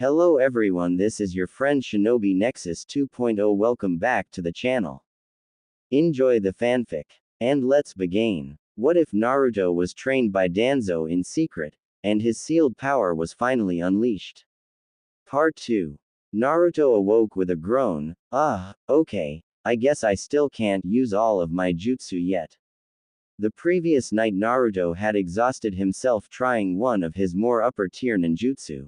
Hello everyone, this is your friend Shinobi Nexus 2.0. Welcome back to the channel. Enjoy the fanfic. And let's begin. What if Naruto was trained by Danzo in secret, and his sealed power was finally unleashed? Part 2. Naruto awoke with a groan. Okay, I guess I still can't use all of my jutsu yet. The previous night Naruto had exhausted himself trying one of his more upper tier ninjutsu.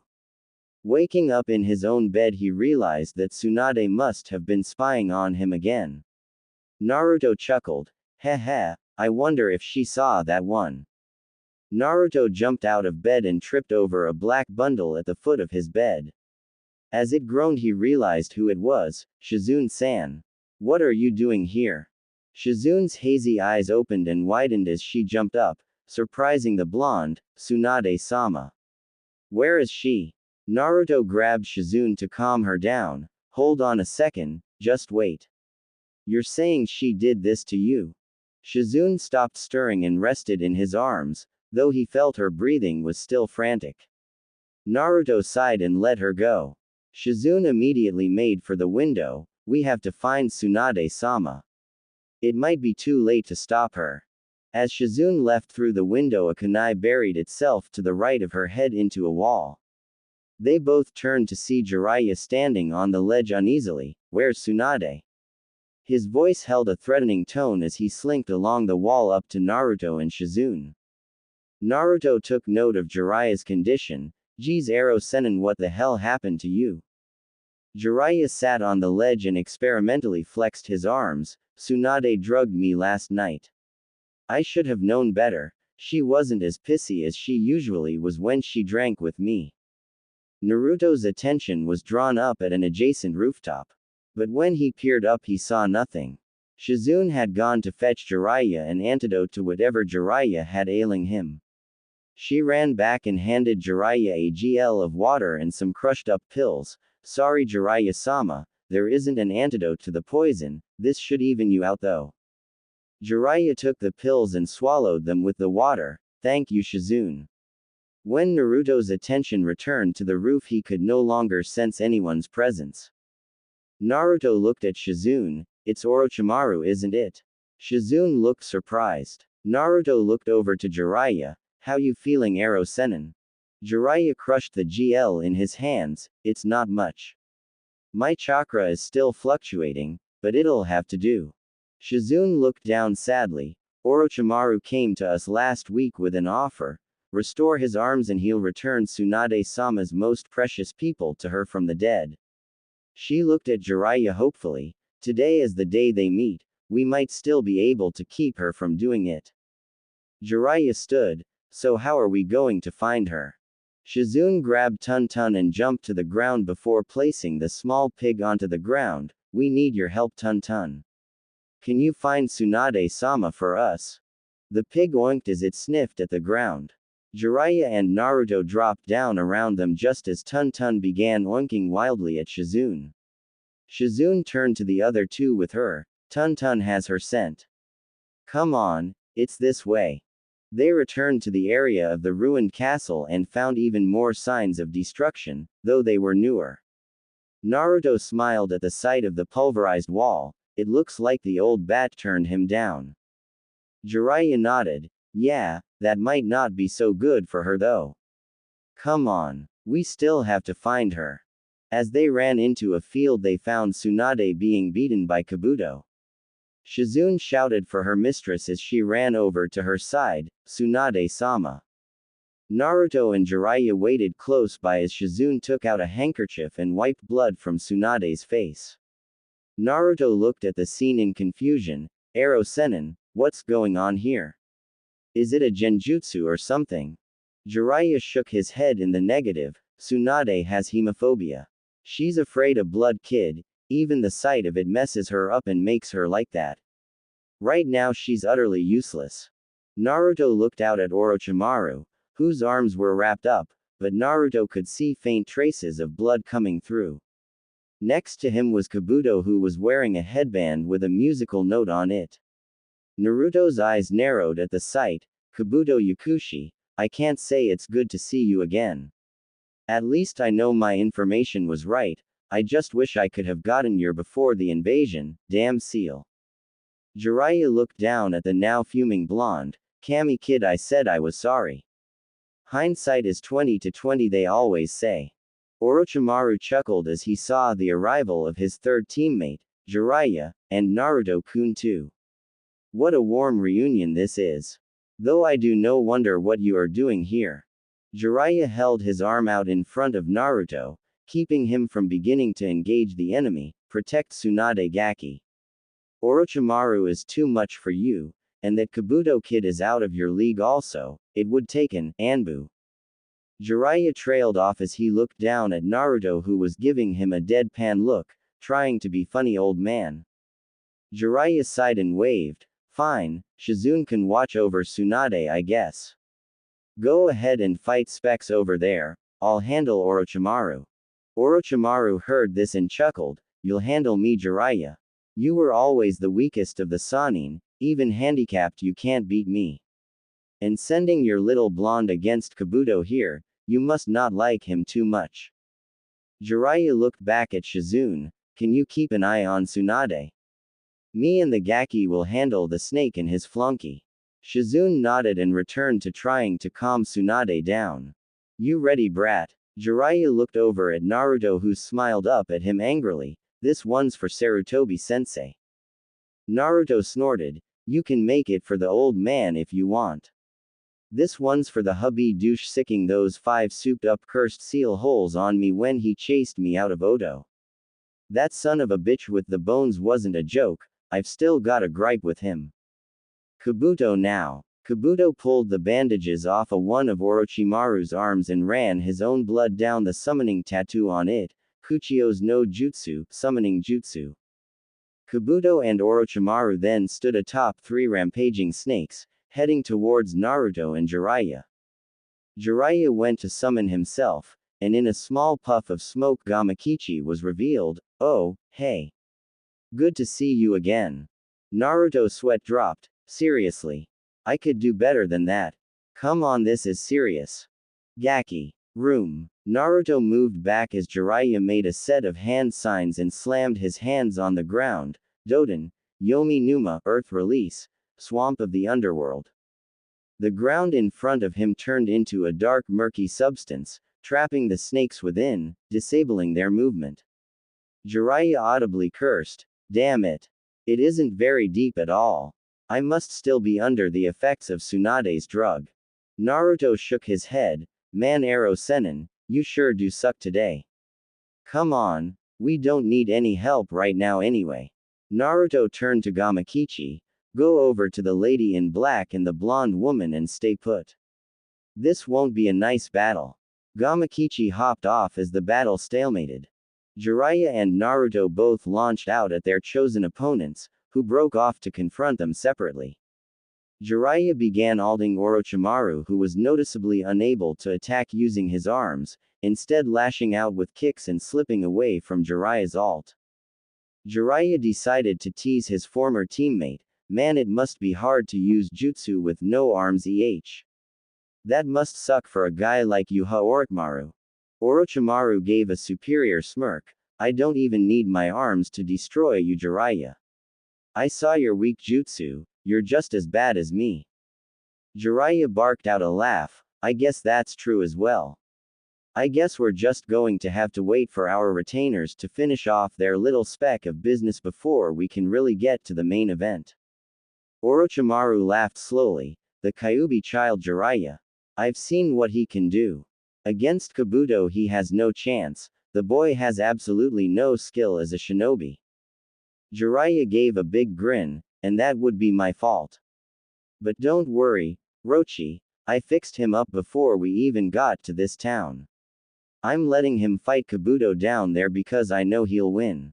Waking up in his own bed, he realized that Tsunade must have been spying on him again. Naruto chuckled. Heh, I wonder if she saw that one. Naruto jumped out of bed and tripped over a black bundle at the foot of his bed. As it groaned, he realized who it was, Shizune-san. What are you doing here? Shizune's hazy eyes opened and widened as she jumped up, surprising the blonde, Tsunade-sama. Where is she? Naruto grabbed Shizune to calm her down. Hold on a second, just wait. You're saying she did this to you? Shizune stopped stirring and rested in his arms, though he felt her breathing was still frantic. Naruto sighed and let her go. Shizune immediately made for the window. We have to find Tsunade-sama. It might be too late to stop her. As Shizune left through the window, a kunai buried itself to the right of her head into a wall. They both turned to see Jiraiya standing on the ledge uneasily. Where's Tsunade? His voice held a threatening tone as he slinked along the wall up to Naruto and Shizune. Naruto took note of Jiraiya's condition. Geez, Ero-sennin, what the hell happened to you? Jiraiya sat on the ledge and experimentally flexed his arms. Tsunade drugged me last night. I should have known better. She wasn't as pissy as she usually was when she drank with me. Naruto's attention was drawn up at an adjacent rooftop. But when he peered up, he saw nothing. Shizune had gone to fetch Jiraiya an antidote to whatever Jiraiya had ailing him. She ran back and handed Jiraiya a GL of water and some crushed up pills. Sorry Jiraiya-sama, there isn't an antidote to the poison, this should even you out though. Jiraiya took the pills and swallowed them with the water. Thank you, Shizune. When Naruto's attention returned to the roof, he could no longer sense anyone's presence. Naruto looked at Shizune. It's Orochimaru, isn't it? Shizune looked surprised. Naruto looked over to Jiraiya. How you feeling, Ero-sennin? Jiraiya crushed the GL in his hands. It's not much. My chakra is still fluctuating, but it'll have to do. Shizune looked down sadly. Orochimaru came to us last week with an offer. Restore his arms and he'll return Tsunade-sama's most precious people to her from the dead. She looked at Jiraiya hopefully. Today is the day they meet. We might still be able to keep her from doing it. Jiraiya stood. So how are we going to find her? Shizune grabbed Tun-Tun and jumped to the ground before placing the small pig onto the ground. We need your help, Tun-Tun. Can you find Tsunade-sama for us? The pig oinked as it sniffed at the ground. Jiraiya and Naruto dropped down around them just as Tun-Tun began oinking wildly at Shizune. Shizune turned to the other two with her. Tun-Tun has her scent. Come on, it's this way. They returned to the area of the ruined castle and found even more signs of destruction, though they were newer. Naruto smiled at the sight of the pulverized wall. It looks like the old bat turned him down. Jiraiya nodded. Yeah, that might not be so good for her though. Come on, we still have to find her. As they ran into a field, they found Tsunade being beaten by Kabuto. Shizune shouted for her mistress as she ran over to her side. Tsunade-sama. Naruto and Jiraiya waited close by as Shizune took out a handkerchief and wiped blood from Tsunade's face. Naruto looked at the scene in confusion. Ero-sennin, what's going on here? Is it a genjutsu or something? Jiraiya shook his head in the negative. Tsunade has hemophobia. She's afraid of blood, kid. Even the sight of it messes her up and makes her like that. Right now she's utterly useless. Naruto looked out at Orochimaru, whose arms were wrapped up, but Naruto could see faint traces of blood coming through. Next to him was Kabuto, who was wearing a headband with a musical note on it. Naruto's eyes narrowed at the sight. Kabuto Yakushi, I can't say it's good to see you again. At least I know my information was right, I just wish I could have gotten here before the invasion, damn seal. Jiraiya looked down at the now fuming blonde. Kami kid, I said I was sorry. Hindsight is 20/20 they always say. Orochimaru chuckled as he saw the arrival of his third teammate, Jiraiya, and Naruto-kun too. What a warm reunion this is. Though I do no wonder what you are doing here. Jiraiya held his arm out in front of Naruto, keeping him from beginning to engage the enemy, protect Tsunade Gaki. Orochimaru is too much for you, and that Kabuto kid is out of your league also, it would take an Anbu. Jiraiya trailed off as he looked down at Naruto, who was giving him a deadpan look, trying to be funny old man. Jiraiya sighed and waved. Fine, Shizune can watch over Tsunade I guess. Go ahead and fight Specs over there, I'll handle Orochimaru. Orochimaru heard this and chuckled, you'll handle me Jiraiya. You were always the weakest of the Sannin, even handicapped you can't beat me. And sending your little blonde against Kabuto here, you must not like him too much. Jiraiya looked back at Shizune, can you keep an eye on Tsunade? Me and the Gaki will handle the snake and his flunky. Shizune nodded and returned to trying to calm Tsunade down. You ready brat? Jiraiya looked over at Naruto, who smiled up at him angrily, this one's for Sarutobi-sensei. Naruto snorted, you can make it for the old man if you want. This one's for the hubby douche sicking those 5 souped up cursed seal holes on me when he chased me out of Odo. That son of a bitch with the bones wasn't a joke, I've still got a gripe with him. Kabuto now. Kabuto pulled the bandages off one of Orochimaru's arms and ran his own blood down the summoning tattoo on it, Kuchio's no Jutsu, summoning jutsu. Kabuto and Orochimaru then stood atop 3 rampaging snakes, heading towards Naruto and Jiraiya. Jiraiya went to summon himself, and in a small puff of smoke Gamakichi was revealed. Oh, hey. Good to see you again. Naruto's sweat dropped. Seriously. I could do better than that. Come on, this is serious. Gaki. Room. Naruto moved back as Jiraiya made a set of hand signs and slammed his hands on the ground. Doden. Yomi Numa, Earth Release. Swamp of the Underworld. The ground in front of him turned into a dark murky substance, trapping the snakes within, disabling their movement. Jiraiya audibly cursed, damn it. It isn't very deep at all. I must still be under the effects of Tsunade's drug. Naruto shook his head, man arrow Sennin, you sure do suck today. Come on, we don't need any help right now anyway. Naruto turned to Gamakichi, go over to the lady in black and the blonde woman and stay put. This won't be a nice battle. Gamakichi hopped off as the battle stalemated. Jiraiya and Naruto both launched out at their chosen opponents, who broke off to confront them separately. Jiraiya began ulting Orochimaru, who was noticeably unable to attack using his arms, instead lashing out with kicks and slipping away from Jiraiya's ult. Jiraiya decided to tease his former teammate, man, it must be hard to use jutsu with no arms That must suck for a guy like you, Orochimaru. Orochimaru gave a superior smirk, I don't even need my arms to destroy you Jiraiya. I saw your weak jutsu, you're just as bad as me. Jiraiya barked out a laugh, I guess that's true as well. I guess we're just going to have to wait for our retainers to finish off their little speck of business before we can really get to the main event. Orochimaru laughed slowly, the Kyuubi child Jiraiya. I've seen what he can do. Against Kabuto he has no chance, the boy has absolutely no skill as a shinobi. Jiraiya gave a big grin, and that would be my fault. But don't worry, Rochi, I fixed him up before we even got to this town. I'm letting him fight Kabuto down there because I know he'll win.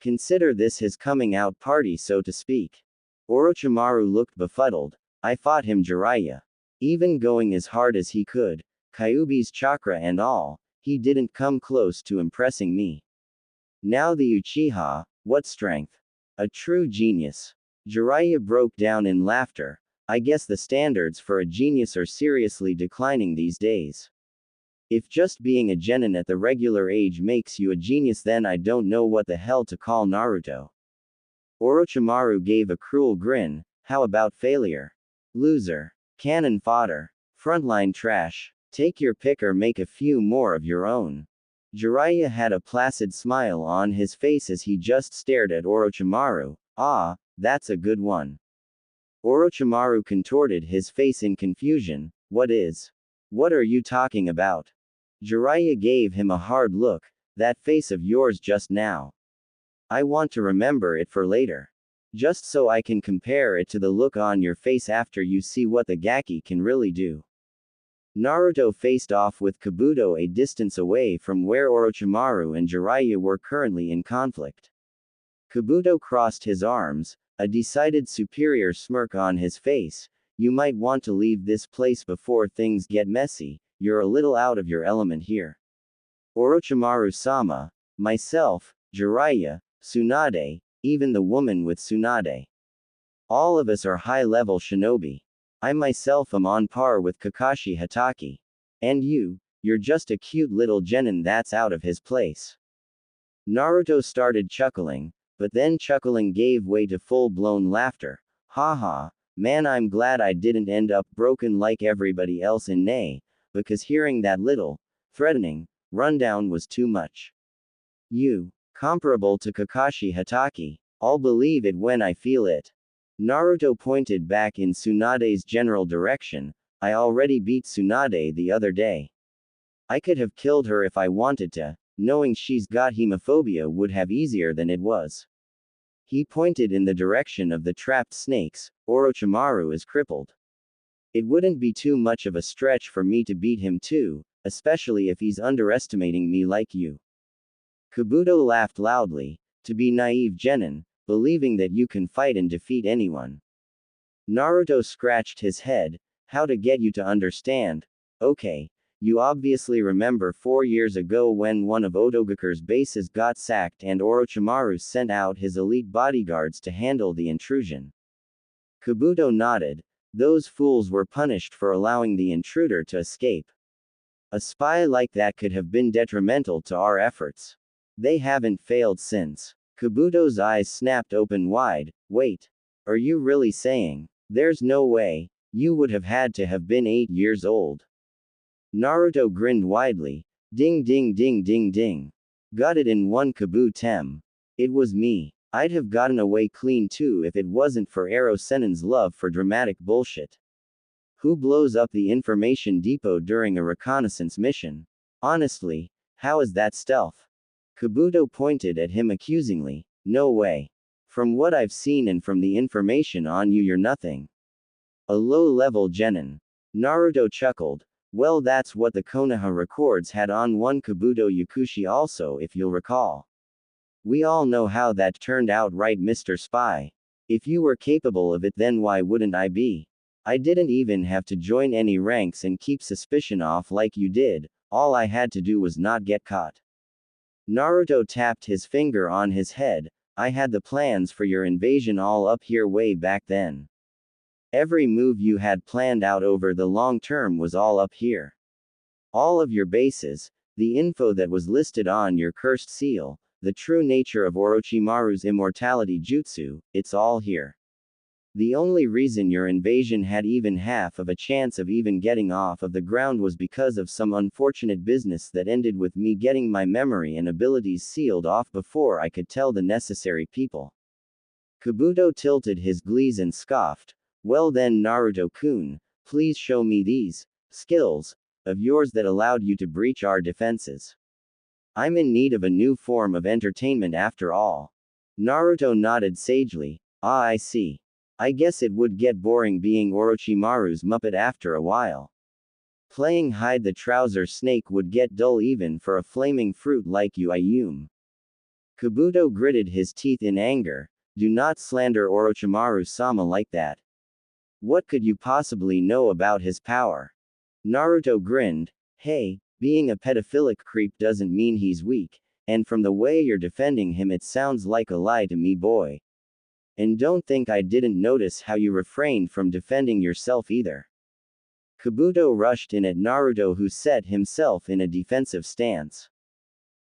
Consider this his coming out party, so to speak. Orochimaru looked befuddled. I fought him Jiraiya. Even going as hard as he could, Kyuubi's chakra and all, he didn't come close to impressing me. Now the Uchiha, what strength. A true genius. Jiraiya broke down in laughter. I guess the standards for a genius are seriously declining these days. If just being a genin at the regular age makes you a genius, then I don't know what the hell to call Naruto. Orochimaru gave a cruel grin. How about failure? Loser. Cannon fodder. Frontline trash. Take your pick or make a few more of your own. Jiraiya had a placid smile on his face as he just stared at Orochimaru. Ah, that's a good one. Orochimaru contorted his face in confusion. What is? What are you talking about? Jiraiya gave him a hard look. That face of yours just now. I want to remember it for later. Just so I can compare it to the look on your face after you see what the Gaki can really do. Naruto faced off with Kabuto a distance away from where Orochimaru and Jiraiya were currently in conflict. Kabuto crossed his arms, a decided superior smirk on his face. You might want to leave this place before things get messy, you're a little out of your element here. Orochimaru-sama, myself, Jiraiya, Tsunade, even the woman with Tsunade. All of us are high-level shinobi. I myself am on par with Kakashi Hatake. And you're just a cute little genin that's out of his place. Naruto started chuckling, but then chuckling gave way to full-blown laughter. Haha, man, I'm glad I didn't end up broken like everybody else in Nae, because hearing that little, threatening, rundown was too much. You, comparable to Kakashi Hatake, I'll believe it when I feel it. Naruto pointed back in Tsunade's general direction. I already beat Tsunade the other day. I could have killed her if I wanted to, knowing she's got hemophobia would have easier than it was. He pointed in the direction of the trapped snakes. Orochimaru is crippled. It wouldn't be too much of a stretch for me to beat him too, especially if he's underestimating me like you. Kabuto laughed loudly. To be naive genin, believing that you can fight and defeat anyone. Naruto scratched his head. How to get you to understand? Okay, you obviously remember 4 years ago when one of Otogakure's bases got sacked and Orochimaru sent out his elite bodyguards to handle the intrusion. Kabuto nodded. Those fools were punished for allowing the intruder to escape. A spy like that could have been detrimental to our efforts. They haven't failed since. Kabuto's eyes snapped open wide. Wait. Are you really saying? There's no way. You would have had to have been 8 years old. Naruto grinned widely. Ding ding ding ding ding. Got it in one Kabutem. It was me. I'd have gotten away clean too if it wasn't for Ero Sennin's love for dramatic bullshit. Who blows up the information depot during a reconnaissance mission? Honestly, how is that stealth? Kabuto pointed at him accusingly. No way. From what I've seen and from the information on you, you're nothing. A low-level genin. Naruto chuckled. Well, that's what the Konoha records had on one Kabuto Yakushi also, if you'll recall. We all know how that turned out, right, Mr. Spy? If you were capable of it, then why wouldn't I be? I didn't even have to join any ranks and keep suspicion off like you did. All I had to do was not get caught. Naruto tapped his finger on his head. I had the plans for your invasion all up here way back then. Every move you had planned out over the long term was all up here. All of your bases, the info that was listed on your cursed seal, the true nature of Orochimaru's immortality jutsu, it's all here. The only reason your invasion had even half of a chance of even getting off of the ground was because of some unfortunate business that ended with me getting my memory and abilities sealed off before I could tell the necessary people. Kabuto tilted his glees and scoffed. Well then, Naruto-kun, please show me these skills of yours that allowed you to breach our defenses. I'm in need of a new form of entertainment after all. Naruto nodded sagely. Ah, I see. I guess it would get boring being Orochimaru's Muppet after a while. Playing hide the trouser snake would get dull even for a flaming fruit like you, Ayum. Kabuto gritted his teeth in anger. Do not slander Orochimaru-sama like that. What could you possibly know about his power? Naruto grinned. Hey, being a pedophilic creep doesn't mean he's weak, and from the way you're defending him it sounds like a lie to me, boy. And don't think I didn't notice how you refrained from defending yourself either. Kabuto rushed in at Naruto, who set himself in a defensive stance.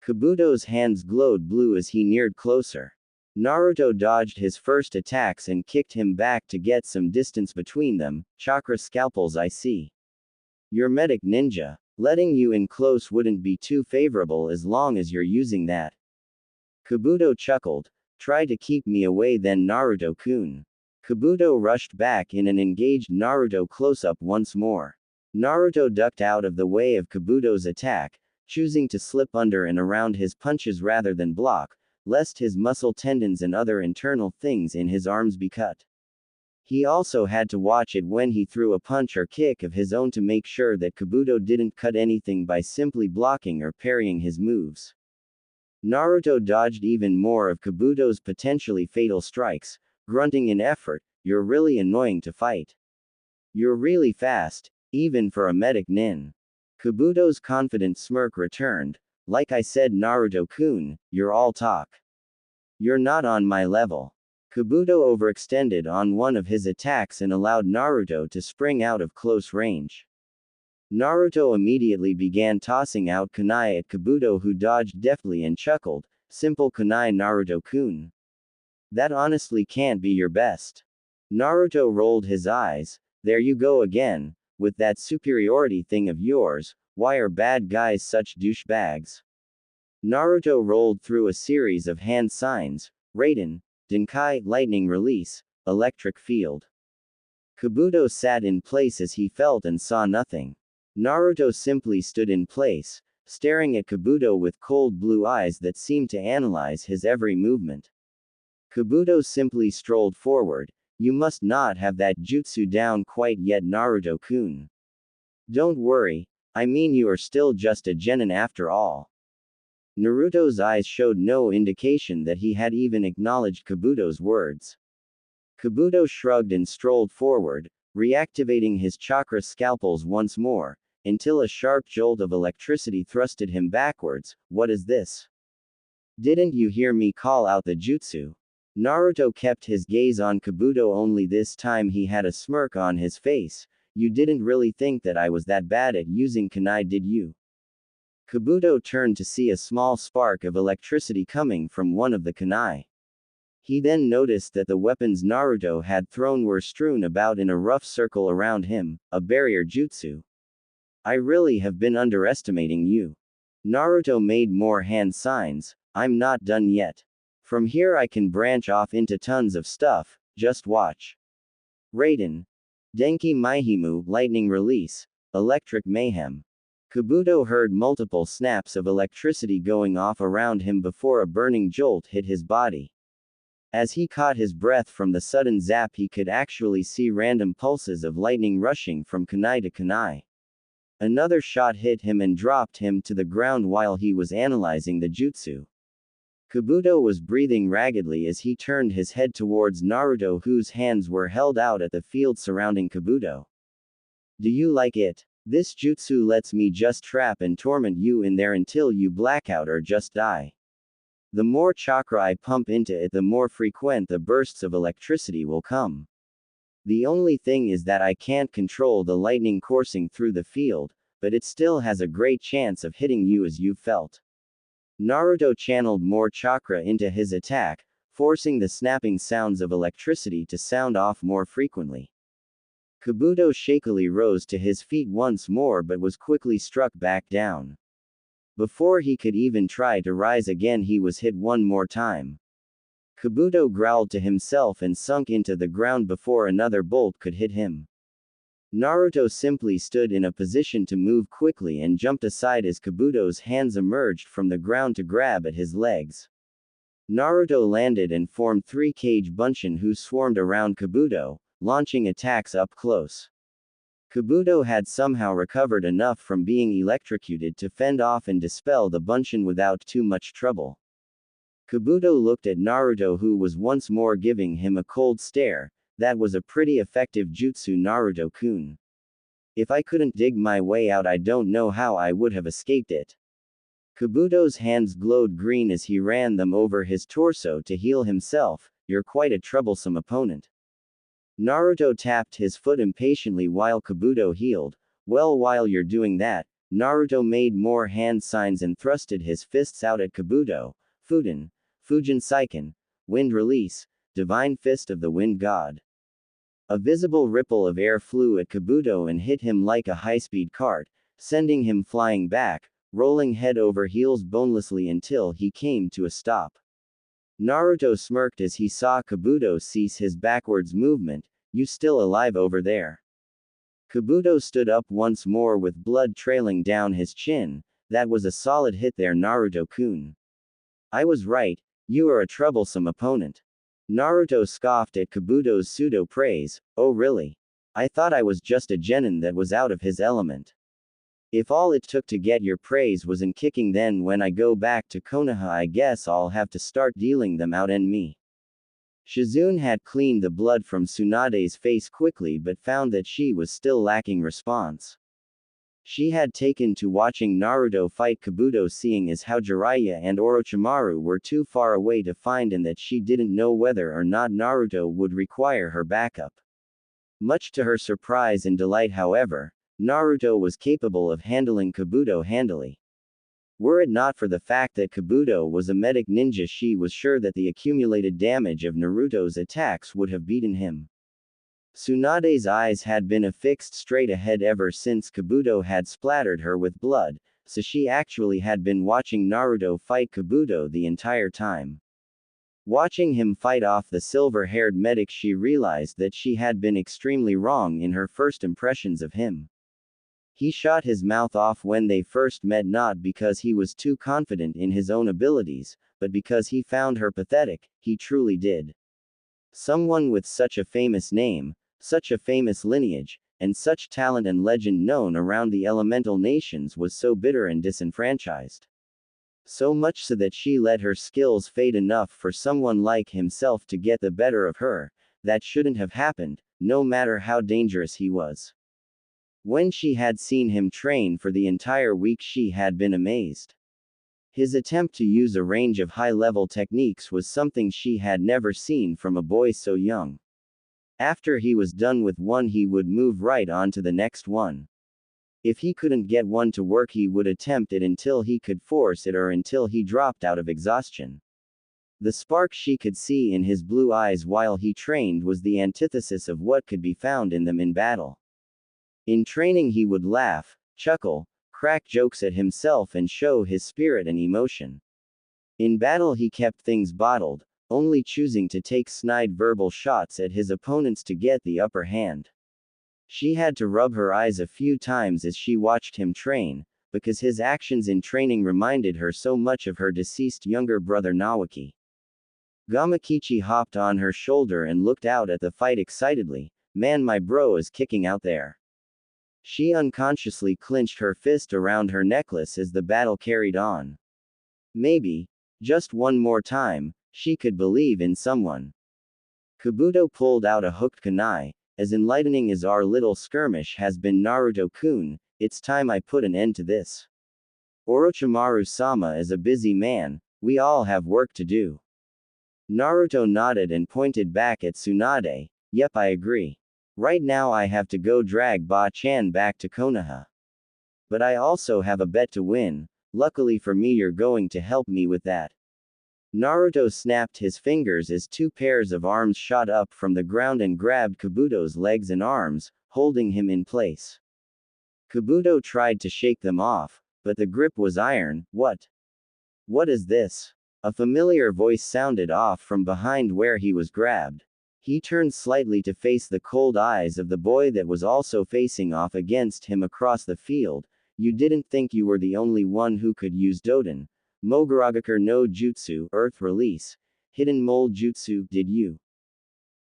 Kabuto's hands glowed blue as he neared closer. Naruto dodged his first attacks and kicked him back to get some distance between them. Chakra scalpels, I see. You're medic ninja. Letting you in close wouldn't be too favorable as long as you're using that. Kabuto chuckled. Try to keep me away then, Naruto-kun. Kabuto rushed back in and engaged Naruto close-up once more. Naruto ducked out of the way of Kabuto's attack, choosing to slip under and around his punches rather than block, lest his muscle tendons and other internal things in his arms be cut. He also had to watch it when he threw a punch or kick of his own to make sure that Kabuto didn't cut anything by simply blocking or parrying his moves. Naruto dodged even more of Kabuto's potentially fatal strikes, grunting in effort, "You're really annoying to fight. You're really fast, even for a medic nin." Kabuto's confident smirk returned. "Like I said, Naruto-kun, you're all talk. You're not on my level." Kabuto overextended on one of his attacks and allowed Naruto to spring out of close range. Naruto immediately began tossing out kunai at Kabuto, who dodged deftly and chuckled, "Simple kunai, Naruto-kun. That honestly can't be your best." Naruto rolled his eyes. "There you go again, with that superiority thing of yours. Why are bad guys such douchebags?" Naruto rolled through a series of hand signs: Raiden, Denkai, lightning release, electric field. Kabuto sat in place as he felt and saw nothing. Naruto simply stood in place, staring at Kabuto with cold blue eyes that seemed to analyze his every movement. Kabuto simply strolled forward. "You must not have that jutsu down quite yet, Naruto-kun. Don't worry, I mean you are still just a genin after all." Naruto's eyes showed no indication that he had even acknowledged Kabuto's words. Kabuto shrugged and strolled forward, reactivating his chakra scalpels once more, until a sharp jolt of electricity thrusted him backwards. "What is this? Didn't you hear me call out the jutsu?" Naruto kept his gaze on Kabuto, only this time he had a smirk on his face. "You didn't really think that I was that bad at using kunai, did you?" Kabuto turned to see a small spark of electricity coming from one of the kunai. He then noticed that the weapons Naruto had thrown were strewn about in a rough circle around him, a barrier jutsu. "I really have been underestimating you." Naruto made more hand signs. "I'm not done yet. From here I can branch off into tons of stuff, just watch." Raiden. Denki Maihimu, lightning release, electric mayhem. Kabuto heard multiple snaps of electricity going off around him before a burning jolt hit his body. As he caught his breath from the sudden zap, he could actually see random pulses of lightning rushing from kunai to kunai. Another shot hit him and dropped him to the ground while he was analyzing the jutsu. Kabuto was breathing raggedly as he turned his head towards Naruto, whose hands were held out at the field surrounding Kabuto. "Do you like it? This jutsu lets me just trap and torment you in there until you black out or just die. The more chakra I pump into it, the more frequent the bursts of electricity will come. The only thing is that I can't control the lightning coursing through the field, but it still has a great chance of hitting you, as you've felt." Naruto channeled more chakra into his attack, forcing the snapping sounds of electricity to sound off more frequently. Kabuto shakily rose to his feet once more but was quickly struck back down. Before he could even try to rise again, he was hit one more time. Kabuto growled to himself and sunk into the ground before another bolt could hit him. Naruto simply stood in a position to move quickly and jumped aside as Kabuto's hands emerged from the ground to grab at his legs. Naruto landed and formed three cage bunshin who swarmed around Kabuto, launching attacks up close. Kabuto had somehow recovered enough from being electrocuted to fend off and dispel the bunshin without too much trouble. Kabuto looked at Naruto, who was once more giving him a cold stare. "That was a pretty effective jutsu, Naruto-kun. If I couldn't dig my way out, I don't know how I would have escaped it." Kabuto's hands glowed green as he ran them over his torso to heal himself. "You're quite a troublesome opponent." Naruto tapped his foot impatiently while Kabuto healed. Well, while you're doing that, Naruto made more hand signs and thrusted his fists out at Kabuto. Fujin Seiken, Wind Release, Divine Fist of the Wind God. A visible ripple of air flew at Kabuto and hit him like a high-speed cart, sending him flying back, rolling head over heels bonelessly until he came to a stop. Naruto smirked as he saw Kabuto cease his backwards movement. You still alive over there? Kabuto stood up once more with blood trailing down his chin. That was a solid hit there, Naruto-kun. I was right, you are a troublesome opponent. Naruto scoffed at Kabuto's pseudo-praise. Oh really? I thought I was just a genin that was out of his element. If all it took to get your praise was in kicking, then when I go back to Konoha I guess I'll have to start dealing them out en me. Shizune had cleaned the blood from Tsunade's face quickly but found that she was still lacking response. She had taken to watching Naruto fight Kabuto, seeing as how Jiraiya and Orochimaru were too far away to find, and that she didn't know whether or not Naruto would require her backup. Much to her surprise and delight, however, Naruto was capable of handling Kabuto handily. Were it not for the fact that Kabuto was a medic ninja, she was sure that the accumulated damage of Naruto's attacks would have beaten him. Tsunade's eyes had been affixed straight ahead ever since Kabuto had splattered her with blood, so she actually had been watching Naruto fight Kabuto the entire time. Watching him fight off the silver-haired medic, she realized that she had been extremely wrong in her first impressions of him. He shot his mouth off when they first met, not because he was too confident in his own abilities, but because he found her pathetic. He truly did. Someone with such a famous name, such a famous lineage, and such talent and legend known around the elemental nations was so bitter and disenfranchised. So much so that she let her skills fade enough for someone like himself to get the better of her. That shouldn't have happened, no matter how dangerous he was. When she had seen him train for the entire week, she had been amazed. His attempt to use a range of high-level techniques was something she had never seen from a boy so young. After he was done with one, he would move right on to the next one. If he couldn't get one to work, he would attempt it until he could force it, or until he dropped out of exhaustion. The spark she could see in his blue eyes while he trained was the antithesis of what could be found in them in battle. In training he would laugh, chuckle, crack jokes at himself and show his spirit and emotion. In battle he kept things bottled, only choosing to take snide verbal shots at his opponents to get the upper hand. She had to rub her eyes a few times as she watched him train, because his actions in training reminded her so much of her deceased younger brother Nawaki. Gamakichi hopped on her shoulder and looked out at the fight excitedly. Man, my bro is kicking out there. She unconsciously clenched her fist around her necklace as the battle carried on. Maybe, just one more time, she could believe in someone. Kabuto pulled out a hooked kunai. As enlightening as our little skirmish has been, Naruto-kun, it's time I put an end to this. Orochimaru-sama is a busy man, we all have work to do. Naruto nodded and pointed back at Tsunade. Yep, I agree. Right now I have to go drag Ba-chan back to Konoha. But I also have a bet to win. Luckily for me, you're going to help me with that. Naruto snapped his fingers as two pairs of arms shot up from the ground and grabbed Kabuto's legs and arms, holding him in place. Kabuto tried to shake them off, but the grip was iron. What? What is this? A familiar voice sounded off from behind where he was grabbed. He turned slightly to face the cold eyes of the boy that was also facing off against him across the field. You didn't think you were the only one who could use Doden, Mogaragakure no Jutsu, Earth Release, Hidden Mole Jutsu, did you?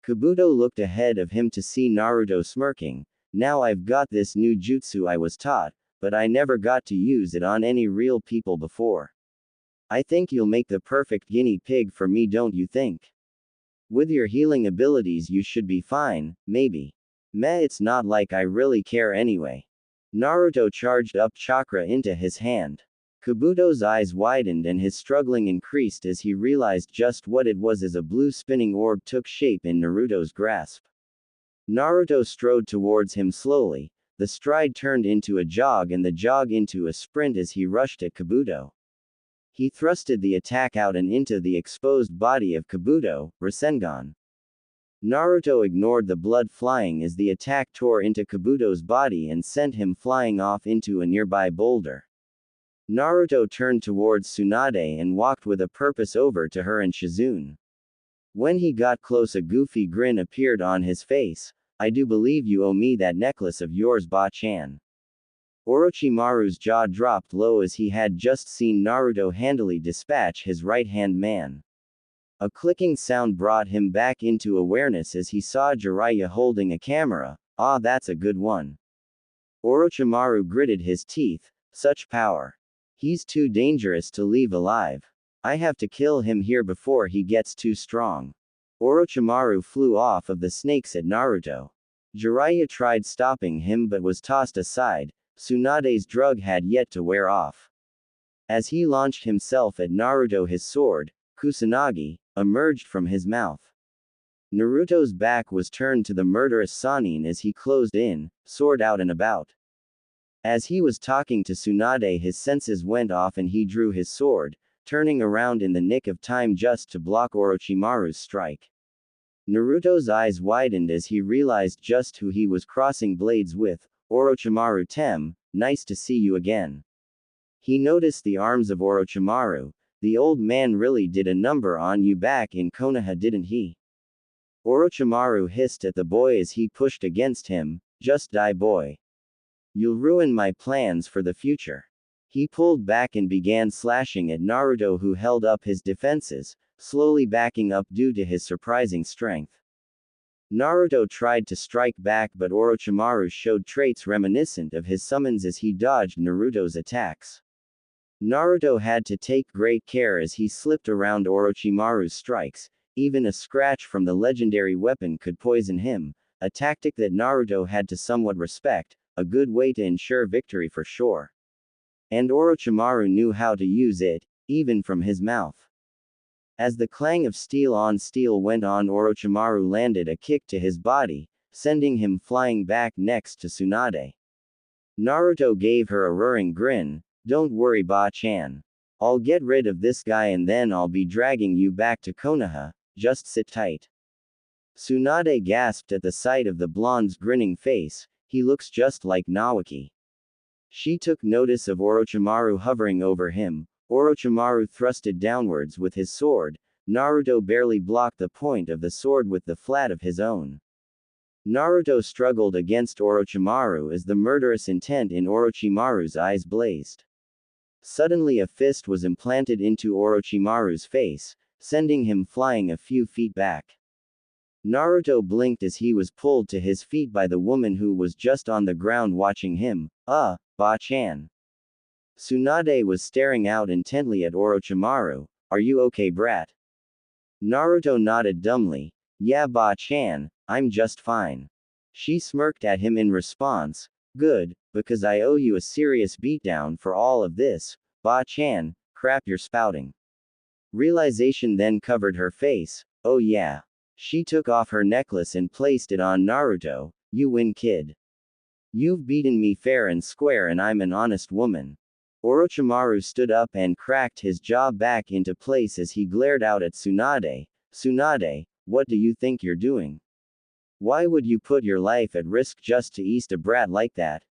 Kabuto looked ahead of him to see Naruto smirking. Now I've got this new jutsu I was taught, but I never got to use it on any real people before. I think you'll make the perfect guinea pig for me, don't you think? With your healing abilities you should be fine, maybe. Meh, it's not like I really care anyway. Naruto charged up chakra into his hand. Kabuto's eyes widened and his struggling increased as he realized just what it was as a blue spinning orb took shape in Naruto's grasp. Naruto strode towards him slowly, The stride turned into a jog and the jog into a sprint as he rushed at Kabuto. He thrusted the attack out and into the exposed body of Kabuto, Rasengan. Naruto ignored the blood flying as the attack tore into Kabuto's body and sent him flying off into a nearby boulder. Naruto turned towards Tsunade and walked with a purpose over to her and Shizune. When he got close, a goofy grin appeared on his face. I do believe you owe me that necklace of yours, Ba-chan. Orochimaru's jaw dropped low as he had just seen Naruto handily dispatch his right-hand man. A clicking sound brought him back into awareness as he saw Jiraiya holding a camera. Ah, that's a good one. Orochimaru gritted his teeth. Such power. He's too dangerous to leave alive. I have to kill him here before he gets too strong. Orochimaru flew off of the snakes at Naruto. Jiraiya tried stopping him but was tossed aside. Tsunade's drug had yet to wear off. As he launched himself at Naruto, his sword, Kusanagi, emerged from his mouth. Naruto's back was turned to the murderous Sannin as he closed in, sword out and about. As he was talking to Tsunade, his senses went off and he drew his sword, turning around in the nick of time just to block Orochimaru's strike. Naruto's eyes widened as he realized just who he was crossing blades with. Orochimaru Tem, nice to see you again. He noticed the arms of Orochimaru. The old man really did a number on you back in Konoha, didn't he? Orochimaru hissed at the boy as he pushed against him. Just die, boy. You'll ruin my plans for the future. He pulled back and began slashing at Naruto, who held up his defenses, slowly backing up due to his surprising strength. Naruto tried to strike back, but Orochimaru showed traits reminiscent of his summons as he dodged Naruto's attacks. Naruto had to take great care as he slipped around Orochimaru's strikes. Even a scratch from the legendary weapon could poison him, a tactic that Naruto had to somewhat respect, a good way to ensure victory for sure. And Orochimaru knew how to use it, even from his mouth. As the clang of steel on steel went on, Orochimaru landed a kick to his body, sending him flying back next to Tsunade. Naruto gave her a roaring grin. Don't worry, Ba-chan. I'll get rid of this guy and then I'll be dragging you back to Konoha, just sit tight. Tsunade gasped at the sight of the blonde's grinning face. He looks just like Naoki. She took notice of Orochimaru hovering over him. Orochimaru thrusted downwards with his sword. Naruto barely blocked the point of the sword with the flat of his own. Naruto struggled against Orochimaru as the murderous intent in Orochimaru's eyes blazed. Suddenly a fist was implanted into Orochimaru's face, sending him flying a few feet back. Naruto blinked as he was pulled to his feet by the woman who was just on the ground watching him. Ba-chan. Tsunade was staring out intently at Orochimaru. Are you okay, brat? Naruto nodded dumbly. Yeah, Ba-chan, I'm just fine. She smirked at him in response. Good, because I owe you a serious beatdown for all of this. Ba-chan, crap you're spouting. Realization then covered her face. Oh yeah. She took off her necklace and placed it on Naruto. You win, kid. You've beaten me fair and square and I'm an honest woman. Orochimaru stood up and cracked his jaw back into place as he glared out at Tsunade. Tsunade, what do you think you're doing? Why would you put your life at risk just to east a brat like that?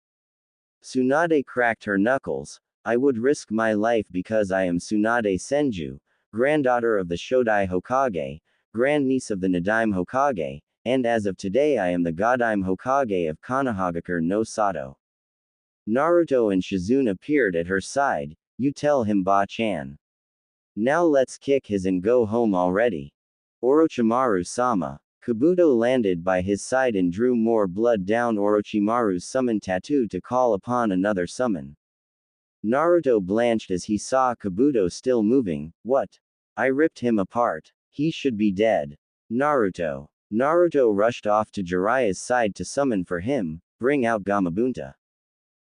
Tsunade cracked her knuckles. I would risk my life because I am Tsunade Senju, granddaughter of the Shodai Hokage, grandniece of the Nadaime Hokage, and as of today I am the Godime Hokage of Konohagakure no Sato. Naruto and Shizune appeared at her side. You tell him, Ba-chan. Now let's kick his and go home already. Orochimaru-sama. Kabuto landed by his side and drew more blood down Orochimaru's summon tattoo to call upon another summon. Naruto blanched as he saw Kabuto still moving. What? I ripped him apart. He should be dead. Naruto. Naruto rushed off to Jiraiya's side to summon for him. Bring out Gamabunta.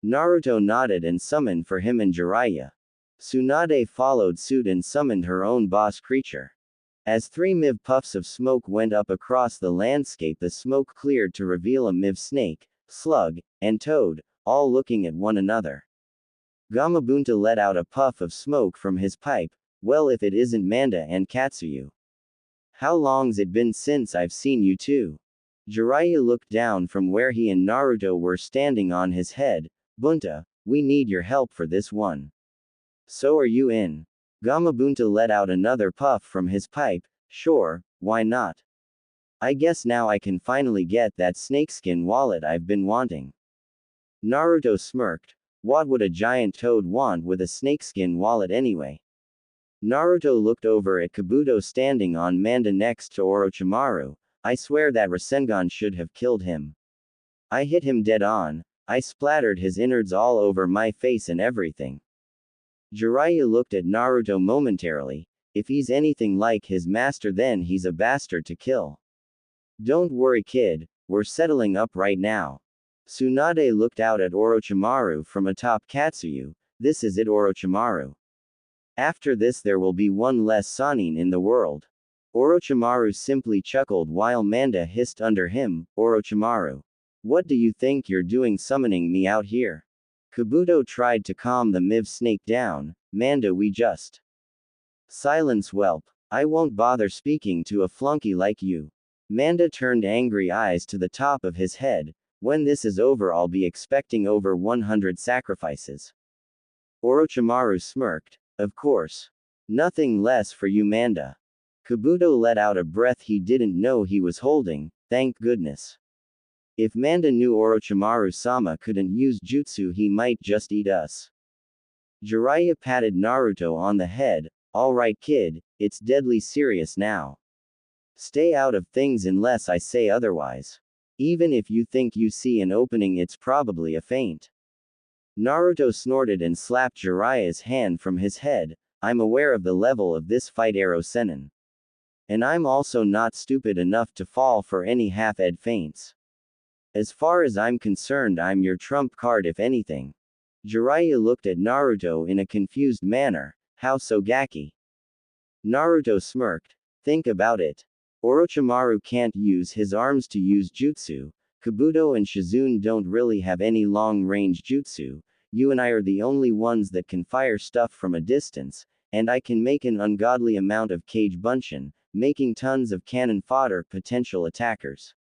Naruto nodded and summoned for him and Jiraiya. Tsunade followed suit and summoned her own boss creature. As 3 MIV puffs of smoke went up across the landscape, the smoke cleared to reveal a MIV snake, Slug, and Toad, all looking at one another. Gamabunta let out a puff of smoke from his pipe. Well, if it isn't Manda and Katsuyu. How long's it been since I've seen you two? Jiraiya looked down from where he and Naruto were standing on his head. Bunta, we need your help for this one. So are you in? Gamabunta let out another puff from his pipe. Sure, why not? I guess now I can finally get that snakeskin wallet I've been wanting. Naruto smirked. What would a giant toad want with a snakeskin wallet anyway? Naruto looked over at Kabuto standing on Manda next to Orochimaru. I swear that Rasengan should have killed him. I hit him dead on. I splattered his innards all over my face and everything. Jiraiya looked at Naruto momentarily. If he's anything like his master, then he's a bastard to kill. Don't worry, kid, we're settling up right now. Tsunade looked out at Orochimaru from atop Katsuyu. This is it, Orochimaru. After this there will be one less Sannin in the world. Orochimaru simply chuckled while Manda hissed under him, Orochimaru. What do you think you're doing summoning me out here? Kabuto tried to calm the Miv snake down. Manda, we just. Silence, whelp. I won't bother speaking to a flunky like you. Manda turned angry eyes to the top of his head. When this is over, I'll be expecting over 100 sacrifices. Orochimaru smirked. Of course. Nothing less for you, Manda. Kabuto let out a breath he didn't know he was holding. Thank goodness. If Manda knew Orochimaru-sama couldn't use jutsu, he might just eat us. Jiraiya patted Naruto on the head. Alright, kid, it's deadly serious now. Stay out of things unless I say otherwise. Even if you think you see an opening, it's probably a feint. Naruto snorted and slapped Jiraiya's hand from his head. I'm aware of the level of this fight, Ero Sennin. And I'm also not stupid enough to fall for any half-ed feints. As far as I'm concerned, I'm your trump card if anything. Jiraiya looked at Naruto in a confused manner. How so, Gaki? Naruto smirked. Think about it. Orochimaru can't use his arms to use jutsu. Kabuto and Shizune don't really have any long-range jutsu. You and I are the only ones that can fire stuff from a distance, and I can make an ungodly amount of Kage Bunshin, making tons of cannon fodder potential attackers.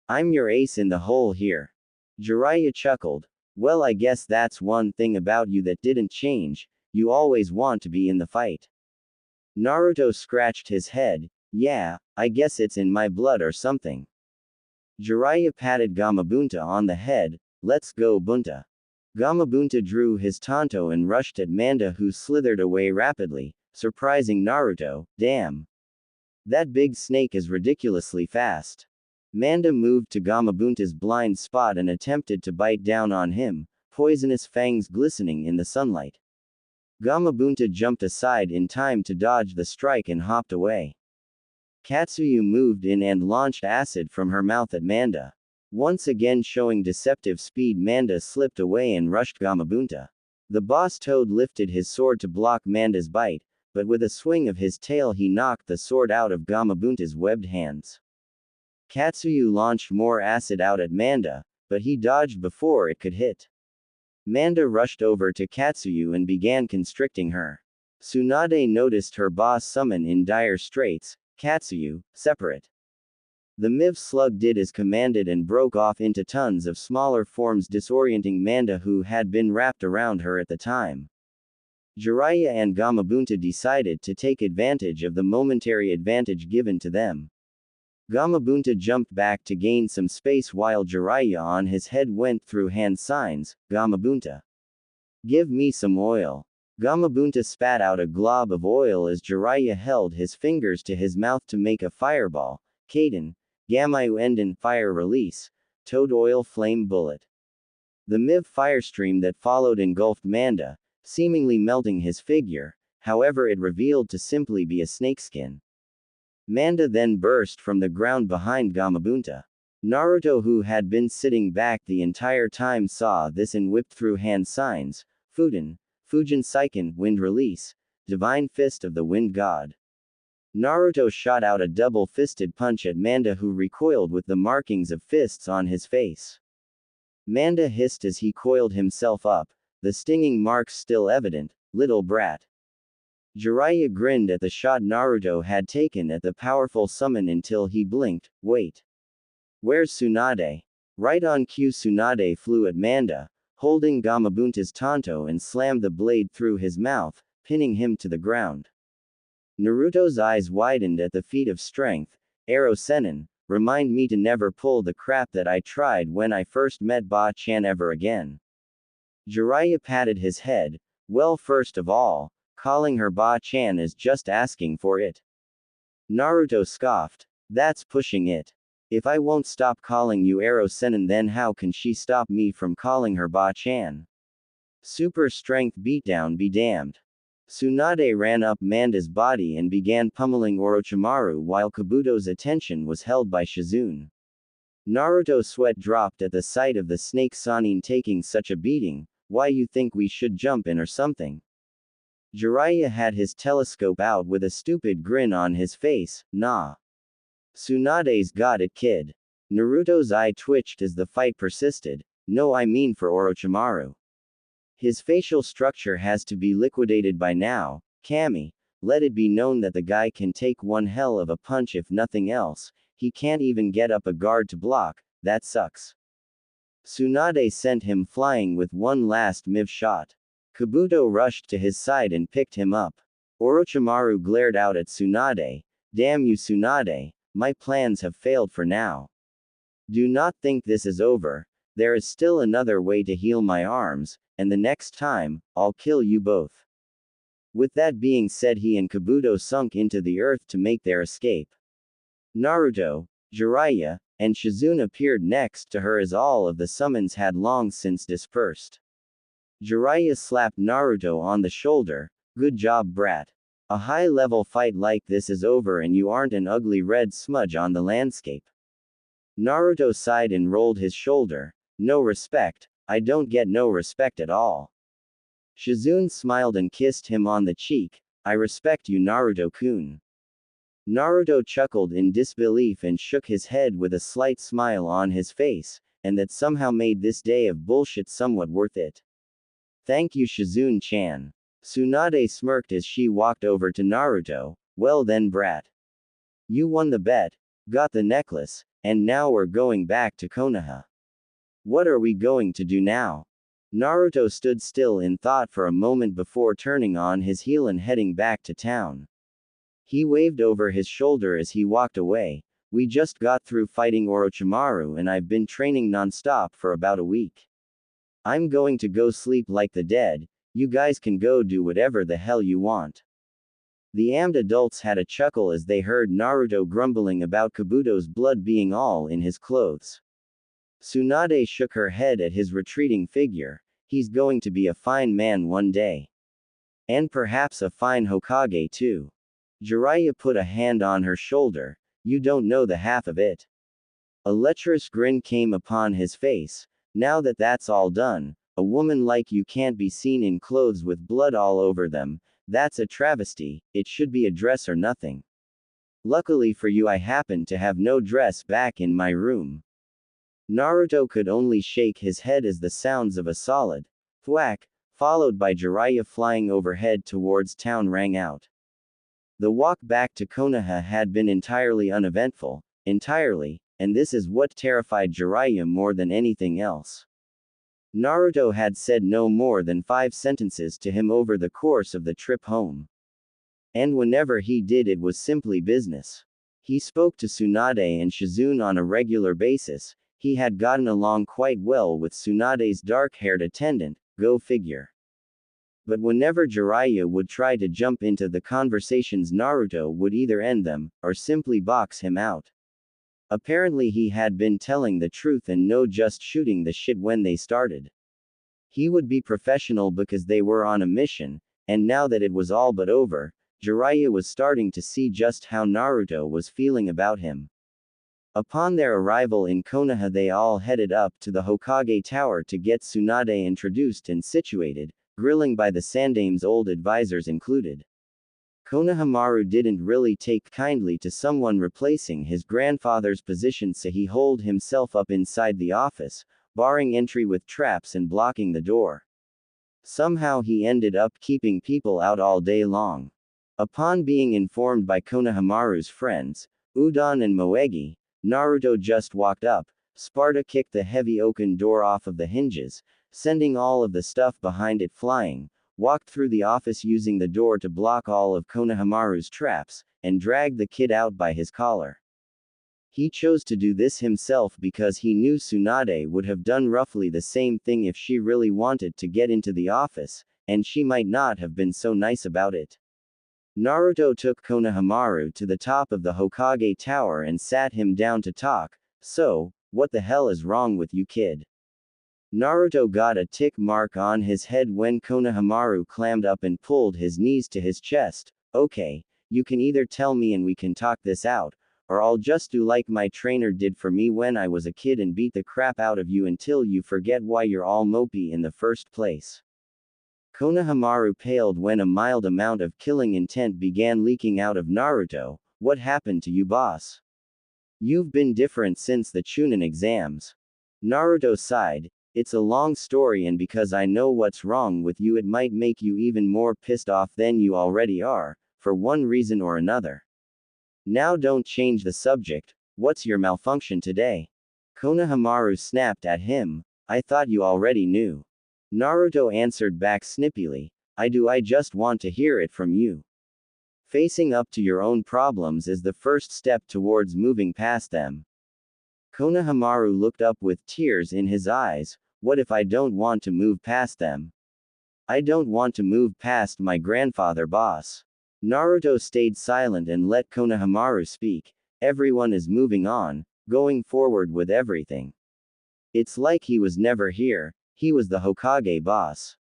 I'm your ace in the hole here. Jiraiya chuckled. Well, I guess that's one thing about you that didn't change. You always want to be in the fight. Naruto scratched his head. Yeah, I guess it's in my blood or something. Jiraiya patted Gamabunta on the head. Let's go, Bunta. Gamabunta drew his tanto and rushed at Manda, who slithered away rapidly, surprising Naruto. Damn. That big snake is ridiculously fast. Manda moved to Gamabunta's blind spot and attempted to bite down on him, poisonous fangs glistening in the sunlight. Gamabunta jumped aside in time to dodge the strike and hopped away. Katsuyu moved in and launched acid from her mouth at Manda. Once again showing deceptive speed, Manda slipped away and rushed Gamabunta. The boss toad lifted his sword to block Manda's bite, but with a swing of his tail he knocked the sword out of Gamabunta's webbed hands. Katsuyu launched more acid out at Manda, but he dodged before it could hit. Manda rushed over to Katsuyu and began constricting her. Tsunade noticed her boss summon in dire straits. Katsuyu, separate. The Miv slug did as commanded and broke off into tons of smaller forms, disorienting Manda, who had been wrapped around her at the time. Jiraiya and Gamabunta decided to take advantage of the momentary advantage given to them. Gamabunta jumped back to gain some space while Jiraiya on his head went through hand signs. Gamabunta. Give me some oil. Gamabunta spat out a glob of oil as Jiraiya held his fingers to his mouth to make a fireball. Kaden. Gamayu Enden fire release. Toad oil flame bullet. The Miv firestream that followed engulfed Manda, seemingly melting his figure. However, it revealed to simply be a snakeskin. Manda then burst from the ground behind Gamabunta. Naruto, who had been sitting back the entire time, saw this and whipped through hand signs. Fujin Seiken, wind release. Divine fist of the wind god. Naruto shot out a double-fisted punch at Manda, who recoiled with the markings of fists on his face. Manda hissed as he coiled himself up, the stinging marks still evident. Little brat. Jiraiya grinned at the shot Naruto had taken at the powerful summon until he blinked. Wait. Where's Tsunade? Right on cue, Tsunade flew at Manda, holding Gamabunta's tanto and slammed the blade through his mouth, pinning him to the ground. Naruto's eyes widened at the feat of strength. Arrow Sennin, remind me to never pull the crap that I tried when I first met Ba-chan ever again. Jiraiya patted his head. Well, first of all, calling her Ba-chan is just asking for it. Naruto scoffed. That's pushing it. If I won't stop calling you Arrow Sennin, then how can she stop me from calling her Ba-chan? Super strength beatdown be damned. Tsunade ran up Manda's body and began pummeling Orochimaru while Kabuto's attention was held by Shizune. Naruto's sweat dropped at the sight of the snake Sannin taking such a beating. Why, you think we should jump in or something? Jiraiya had his telescope out with a stupid grin on his face. Nah. Tsunade's got it, kid. Naruto's eye twitched as the fight persisted. No, I mean for Orochimaru. His facial structure has to be liquidated by now. Kami, let it be known that the guy can take one hell of a punch if nothing else. He can't even get up a guard to block. That sucks. Tsunade sent him flying with one last miv shot. Kabuto rushed to his side and picked him up. Orochimaru glared out at Tsunade. Damn you, Tsunade, my plans have failed for now. Do not think this is over. There is still another way to heal my arms, and the next time, I'll kill you both. With that being said, he and Kabuto sunk into the earth to make their escape. Naruto, Jiraiya, and Shizune appeared next to her as all of the summons had long since dispersed. Jiraiya slapped Naruto on the shoulder. Good job, brat. A high-level fight like this is over and you aren't an ugly red smudge on the landscape. Naruto sighed and rolled his shoulder. No respect. I don't get no respect at all. Shizune smiled and kissed him on the cheek. I respect you, Naruto-kun. Naruto chuckled in disbelief and shook his head with a slight smile on his face, and that somehow made this day of bullshit somewhat worth it. Thank you, Shizune-chan. Tsunade smirked as she walked over to Naruto. Well then, brat. You won the bet, got the necklace, and now we're going back to Konoha. What are we going to do now? Naruto stood still in thought for a moment before turning on his heel and heading back to town. He waved over his shoulder as he walked away. We just got through fighting Orochimaru and I've been training non-stop for about a week. I'm going to go sleep like the dead. You guys can go do whatever the hell you want. The armed adults had a chuckle as they heard Naruto grumbling about Kabuto's blood being all in his clothes. Tsunade shook her head at his retreating figure. He's going to be a fine man one day. And perhaps a fine Hokage too. Jiraiya put a hand on her shoulder. You don't know the half of it. A lecherous grin came upon his face. Now that that's all done, a woman like you can't be seen in clothes with blood all over them. That's a travesty. It should be a dress or nothing. Luckily for you, I happen to have no dress back in my room. Naruto could only shake his head as the sounds of a solid thwack, followed by Jiraiya flying overhead towards town, rang out. The walk back to Konoha had been entirely uneventful, and this is what terrified Jiraiya more than anything else. Naruto had said no more than 5 sentences to him over the course of the trip home. And whenever he did, it was simply business. He spoke to Tsunade and Shizune on a regular basis. He had gotten along quite well with Tsunade's dark-haired attendant, go figure. But whenever Jiraiya would try to jump into the conversations, Naruto would either end them, or simply box him out. Apparently he had been telling the truth and no just shooting the shit when they started. He would be professional because they were on a mission, and now that it was all but over, Jiraiya was starting to see just how Naruto was feeling about him. Upon their arrival in Konoha, they all headed up to the Hokage Tower to get Tsunade introduced and situated, grilling by the Sandame's old advisors included. Konohamaru didn't really take kindly to someone replacing his grandfather's position, so he holed himself up inside the office, barring entry with traps and blocking the door. Somehow he ended up keeping people out all day long. Upon being informed by Konohamaru's friends, Udon and Moegi, Naruto just walked up. Sparta kicked the heavy oaken door off of the hinges, sending all of the stuff behind it flying, walked through the office using the door to block all of Konohamaru's traps, and dragged the kid out by his collar. He chose to do this himself because he knew Tsunade would have done roughly the same thing if she really wanted to get into the office, and she might not have been so nice about it. Naruto took Konohamaru to the top of the Hokage Tower and sat him down to talk. So, what the hell is wrong with you, kid? Naruto got a tick mark on his head when Konohamaru clammed up and pulled his knees to his chest. Okay, you can either tell me and we can talk this out, or I'll just do like my trainer did for me when I was a kid and beat the crap out of you until you forget why you're all mopey in the first place. Konohamaru paled when a mild amount of killing intent began leaking out of Naruto. What happened to you, boss? You've been different since the Chunin exams. Naruto sighed. It's a long story, and because I know what's wrong with you, it might make you even more pissed off than you already are, for one reason or another. Now don't change the subject. What's your malfunction today? Konohamaru snapped at him. I thought you already knew. Naruto answered back snippily. I do, I just want to hear it from you. Facing up to your own problems is the first step towards moving past them. Konohamaru looked up with tears in his eyes. What if I don't want to move past them? I don't want to move past my grandfather, boss. Naruto stayed silent and let Konohamaru speak. Everyone is moving on, going forward with everything. It's like he was never here. He was the Hokage boss.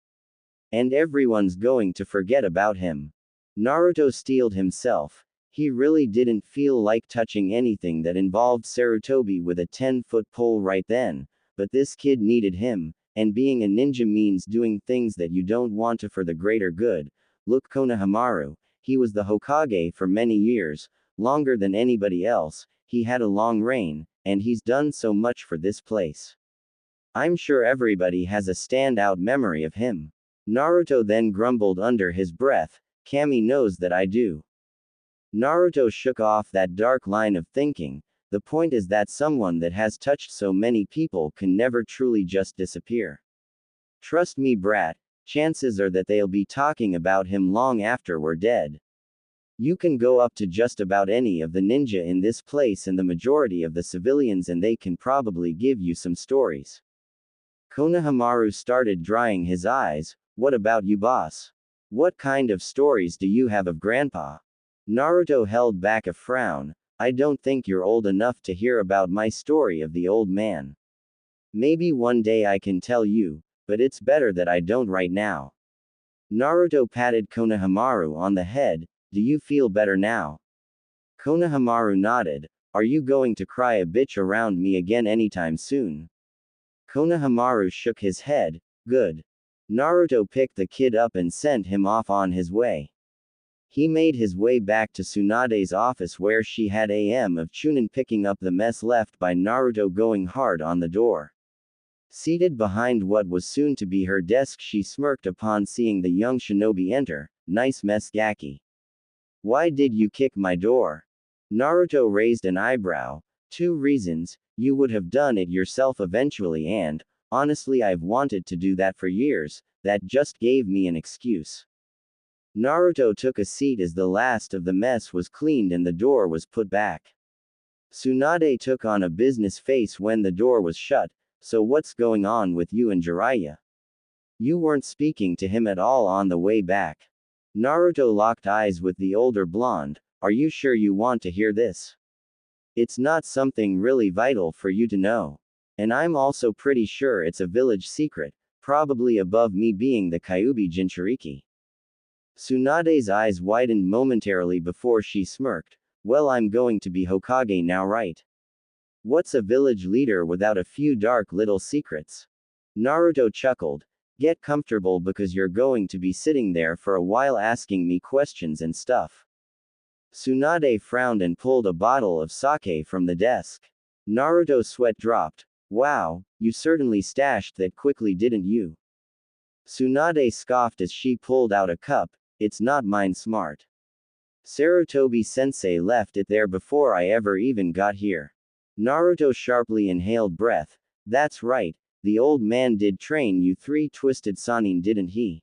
And everyone's going to forget about him. Naruto steeled himself. He really didn't feel like touching anything that involved Sarutobi with a 10-foot pole right then, but this kid needed him, and being a ninja means doing things that you don't want to for the greater good. Look, Konohamaru, he was the Hokage for many years, longer than anybody else, he had a long reign, and he's done so much for this place. I'm sure everybody has a standout memory of him. Naruto then grumbled under his breath, Kami knows that I do. Naruto shook off that dark line of thinking. The point is that someone that has touched so many people can never truly just disappear. Trust me, brat, chances are that they'll be talking about him long after we're dead. You can go up to just about any of the ninja in this place and the majority of the civilians, and they can probably give you some stories. Konohamaru started drying his eyes. What about you, boss? What kind of stories do you have of Grandpa? Naruto held back a frown. I don't think you're old enough to hear about my story of the old man. Maybe one day I can tell you, but it's better that I don't right now. Naruto patted Konohamaru on the head. Do you feel better now? Konohamaru nodded. Are you going to cry a bitch around me again anytime soon? Konohamaru shook his head. Good. Naruto picked the kid up and sent him off on his way. He made his way back to Tsunade's office, where she had of Chunin picking up the mess left by Naruto going hard on the door. Seated behind what was soon to be her desk, she smirked upon seeing the young shinobi enter. Nice mess, Gaki. Why did you kick my door? Naruto raised an eyebrow. 2 reasons, you would have done it yourself eventually, and, honestly, I've wanted to do that for years, that just gave me an excuse. Naruto took a seat as the last of the mess was cleaned and the door was put back. Tsunade took on a business face when the door was shut. So what's going on with you and Jiraiya? You weren't speaking to him at all on the way back. Naruto locked eyes with the older blonde. Are you sure you want to hear this? It's not something really vital for you to know. And I'm also pretty sure it's a village secret, probably above me being the Kyuubi Jinchuriki. Tsunade's eyes widened momentarily before she smirked. Well, I'm going to be Hokage now, right? What's a village leader without a few dark little secrets? Naruto chuckled. Get comfortable, because you're going to be sitting there for a while asking me questions and stuff. Tsunade frowned and pulled a bottle of sake from the desk. Naruto's sweat dropped. Wow, you certainly stashed that quickly, didn't you? Tsunade scoffed as she pulled out a cup. It's not mine, smart. Sarutobi-sensei left it there before I ever even got here. Naruto sharply inhaled breath. That's right, the old man did train you 3 twisted Sannin, didn't he?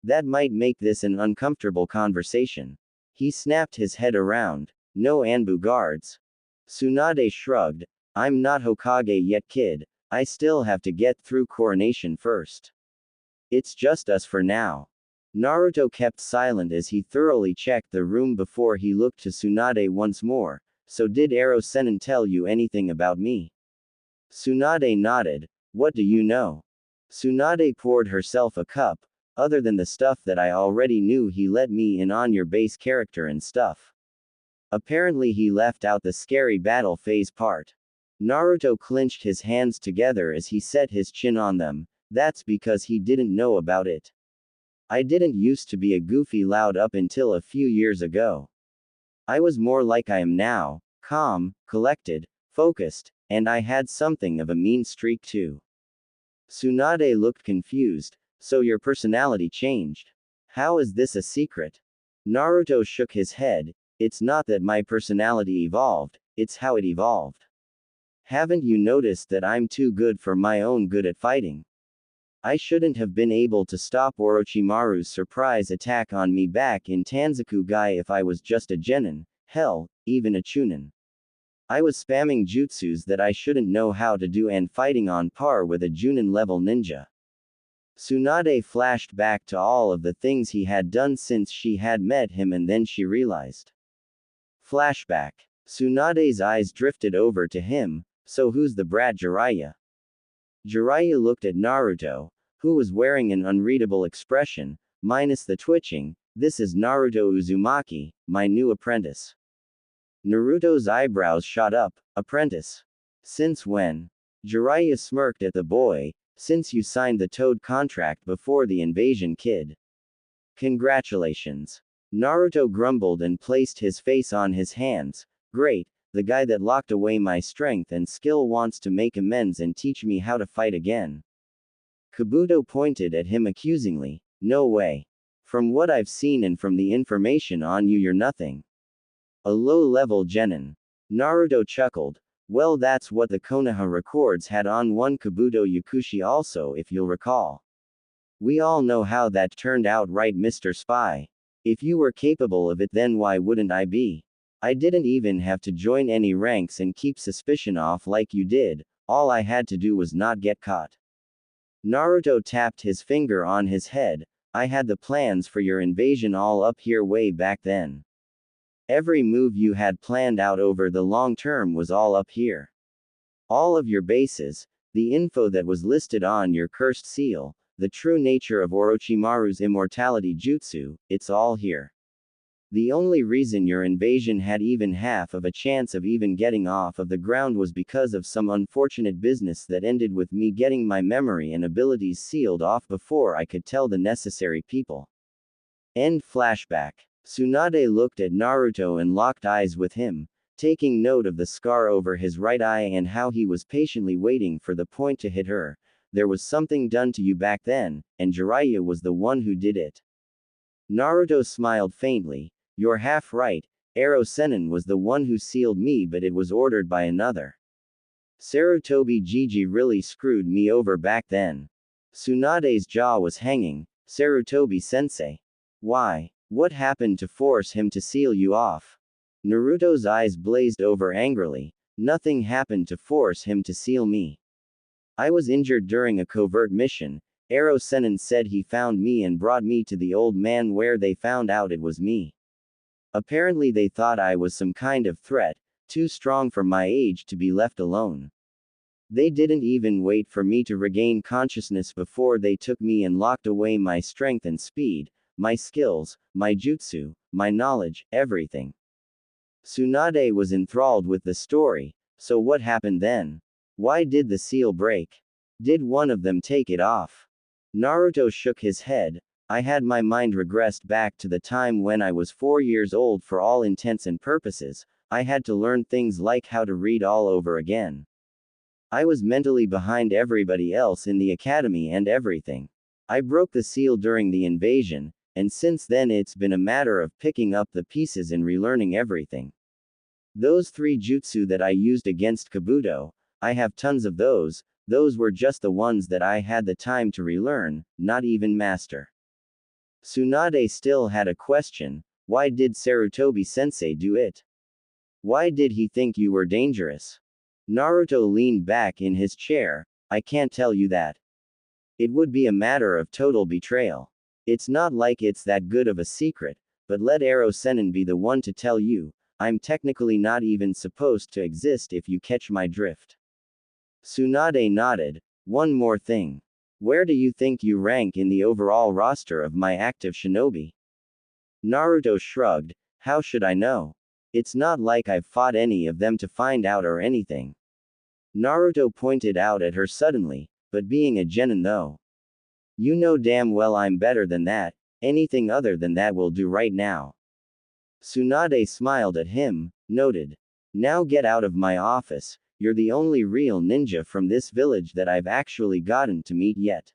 That might make this an uncomfortable conversation. He snapped his head around. No Anbu guards. Tsunade shrugged. I'm not Hokage yet, kid. I still have to get through coronation first. It's just us for now. Naruto kept silent as he thoroughly checked the room before he looked to Tsunade once more. So did Ero Sennin tell you anything about me? Tsunade nodded. What do you know? Tsunade poured herself a cup. Other than the stuff that I already knew, he let me in on your base character and stuff. Apparently he left out the scary battle phase part. Naruto clenched his hands together as he set his chin on them. That's because he didn't know about it. I didn't used to be a goofy loud up until a few years ago. I was more like I am now, calm, collected, focused, and I had something of a mean streak too. Tsunade looked confused. So your personality changed? How is this a secret? Naruto shook his head. It's not that my personality evolved, it's how it evolved. Haven't you noticed that I'm too good for my own good at fighting? I shouldn't have been able to stop Orochimaru's surprise attack on me back in Tanzaku-gai if I was just a genin, hell, even a chunin. I was spamming jutsus that I shouldn't know how to do and fighting on par with a Junin level ninja. Tsunade flashed back to all of the things he had done since she had met him, and then she realized. Flashback. Tsunade's eyes drifted over to him. So who's the brat Jiraiya? Jiraiya looked at Naruto, who was wearing an unreadable expression, minus the twitching. This is Naruto Uzumaki, my new apprentice. Naruto's eyebrows shot up. Apprentice? Since when? Jiraiya smirked at the boy. Since you signed the Toad contract before the invasion, kid. Congratulations. Naruto grumbled and placed his face on his hands. Great, the guy that locked away my strength and skill wants to make amends and teach me how to fight again. Kabuto pointed at him accusingly. No way. From what I've seen and from the information on you, you're nothing. A low-level genin. Naruto chuckled. Well, that's what the Konoha records had on one Kabuto Yakushi also, if you'll recall. We all know how that turned out, right, Mr. Spy? If you were capable of it, then why wouldn't I be? I didn't even have to join any ranks and keep suspicion off like you did. All I had to do was not get caught. Naruto tapped his finger on his head. I had the plans for your invasion all up here way back then. Every move you had planned out over the long term was all up here. All of your bases, the info that was listed on your cursed seal, the true nature of Orochimaru's immortality jutsu, it's all here. The only reason your invasion had even half of a chance of even getting off of the ground was because of some unfortunate business that ended with me getting my memory and abilities sealed off before I could tell the necessary people. End flashback. Tsunade looked at Naruto and locked eyes with him, taking note of the scar over his right eye and how he was patiently waiting for the point to hit her. There was something done to you back then, and Jiraiya was the one who did it. Naruto smiled faintly. You're half right, Ero Sennin was the one who sealed me, but it was ordered by another. Sarutobi Gigi really screwed me over back then. Tsunade's jaw was hanging. Sarutobi-sensei. Why? What happened to force him to seal you off? Naruto's eyes blazed over angrily. Nothing happened to force him to seal me. I was injured during a covert mission. Ero Sennin said he found me and brought me to the old man where they found out it was me. Apparently they thought I was some kind of threat, too strong for my age to be left alone. They didn't even wait for me to regain consciousness before they took me and locked away my strength and speed, my skills, my jutsu, my knowledge, everything. Tsunade was enthralled with the story. So what happened then? Why did the seal break? Did one of them take it off? Naruto shook his head. I had my mind regressed back to the time when I was 4 years old. For all intents and purposes, I had to learn things like how to read all over again. I was mentally behind everybody else in the academy and everything. I broke the seal during the invasion, and since then it's been a matter of picking up the pieces and relearning everything. Those 3 jutsu that I used against Kabuto, I have tons of those were just the ones that I had the time to relearn, not even master. Tsunade still had a question: why did Sarutobi-sensei do it? Why did he think you were dangerous? Naruto leaned back in his chair. I can't tell you that. It would be a matter of total betrayal. It's not like it's that good of a secret, but let Ero Sennin be the one to tell you. I'm technically not even supposed to exist if you catch my drift. Tsunade nodded. One more thing. Where do you think you rank in the overall roster of my active shinobi? Naruto shrugged. How should I know? It's not like I've fought any of them to find out or anything. Naruto pointed out at her suddenly, but being a genin though. You know damn well I'm better than that, anything other than that will do right now. Tsunade smiled at him, noted. Now get out of my office, you're the only real ninja from this village that I've actually gotten to meet yet.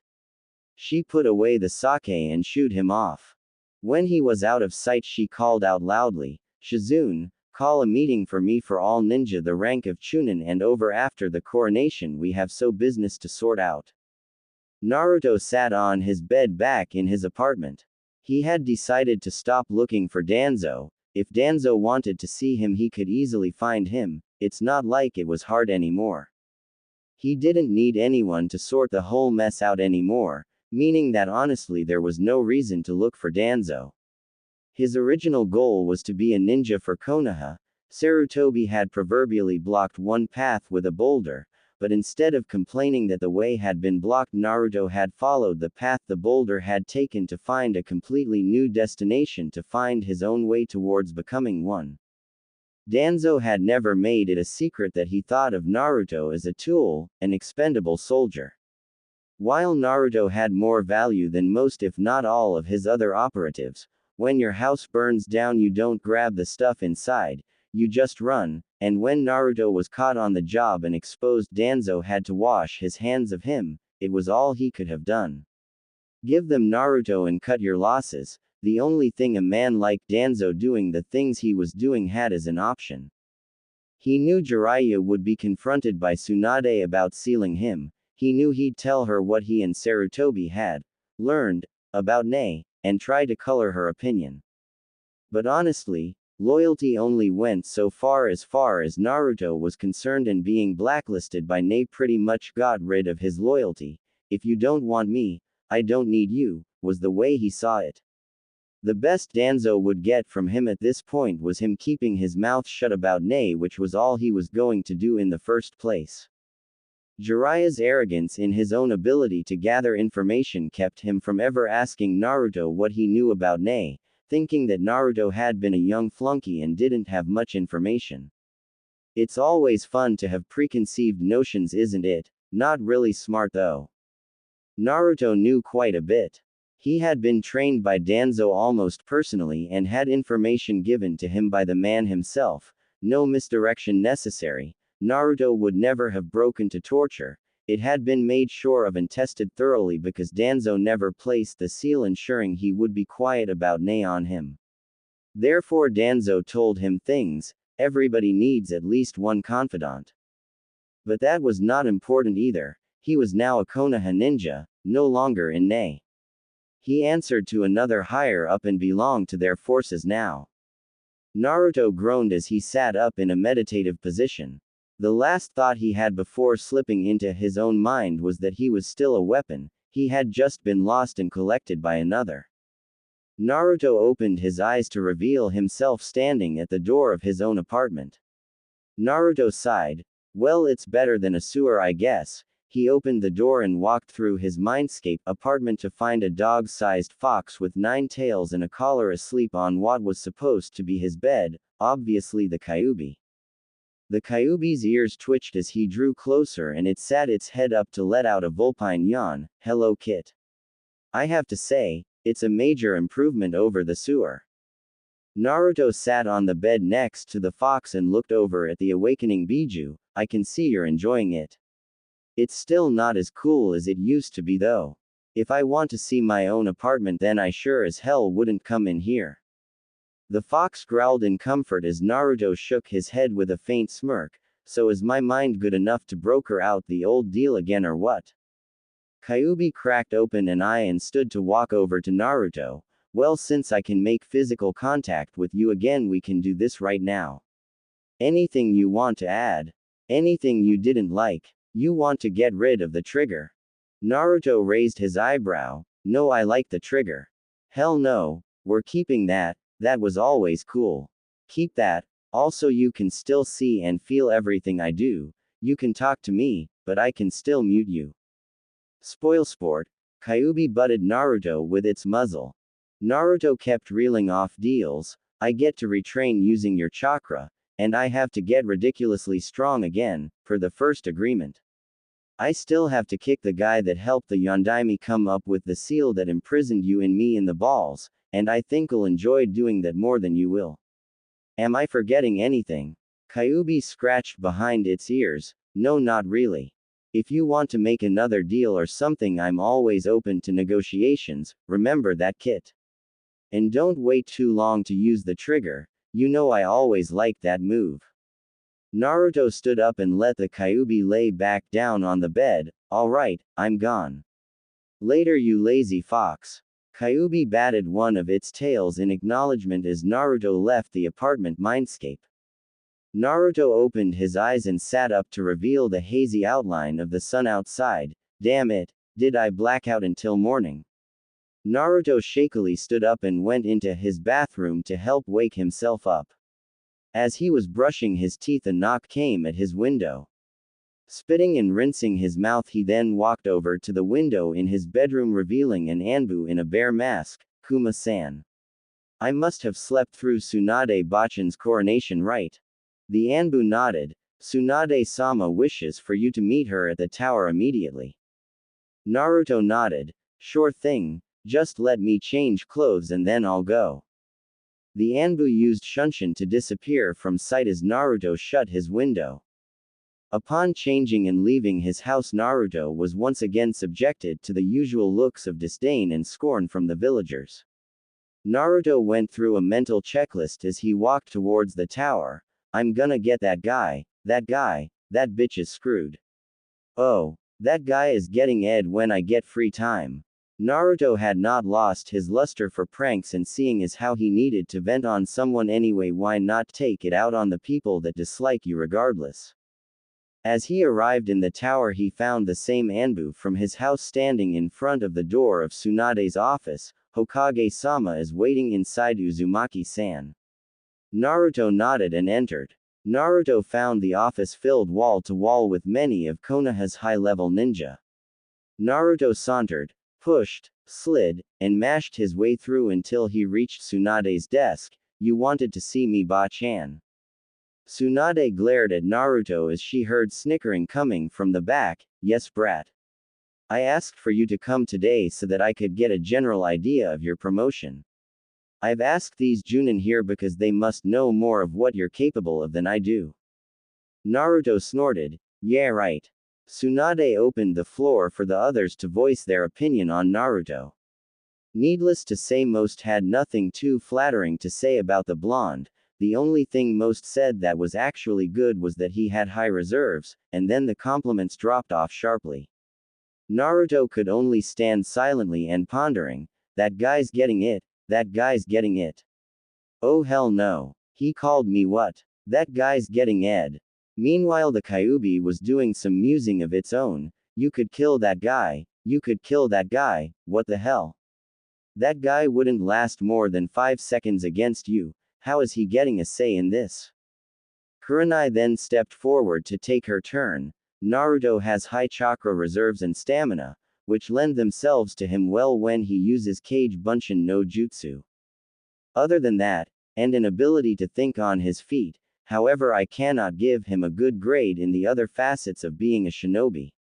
She put away the sake and shooed him off. When he was out of sight she called out loudly, Shizune, call a meeting for me for all ninja the rank of Chunin and over after the coronation we have so business to sort out. Naruto sat on his bed back in his apartment. He had decided to stop looking for Danzo. If Danzo wanted to see him he could easily find him, it's not like it was hard anymore. He didn't need anyone to sort the whole mess out anymore, meaning that honestly there was no reason to look for Danzo. His original goal was to be a ninja for Konoha. Sarutobi had proverbially blocked one path with a boulder, but instead of complaining that the way had been blocked, Naruto had followed the path the boulder had taken to find a completely new destination, to find his own way towards becoming one. Danzo had never made it a secret that he thought of Naruto as a tool, an expendable soldier. While Naruto had more value than most if not all of his other operatives, when your house burns down you don't grab the stuff inside, you just run, and when Naruto was caught on the job and exposed, Danzo had to wash his hands of him. It was all he could have done. Give them Naruto and cut your losses. The only thing a man like Danzo doing the things he was doing had as an option. He knew Jiraiya would be confronted by Tsunade about sealing him. He knew he'd tell her what he and Sarutobi had learned about Nei, and try to color her opinion. But honestly, loyalty only went so far as Naruto was concerned, and being blacklisted by Nei pretty much got rid of his loyalty. If you don't want me, I don't need you, was the way he saw it. The best Danzo would get from him at this point was him keeping his mouth shut about Nei, which was all he was going to do in the first place. Jiraiya's arrogance in his own ability to gather information kept him from ever asking Naruto what he knew about Nei, thinking that Naruto had been a young flunky and didn't have much information. It's always fun to have preconceived notions, isn't it? Not really smart though. Naruto knew quite a bit. He had been trained by Danzo almost personally and had information given to him by the man himself. No misdirection necessary. Naruto would never have broken to torture. It had been made sure of and tested thoroughly because Danzo never placed the seal, ensuring he would be quiet about Nei on him. Therefore Danzo told him things. Everybody needs at least one confidant. But that was not important either. He was now a Konoha ninja, no longer in Nei. He answered to another higher up and belonged to their forces now. Naruto groaned as he sat up in a meditative position. The last thought he had before slipping into his own mind was that he was still a weapon. He had just been lost and collected by another. Naruto opened his eyes to reveal himself standing at the door of his own apartment. Naruto sighed. Well, it's better than a sewer, I guess. He opened the door and walked through his mindscape apartment to find a dog-sized fox with 9 tails and a collar asleep on what was supposed to be his bed, obviously the Kyuubi. The Kyuubi's ears twitched as he drew closer and it sat its head up to let out a vulpine yawn. Hello, Kit. I have to say, it's a major improvement over the sewer. Naruto sat on the bed next to the fox and looked over at the awakening Biju. I can see you're enjoying it. It's still not as cool as it used to be though. If I want to see my own apartment then I sure as hell wouldn't come in here. The fox growled in comfort as Naruto shook his head with a faint smirk. So is my mind good enough to broker out the old deal again or what? Kyuubi cracked open an eye and stood to walk over to Naruto. Well, since I can make physical contact with you again, we can do this right now. Anything you want to add? Anything you didn't like? You want to get rid of the trigger? Naruto raised his eyebrow. No, I like the trigger. Hell no, we're keeping that. That was always cool. Keep that. Also, you can still see and feel everything I do. You can talk to me, but I can still mute you. Spoil sport. Kyuubi butted Naruto with its muzzle. Naruto kept reeling off deals. I get to retrain using your chakra, and I have to get ridiculously strong again, per the first agreement. I still have to kick the guy that helped the Yondaime come up with the seal that imprisoned you and me in the balls, and I think I'll enjoy doing that more than you will. Am I forgetting anything? Kyuubi scratched behind its ears. No, not really. If you want to make another deal or something, I'm always open to negotiations, remember that, kit. And don't wait too long to use the trigger, you know I always liked that move. Naruto stood up and let the Kyuubi lay back down on the bed. Alright, I'm gone. Later, you lazy fox. Kyuubi batted one of its tails in acknowledgement as Naruto left the apartment mindscape. Naruto opened his eyes and sat up to reveal the hazy outline of the sun outside. Damn it, did I black out until morning? Naruto shakily stood up and went into his bathroom to help wake himself up. As he was brushing his teeth, a knock came at his window. Spitting and rinsing his mouth, he then walked over to the window in his bedroom, revealing an Anbu in a bear mask. Kuma-san. I must have slept through Tsunade Bachan's coronation right. The Anbu nodded. Tsunade-sama wishes for you to meet her at the tower immediately. Naruto nodded. Sure thing, just let me change clothes and then I'll go. The Anbu used Shunshin to disappear from sight as Naruto shut his window. Upon changing and leaving his house, Naruto was once again subjected to the usual looks of disdain and scorn from the villagers. Naruto went through a mental checklist as he walked towards the tower. I'm gonna get that guy, that bitch is screwed. Oh, that guy is getting ed when I get free time. Naruto had not lost his luster for pranks, and seeing as how he needed to vent on someone anyway, why not take it out on the people that dislike you regardless? As he arrived in the tower, he found the same Anbu from his house standing in front of the door of Tsunade's office. Hokage-sama is waiting inside, Uzumaki-san. Naruto nodded and entered. Naruto found the office filled wall to wall with many of Konoha's high-level ninja. Naruto sauntered, pushed, slid, and mashed his way through until he reached Tsunade's desk. You wanted to see me, Ba-chan? Tsunade glared at Naruto as she heard snickering coming from the back. Yes, brat. I asked for you to come today so that I could get a general idea of your promotion. I've asked these Junin here because they must know more of what you're capable of than I do. Naruto snorted. Yeah, right. Tsunade opened the floor for the others to voice their opinion on Naruto. Needless to say, most had nothing too flattering to say about the blonde. The only thing most said that was actually good was that he had high reserves, and then the compliments dropped off sharply. Naruto could only stand silently and pondering. That guy's getting it, that guy's getting it. Oh hell no. He called me what? That guy's getting ed. Meanwhile, the Kyuubi was doing some musing of its own. You could kill that guy, you could kill that guy, what the hell? That guy wouldn't last more than 5 seconds against you. How is he getting a say in this? Kurenai then stepped forward to take her turn. Naruto has high chakra reserves and stamina, which lend themselves to him well when he uses Kage Bunshin no Jutsu. Other than that, and an ability to think on his feet, however, I cannot give him a good grade in the other facets of being a shinobi.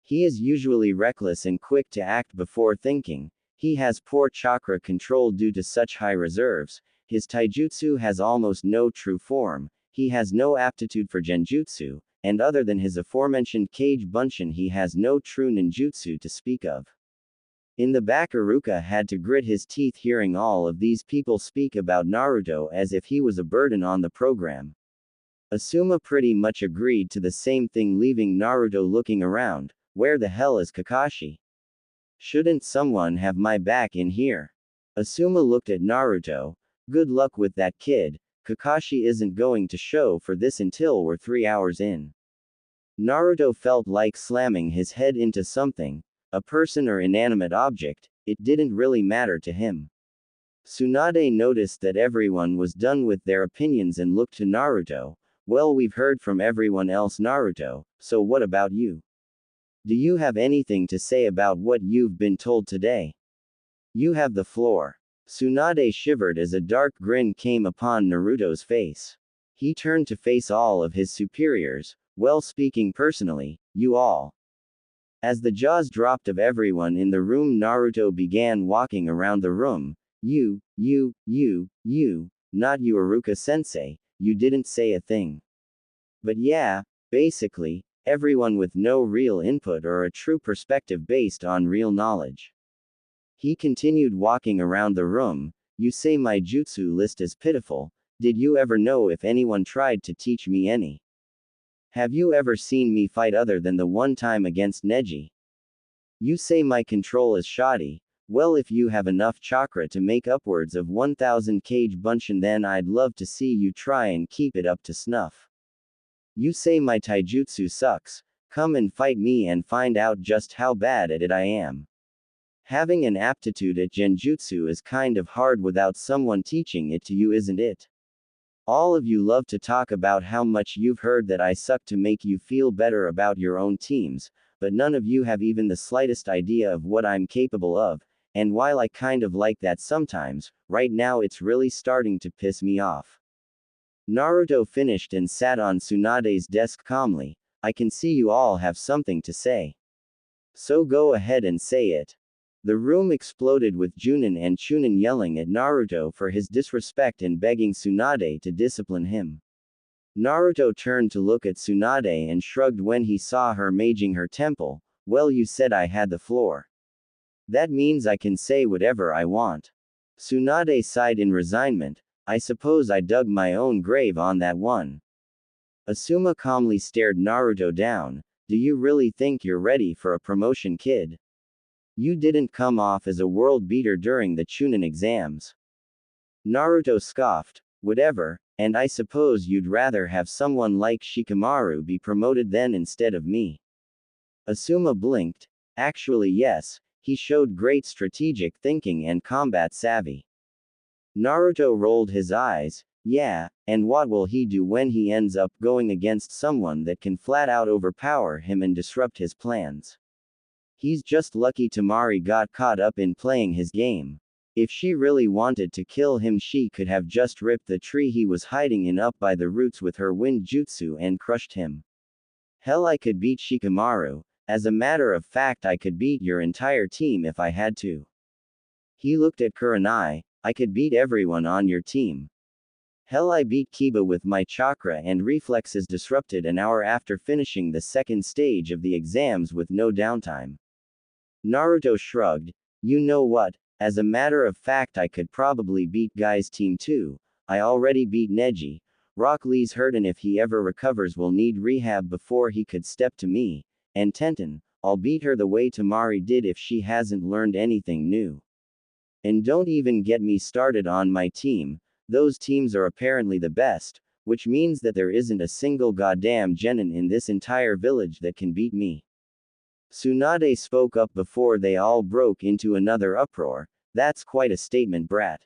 He is usually reckless and quick to act before thinking. He has poor chakra control due to such high reserves. His taijutsu has almost no true form. He has no aptitude for genjutsu, and other than his aforementioned Kage Bunshin he has no true ninjutsu to speak of. In the back Iruka had to grit his teeth hearing all of these people speak about Naruto as if he was a burden on the program. Asuma pretty much agreed to the same thing, leaving Naruto looking around. Where the hell is Kakashi? Shouldn't someone have my back in here? Asuma looked at Naruto. Good luck with that kid. Kakashi isn't going to show for this until we're 3 hours in. Naruto felt like slamming his head into something, a person or inanimate object. It didn't really matter to him. Tsunade noticed that everyone was done with their opinions and looked to Naruto. Well, we've heard from everyone else, Naruto, so what about you? Do you have anything to say about what you've been told today? You have the floor. Tsunade shivered as a dark grin came upon Naruto's face. He turned to face all of his superiors. Well, speaking personally, you all. As the jaws dropped of everyone in the room, Naruto began walking around the room. You, not you, Iruka-sensei, you didn't say a thing. But yeah, basically, everyone with no real input or a true perspective based on real knowledge. He continued walking around the room. You say my jutsu list is pitiful. Did you ever know if anyone tried to teach me any? Have you ever seen me fight other than the one time against Neji? You say my control is shoddy. Well, if you have enough chakra to make upwards of 1000 Kage Bunshin, then I'd love to see you try and keep it up to snuff. You say my taijutsu sucks. Come and fight me and find out just how bad at it I am. Having an aptitude at genjutsu is kind of hard without someone teaching it to you, isn't it? All of you love to talk about how much you've heard that I suck to make you feel better about your own teams, but none of you have even the slightest idea of what I'm capable of, and while I kind of like that sometimes, right now it's really starting to piss me off. Naruto finished and sat on Tsunade's desk calmly. I can see you all have something to say. So go ahead and say it. The room exploded with Junin and Chunin yelling at Naruto for his disrespect and begging Tsunade to discipline him. Naruto turned to look at Tsunade and shrugged when he saw her maging her temple. Well, you said I had the floor. That means I can say whatever I want. Tsunade sighed in resignment. I suppose I dug my own grave on that one. Asuma calmly stared Naruto down. Do you really think you're ready for a promotion, kid? You didn't come off as a world beater during the Chunin exams. Naruto scoffed. Whatever, and I suppose you'd rather have someone like Shikamaru be promoted then instead of me. Asuma blinked. Actually yes, he showed great strategic thinking and combat savvy. Naruto rolled his eyes. Yeah, and what will he do when he ends up going against someone that can flat out overpower him and disrupt his plans? He's just lucky Tamari got caught up in playing his game. If she really wanted to kill him, she could have just ripped the tree he was hiding in up by the roots with her wind jutsu and crushed him. Hell, I could beat Shikamaru. As a matter of fact, I could beat your entire team if I had to. He looked at Kurenai. I could beat everyone on your team. Hell, I beat Kiba with my chakra and reflexes disrupted an hour after finishing the second stage of the exams with no downtime. Naruto shrugged. You know what? As a matter of fact, I could probably beat Guy's team too. I already beat Neji. Rock Lee's hurt and if he ever recovers will need rehab before he could step to me. And Tenten, I'll beat her the way Tamari did if she hasn't learned anything new. And don't even get me started on my team. Those teams are apparently the best, which means that there isn't a single goddamn genin in this entire village that can beat me. Tsunade spoke up before they all broke into another uproar. That's quite a statement, brat.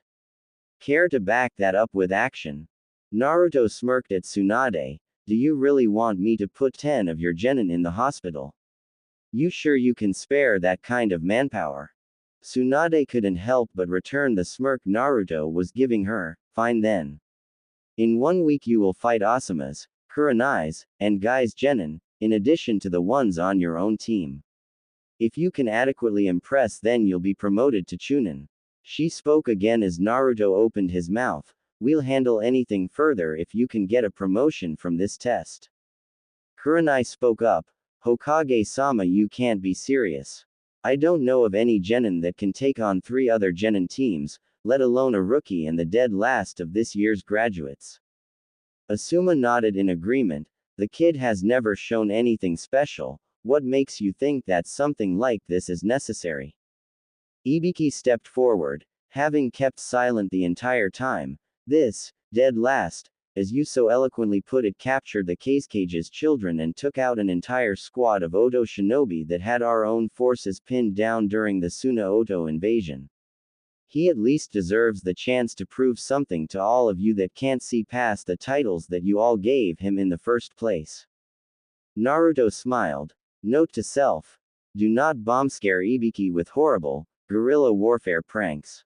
Care to back that up with action? Naruto smirked at Tsunade. Do you really want me to put 10 of your genin in the hospital? You sure you can spare that kind of manpower? Tsunade couldn't help but return the smirk Naruto was giving her. Fine then. In 1 week you will fight Asuma's, Kurenai's, and Guy's genin, in addition to the ones on your own team. If you can adequately impress, then you'll be promoted to Chunin. She spoke again as Naruto opened his mouth. We'll handle anything further if you can get a promotion from this test. Kurenai spoke up. Hokage-sama, you can't be serious. I don't know of any genin that can take on 3 other genin teams, let alone a rookie and the dead last of this year's graduates. Asuma nodded in agreement. The kid has never shown anything special. What makes you think that something like this is necessary? Ibiki stepped forward, having kept silent the entire time. This, dead last, as you so eloquently put it, captured the Cage's children and took out an entire squad of Oto shinobi that had our own forces pinned down during the Suna Oto invasion. He at least deserves the chance to prove something to all of you that can't see past the titles that you all gave him in the first place. Naruto smiled. Note to self: do not bombscare Ibiki with horrible, guerrilla warfare pranks.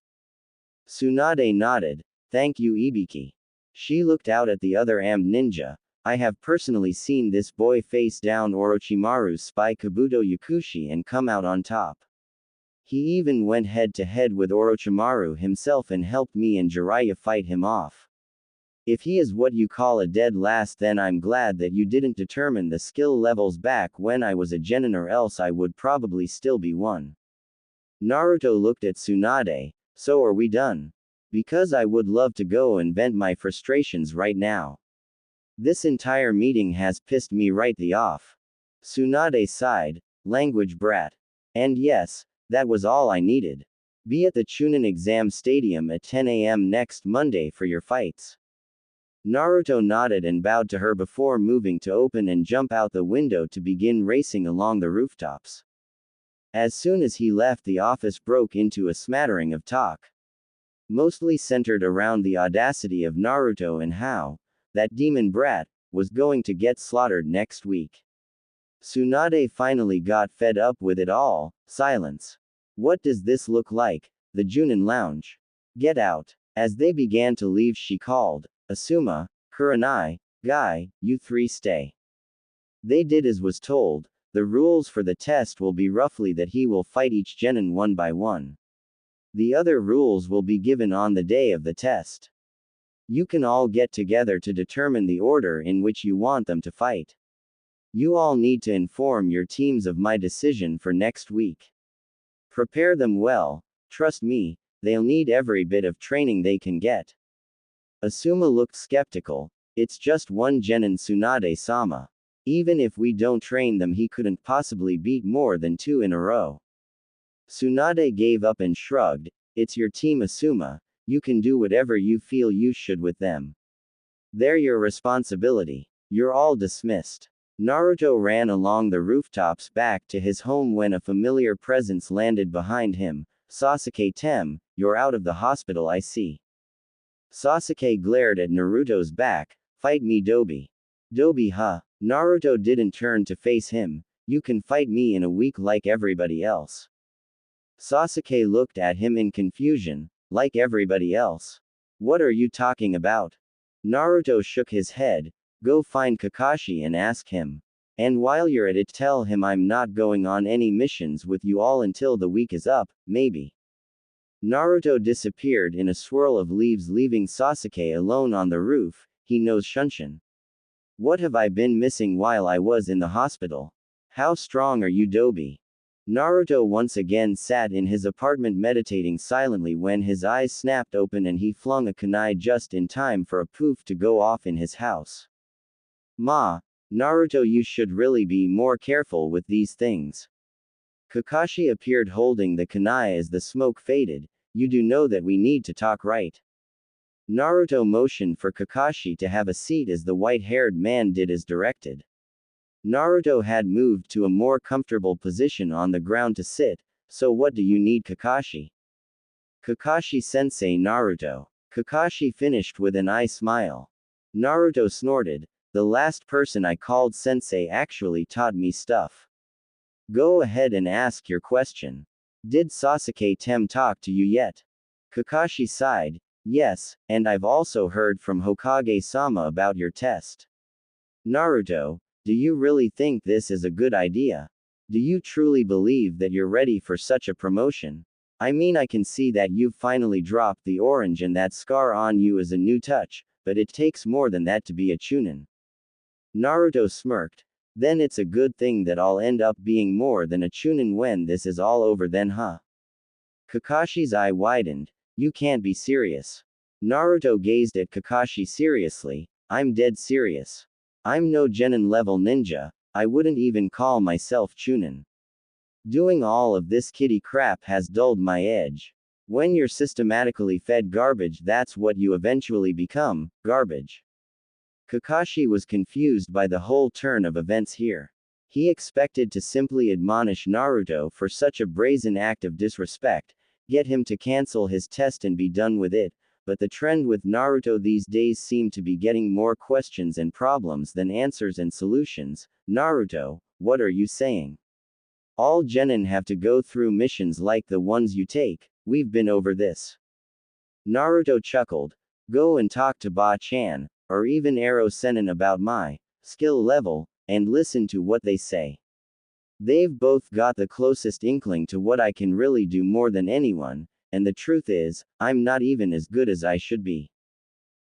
Tsunade nodded. Thank you, Ibiki. She looked out at the other armed ninja. I have personally seen this boy face down Orochimaru's spy Kabuto Yakushi and come out on top. He even went head to head with Orochimaru himself and helped me and Jiraiya fight him off. If he is what you call a dead last, then I'm glad that you didn't determine the skill levels back when I was a genin, or else I would probably still be one. Naruto looked at Tsunade. So are we done? Because I would love to go and vent my frustrations right now. This entire meeting has pissed me right the off. Tsunade sighed. Language brat. And yes, that was all I needed. Be at the Chunin exam stadium at 10 a.m. next Monday for your fights. Naruto nodded and bowed to her before moving to open and jump out the window to begin racing along the rooftops. As soon as he left, the office broke into a smattering of talk. Mostly centered around the audacity of Naruto and how that demon brat was going to get slaughtered next week. Tsunade finally got fed up with it all. Silence. What does this look like? The Junin lounge. Get out. As they began to leave, she called, Asuma, Kurenai, Guy, you 3 stay. They did as was told. The rules for the test will be roughly that he will fight each genin one by one. The other rules will be given on the day of the test. You can all get together to determine the order in which you want them to fight. You all need to inform your teams of my decision for next week. Prepare them well. Trust me, they'll need every bit of training they can get. Asuma looked skeptical. It's just one genin, Tsunade-sama. Even if we don't train them, he couldn't possibly beat more than 2 in a row. Tsunade gave up and shrugged. It's your team, Asuma. You can do whatever you feel you should with them. They're your responsibility. You're all dismissed. Naruto ran along the rooftops back to his home when a familiar presence landed behind him. Sasuke-tem, you're out of the hospital, I see. Sasuke glared at Naruto's back. Fight me, Dobi. Dobi, huh? Naruto didn't turn to face him. You can fight me in a week like everybody else. Sasuke looked at him in confusion. Like everybody else? What are you talking about? Naruto shook his head. Go find Kakashi and ask him. And while you're at it, tell him I'm not going on any missions with you all until the week is up, maybe. Naruto disappeared in a swirl of leaves, leaving Sasuke alone on the roof. He knows Shunshin. What have I been missing while I was in the hospital? How strong are you, Dobi? Naruto once again sat in his apartment meditating silently when his eyes snapped open and he flung a kunai just in time for a poof to go off in his house. Ma, Naruto, you should really be more careful with these things. Kakashi appeared holding the kunai as the smoke faded. You do know that we need to talk, right? Naruto motioned for Kakashi to have a seat as the white-haired man did as directed. Naruto had moved to a more comfortable position on the ground to sit. So what do you need, Kakashi? Kakashi-sensei, Naruto. Kakashi finished with an eye smile. Naruto snorted. The last person I called sensei actually taught me stuff. Go ahead and ask your question. Did Sasuke-tem talk to you yet? Kakashi sighed. Yes, and I've also heard from Hokage-sama about your test. Naruto, do you really think this is a good idea? Do you truly believe that you're ready for such a promotion? I mean, I can see that you've finally dropped the orange and that scar on you is a new touch, but it takes more than that to be a Chunin. Naruto smirked. Then it's a good thing that I'll end up being more than a chunin when this is all over then, huh? Kakashi's eye widened. You can't be serious. Naruto gazed at Kakashi seriously. I'm dead serious. I'm no genin level ninja. I wouldn't even call myself chunin. Doing all of this kiddie crap has dulled my edge. When you're systematically fed garbage, that's what you eventually become, garbage. Kakashi was confused by the whole turn of events here. He expected to simply admonish Naruto for such a brazen act of disrespect, get him to cancel his test and be done with it, but the trend with Naruto these days seemed to be getting more questions and problems than answers and solutions. Naruto, what are you saying? All genin have to go through missions like the ones you take, we've been over this. Naruto chuckled. Go and talk to Ba-chan, or even Ero Sennin about my skill level, and listen to what they say. They've both got the closest inkling to what I can really do more than anyone, and the truth is, I'm not even as good as I should be.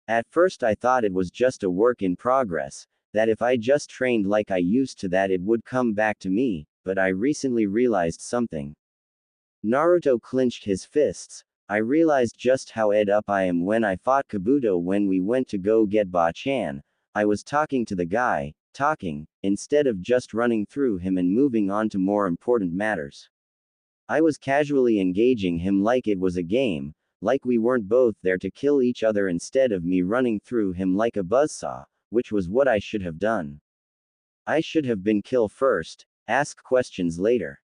At first I thought it was just a work in progress, that if I just trained like I used to that it would come back to me, but I recently realized something. Naruto clenched his fists. I realized just how ed up I am when I fought Kabuto when we went to go get Ba-chan. I was talking to the guy, instead of just running through him and moving on to more important matters. I was casually engaging him like it was a game, like we weren't both there to kill each other instead of me running through him like a buzzsaw, which was what I should have done. I should have been kill first, ask questions later.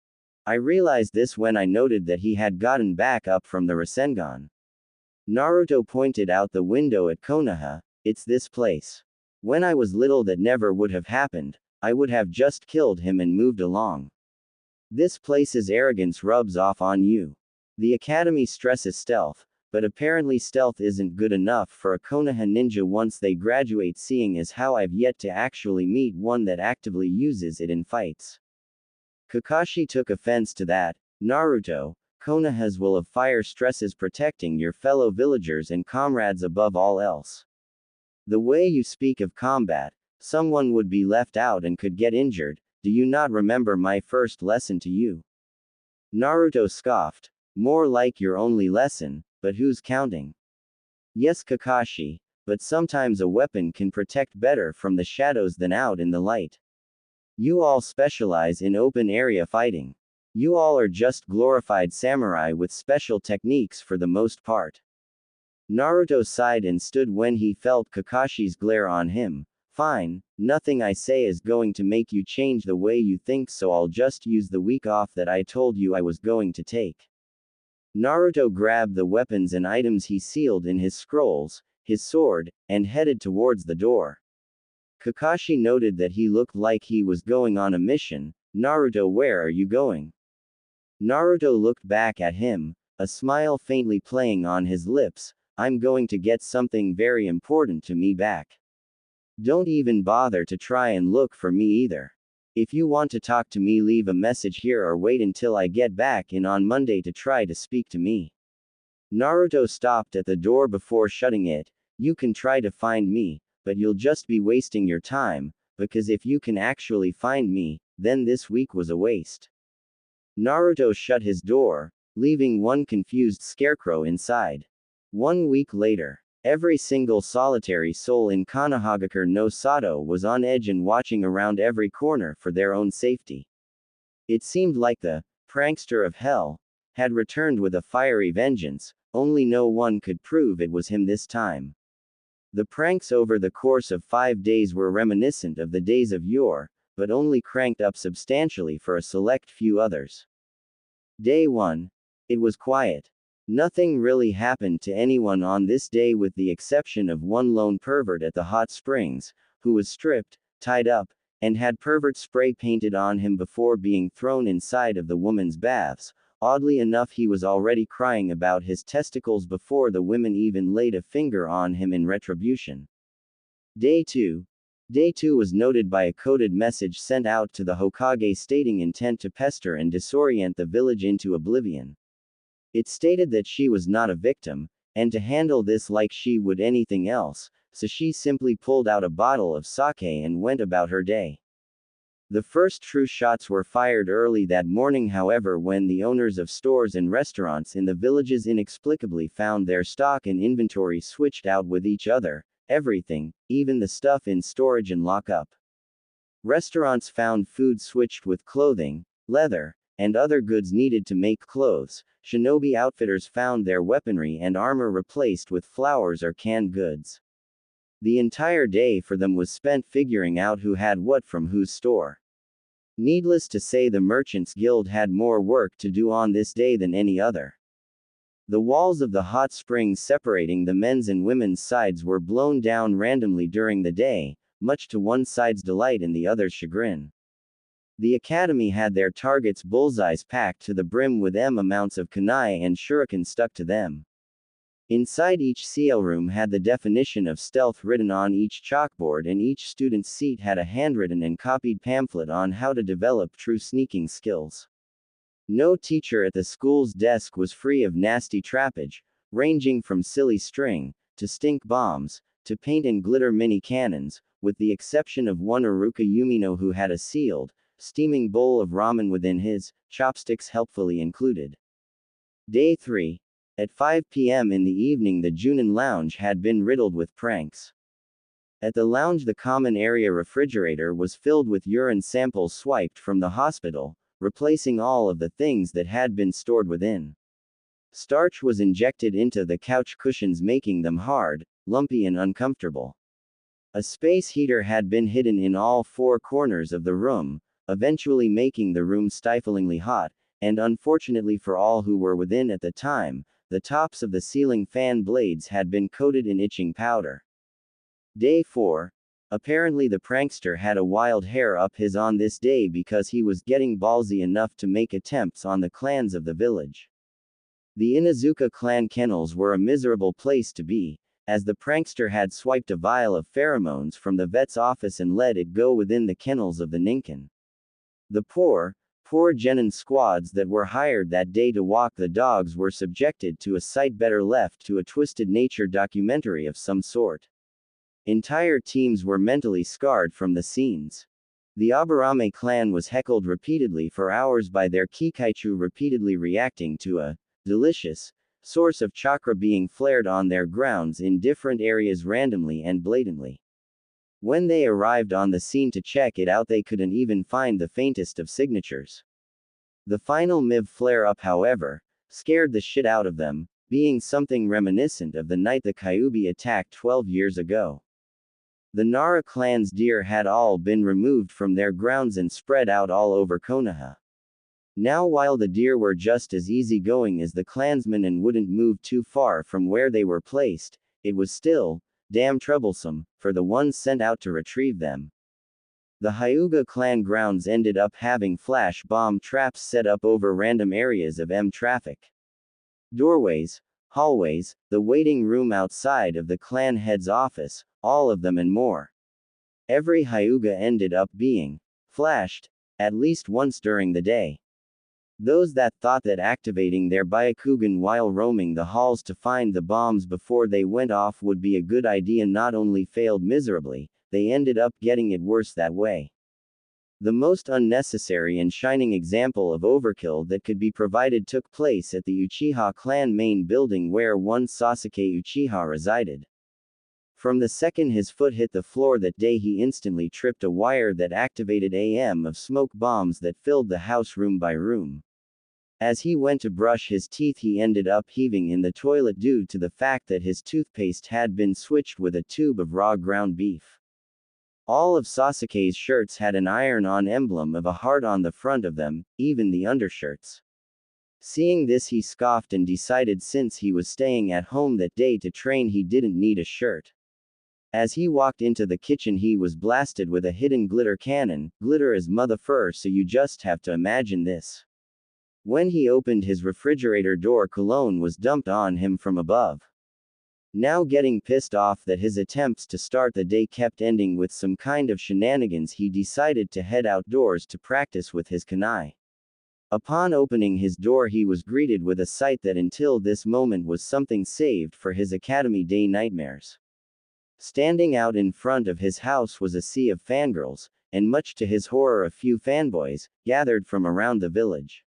I realized this when I noted that he had gotten back up from the Rasengan. Naruto pointed out the window at Konoha. It's this place. When I was little that never would have happened, I would have just killed him and moved along. This place's arrogance rubs off on you. The academy stresses stealth, but apparently stealth isn't good enough for a Konoha ninja once they graduate, seeing as how I've yet to actually meet one that actively uses it in fights. Kakashi took offense to that. Naruto, Konoha's will of fire stresses protecting your fellow villagers and comrades above all else. The way you speak of combat, someone would be left out and could get injured. Do you not remember my first lesson to you? Naruto scoffed. More like your only lesson, but who's counting? Yes, Kakashi, but sometimes a weapon can protect better from the shadows than out in the light. You all specialize in open area fighting. You all are just glorified samurai with special techniques for the most part. Naruto sighed and stood when he felt Kakashi's glare on him. Fine, nothing I say is going to make you change the way you think, so I'll just use the week off that I told you I was going to take. Naruto grabbed the weapons and items he sealed in his scrolls, his sword, and headed towards the door. Kakashi noted that he looked like he was going on a mission. Naruto, where are you going? Naruto looked back at him, a smile faintly playing on his lips. I'm going to get something very important to me back. Don't even bother to try and look for me either. If you want to talk to me, leave a message here or wait until I get back in on Monday to try to speak to me. Naruto stopped at the door before shutting it. You can try to find me, but you'll just be wasting your time, because if you can actually find me, then this week was a waste. Naruto shut his door, leaving one confused scarecrow inside. 1 week later, every single solitary soul in Konohagakure no Sato was on edge and watching around every corner for their own safety. It seemed like the prankster of hell had returned with a fiery vengeance, only no one could prove it was him this time. The pranks over the course of 5 days were reminiscent of the days of yore, but only cranked up substantially for a select few others. Day 1. It was quiet. Nothing really happened to anyone on this day with the exception of one lone pervert at the hot springs, who was stripped, tied up, and had pervert spray painted on him before being thrown inside of the woman's baths. Oddly enough, he was already crying about his testicles before the women even laid a finger on him in retribution. Day 2. Day 2 was noted by a coded message sent out to the Hokage stating intent to pester and disorient the village into oblivion. It stated that she was not a victim, and to handle this like she would anything else, so she simply pulled out a bottle of sake and went about her day. The first true shots were fired early that morning, however, when the owners of stores and restaurants in the villages inexplicably found their stock and inventory switched out with each other, everything, even the stuff in storage and lockup. Restaurants found food switched with clothing, leather, and other goods needed to make clothes. Shinobi outfitters found their weaponry and armor replaced with flowers or canned goods. The entire day for them was spent figuring out who had what from whose store. Needless to say, the Merchants Guild had more work to do on this day than any other. The walls of the hot springs separating the men's and women's sides were blown down randomly during the day, much to one side's delight and the other's chagrin. The academy had their targets' bullseyes packed to the brim with amounts of kunai and shuriken stuck to them. Inside each CL room had the definition of stealth written on each chalkboard, and each student's seat had a handwritten and copied pamphlet on how to develop true sneaking skills. No teacher at the school's desk was free of nasty trappage, ranging from silly string, to stink bombs, to paint and glitter mini cannons, with the exception of one Iruka Yumino who had a sealed, steaming bowl of ramen within his, chopsticks helpfully included. Day 3. At 5 p.m. in the evening, the Junin lounge had been riddled with pranks. At the lounge, the common area refrigerator was filled with urine samples swiped from the hospital, replacing all of the things that had been stored within. Starch was injected into the couch cushions, making them hard, lumpy and uncomfortable. A space heater had been hidden in all four corners of the room, eventually making the room stiflingly hot, and unfortunately for all who were within at the time, the tops of the ceiling fan blades had been coated in itching powder. Day 4. Apparently the prankster had a wild hair up his on this day because he was getting ballsy enough to make attempts on the clans of the village. The Inazuka clan kennels were a miserable place to be, as the prankster had swiped a vial of pheromones from the vet's office and let it go within the kennels of the Ninken. The poor genin squads that were hired that day to walk the dogs were subjected to a sight better left to a twisted nature documentary of some sort. Entire teams were mentally scarred from the scenes. The Aburame clan was heckled repeatedly for hours by their Kikaichu repeatedly reacting to a delicious source of chakra being flared on their grounds in different areas randomly and blatantly. When they arrived on the scene to check it out, they couldn't even find the faintest of signatures. The final MIV flare-up, however, scared the shit out of them, being something reminiscent of the night the Kyubi attacked 12 years ago. The Nara clan's deer had all been removed from their grounds and spread out all over Konoha. Now, while the deer were just as easygoing as the clansmen and wouldn't move too far from where they were placed, it was still damn troublesome for the ones sent out to retrieve them. The Hyuga clan grounds ended up having flash bomb traps set up over random areas of traffic. Doorways, hallways, the waiting room outside of the clan head's office, all of them and more. Every Hyuga ended up being flashed at least once during the day. Those that thought that activating their Byakugan while roaming the halls to find the bombs before they went off would be a good idea not only failed miserably, they ended up getting it worse that way. The most unnecessary and shining example of overkill that could be provided took place at the Uchiha clan main building where one Sasuke Uchiha resided. From the second his foot hit the floor that day, he instantly tripped a wire that activated of smoke bombs that filled the house room by room. As he went to brush his teeth, he ended up heaving in the toilet due to the fact that his toothpaste had been switched with a tube of raw ground beef. All of Sasuke's shirts had an iron-on emblem of a heart on the front of them, even the undershirts. Seeing this, he scoffed and decided since he was staying at home that day to train, he didn't need a shirt. As he walked into the kitchen, he was blasted with a hidden glitter cannon, glitter as motherfucker, so you just have to imagine this. When he opened his refrigerator door, cologne was dumped on him from above. Now getting pissed off that his attempts to start the day kept ending with some kind of shenanigans, he decided to head outdoors to practice with his kunai. Upon opening his door, he was greeted with a sight that until this moment was something saved for his academy day nightmares. Standing out in front of his house was a sea of fangirls, and much to his horror a few fanboys gathered from around the village.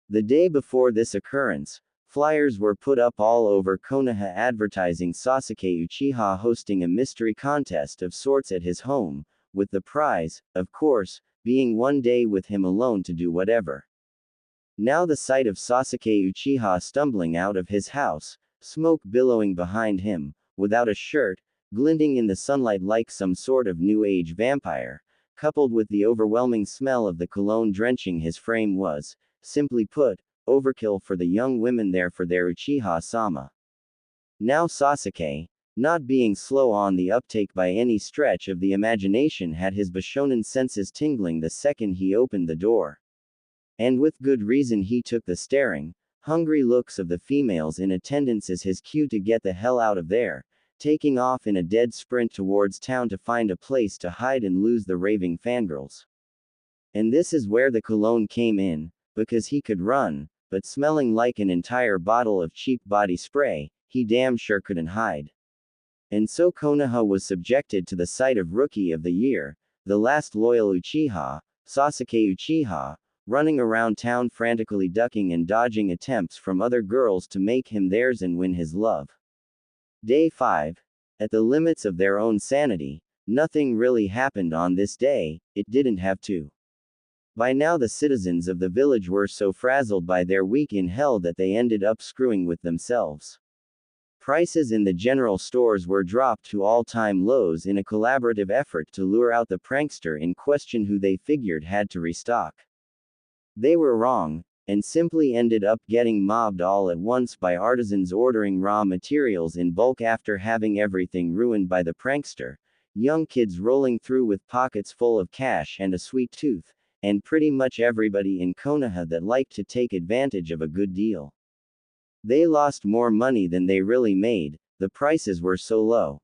The day before this occurrence, flyers were put up all over Konoha advertising Sasuke Uchiha hosting a mystery contest of sorts at his home, with the prize, of course, being one day with him alone to do whatever. Now the sight of Sasuke Uchiha stumbling out of his house, smoke billowing behind him, without a shirt, glinting in the sunlight like some sort of new age vampire, coupled with the overwhelming smell of the cologne drenching his frame was, simply put, overkill for the young women there for their Uchiha-sama. Now Sasuke, not being slow on the uptake by any stretch of the imagination, had his Bishonen senses tingling the second he opened the door. And with good reason he took the staring, hungry looks of the females in attendance as his cue to get the hell out of there, taking off in a dead sprint towards town to find a place to hide and lose the raving fangirls. And this is where the cologne came in, because he could run, but smelling like an entire bottle of cheap body spray, he damn sure couldn't hide. And so Konoha was subjected to the sight of Rookie of the Year, the last loyal Uchiha, Sasuke Uchiha, running around town frantically ducking and dodging attempts from other girls to make him theirs and win his love. Day 5. At the limits of their own sanity, nothing really happened on this day, it didn't have to. By now the citizens of the village were so frazzled by their week in hell that they ended up screwing with themselves. Prices in the general stores were dropped to all-time lows in a collaborative effort to lure out the prankster in question who they figured had to restock. They were wrong, and simply ended up getting mobbed all at once by artisans ordering raw materials in bulk after having everything ruined by the prankster, young kids rolling through with pockets full of cash and a sweet tooth, and pretty much everybody in Konoha that liked to take advantage of a good deal. They lost more money than they really made, the prices were so low.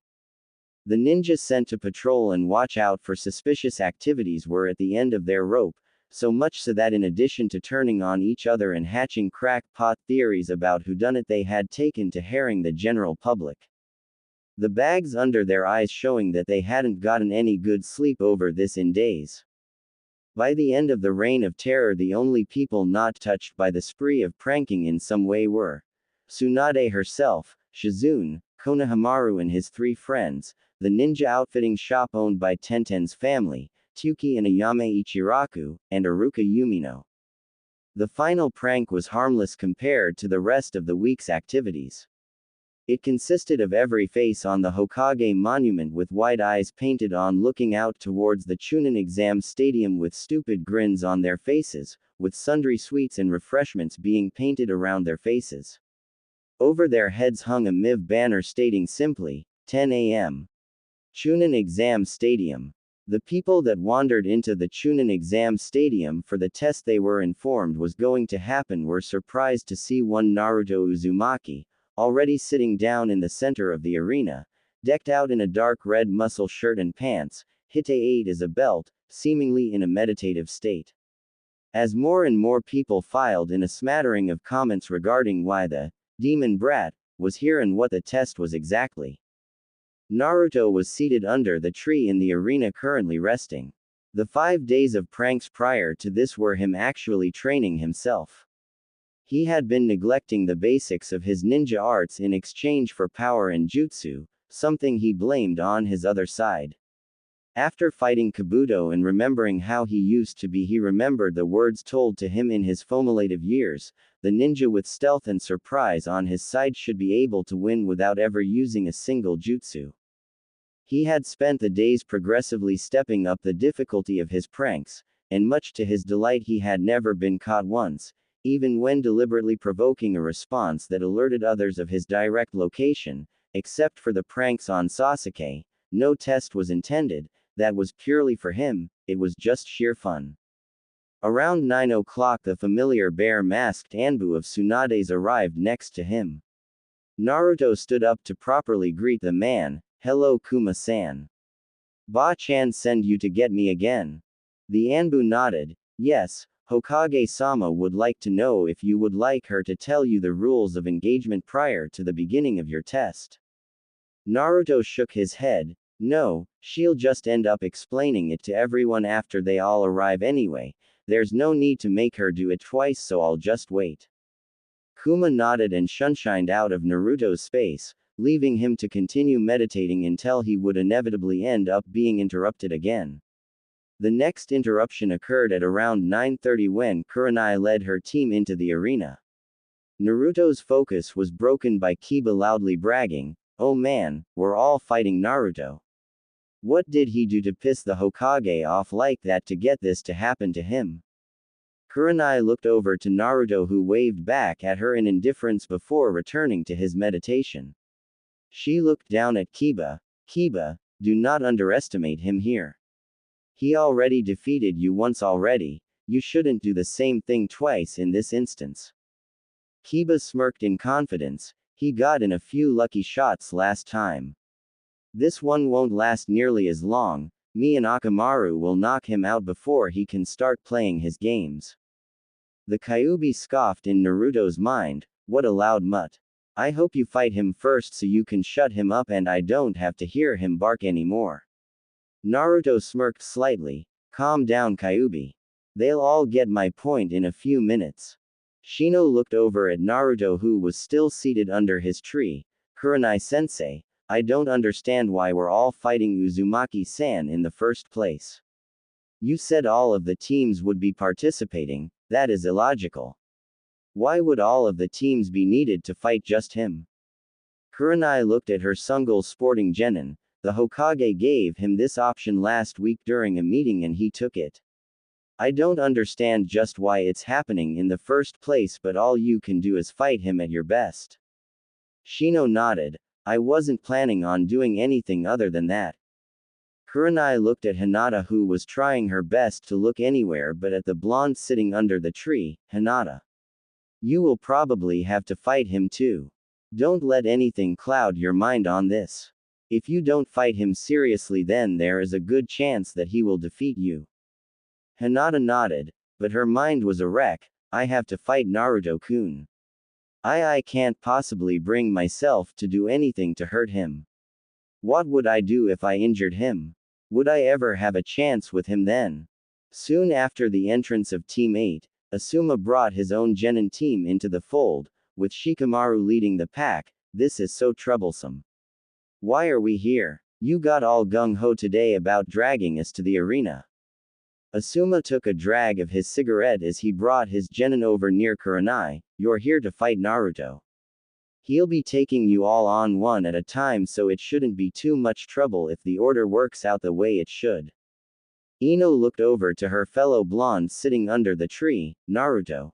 The ninjas sent to patrol and watch out for suspicious activities were at the end of their rope, so much so that in addition to turning on each other and hatching crackpot theories about whodunit, they had taken to harrying the general public. The bags under their eyes showing that they hadn't gotten any good sleep over this in days. By the end of the Reign of Terror, the only people not touched by the spree of pranking in some way were Tsunade herself, Shizune, Konohamaru and his 3 friends, the ninja outfitting shop owned by Tenten's family, Tuki and Ayame Ichiraku, and Aruka Yumino. The final prank was harmless compared to the rest of the week's activities. It consisted of every face on the Hokage monument with wide eyes painted on looking out towards the Chunin exam stadium with stupid grins on their faces, with sundry sweets and refreshments being painted around their faces. Over their heads hung a MIV banner stating simply, 10 a.m. Chunin Exam Stadium. The people that wandered into the Chunin Exam Stadium for the test they were informed was going to happen were surprised to see one Naruto Uzumaki, already sitting down in the center of the arena, decked out in a dark red muscle shirt and pants, Hite 8 as a belt, seemingly in a meditative state. As more and more people filed in, a smattering of comments regarding why the demon brat was here and what the test was exactly. Naruto was seated under the tree in the arena currently resting. The 5 days of pranks prior to this were him actually training himself. He had been neglecting the basics of his ninja arts in exchange for power and jutsu, something he blamed on his other side. After fighting Kabuto and remembering how he used to be, he remembered the words told to him in his formative years, the ninja with stealth and surprise on his side should be able to win without ever using a single jutsu. He had spent the days progressively stepping up the difficulty of his pranks, and much to his delight he had never been caught once, even when deliberately provoking a response that alerted others of his direct location, except for the pranks on Sasuke. No test was intended, that was purely for him, it was just sheer fun. Around 9 o'clock the familiar bear-masked Anbu of Tsunade's arrived next to him. Naruto stood up to properly greet the man. Hello Kuma-san. Ba-chan send you to get me again? The Anbu nodded. Yes, Hokage-sama would like to know if you would like her to tell you the rules of engagement prior to the beginning of your test. Naruto shook his head. No, she'll just end up explaining it to everyone after they all arrive anyway. There's no need to make her do it twice, so I'll just wait. Kuma nodded and shunshined out of Naruto's space, leaving him to continue meditating until he would inevitably end up being interrupted again. The next interruption occurred at around 9:30 when Kurenai led her team into the arena. Naruto's focus was broken by Kiba loudly bragging, "Oh man, we're all fighting Naruto. What did he do to piss the Hokage off like that to get this to happen to him?" Kurenai looked over to Naruto, who waved back at her in indifference before returning to his meditation. She looked down at Kiba. "Kiba, do not underestimate him here. He already defeated you once already, you shouldn't do the same thing twice in this instance." Kiba smirked in confidence, "He got in a few lucky shots last time. This one won't last nearly as long, me and Akamaru will knock him out before he can start playing his games." The Kyuubi scoffed in Naruto's mind, "What a loud mutt. I hope you fight him first so you can shut him up and I don't have to hear him bark anymore." Naruto smirked slightly, "Calm down, Kyuubi. They'll all get my point in a few minutes." Shino looked over at Naruto, who was still seated under his tree. "Kurenai-sensei, I don't understand why we're all fighting Uzumaki-san in the first place. You said all of the teams would be participating, that is illogical. Why would all of the teams be needed to fight just him?" Kurenai looked at her Sungal sporting genin. "The Hokage gave him this option last week during a meeting and he took it. I don't understand just why it's happening in the first place, but all you can do is fight him at your best." Shino nodded. "I wasn't planning on doing anything other than that." Kurenai looked at Hinata, who was trying her best to look anywhere but at the blonde sitting under the tree. "Hinata, you will probably have to fight him too. Don't let anything cloud your mind on this. If you don't fight him seriously, then there is a good chance that he will defeat you." Hinata nodded, but her mind was a wreck. "I have to fight Naruto-kun. I can't possibly bring myself to do anything to hurt him. What would I do if I injured him? Would I ever have a chance with him then?" Soon after the entrance of Team 8, Asuma brought his own genin team into the fold, with Shikamaru leading the pack. "This is so troublesome. Why are we here? You got all gung-ho today about dragging us to the arena." Asuma took a drag of his cigarette as he brought his genin over near Kurenai. "You're here to fight Naruto. He'll be taking you all on one at a time, so it shouldn't be too much trouble if the order works out the way it should." Ino looked over to her fellow blonde sitting under the tree. "Naruto.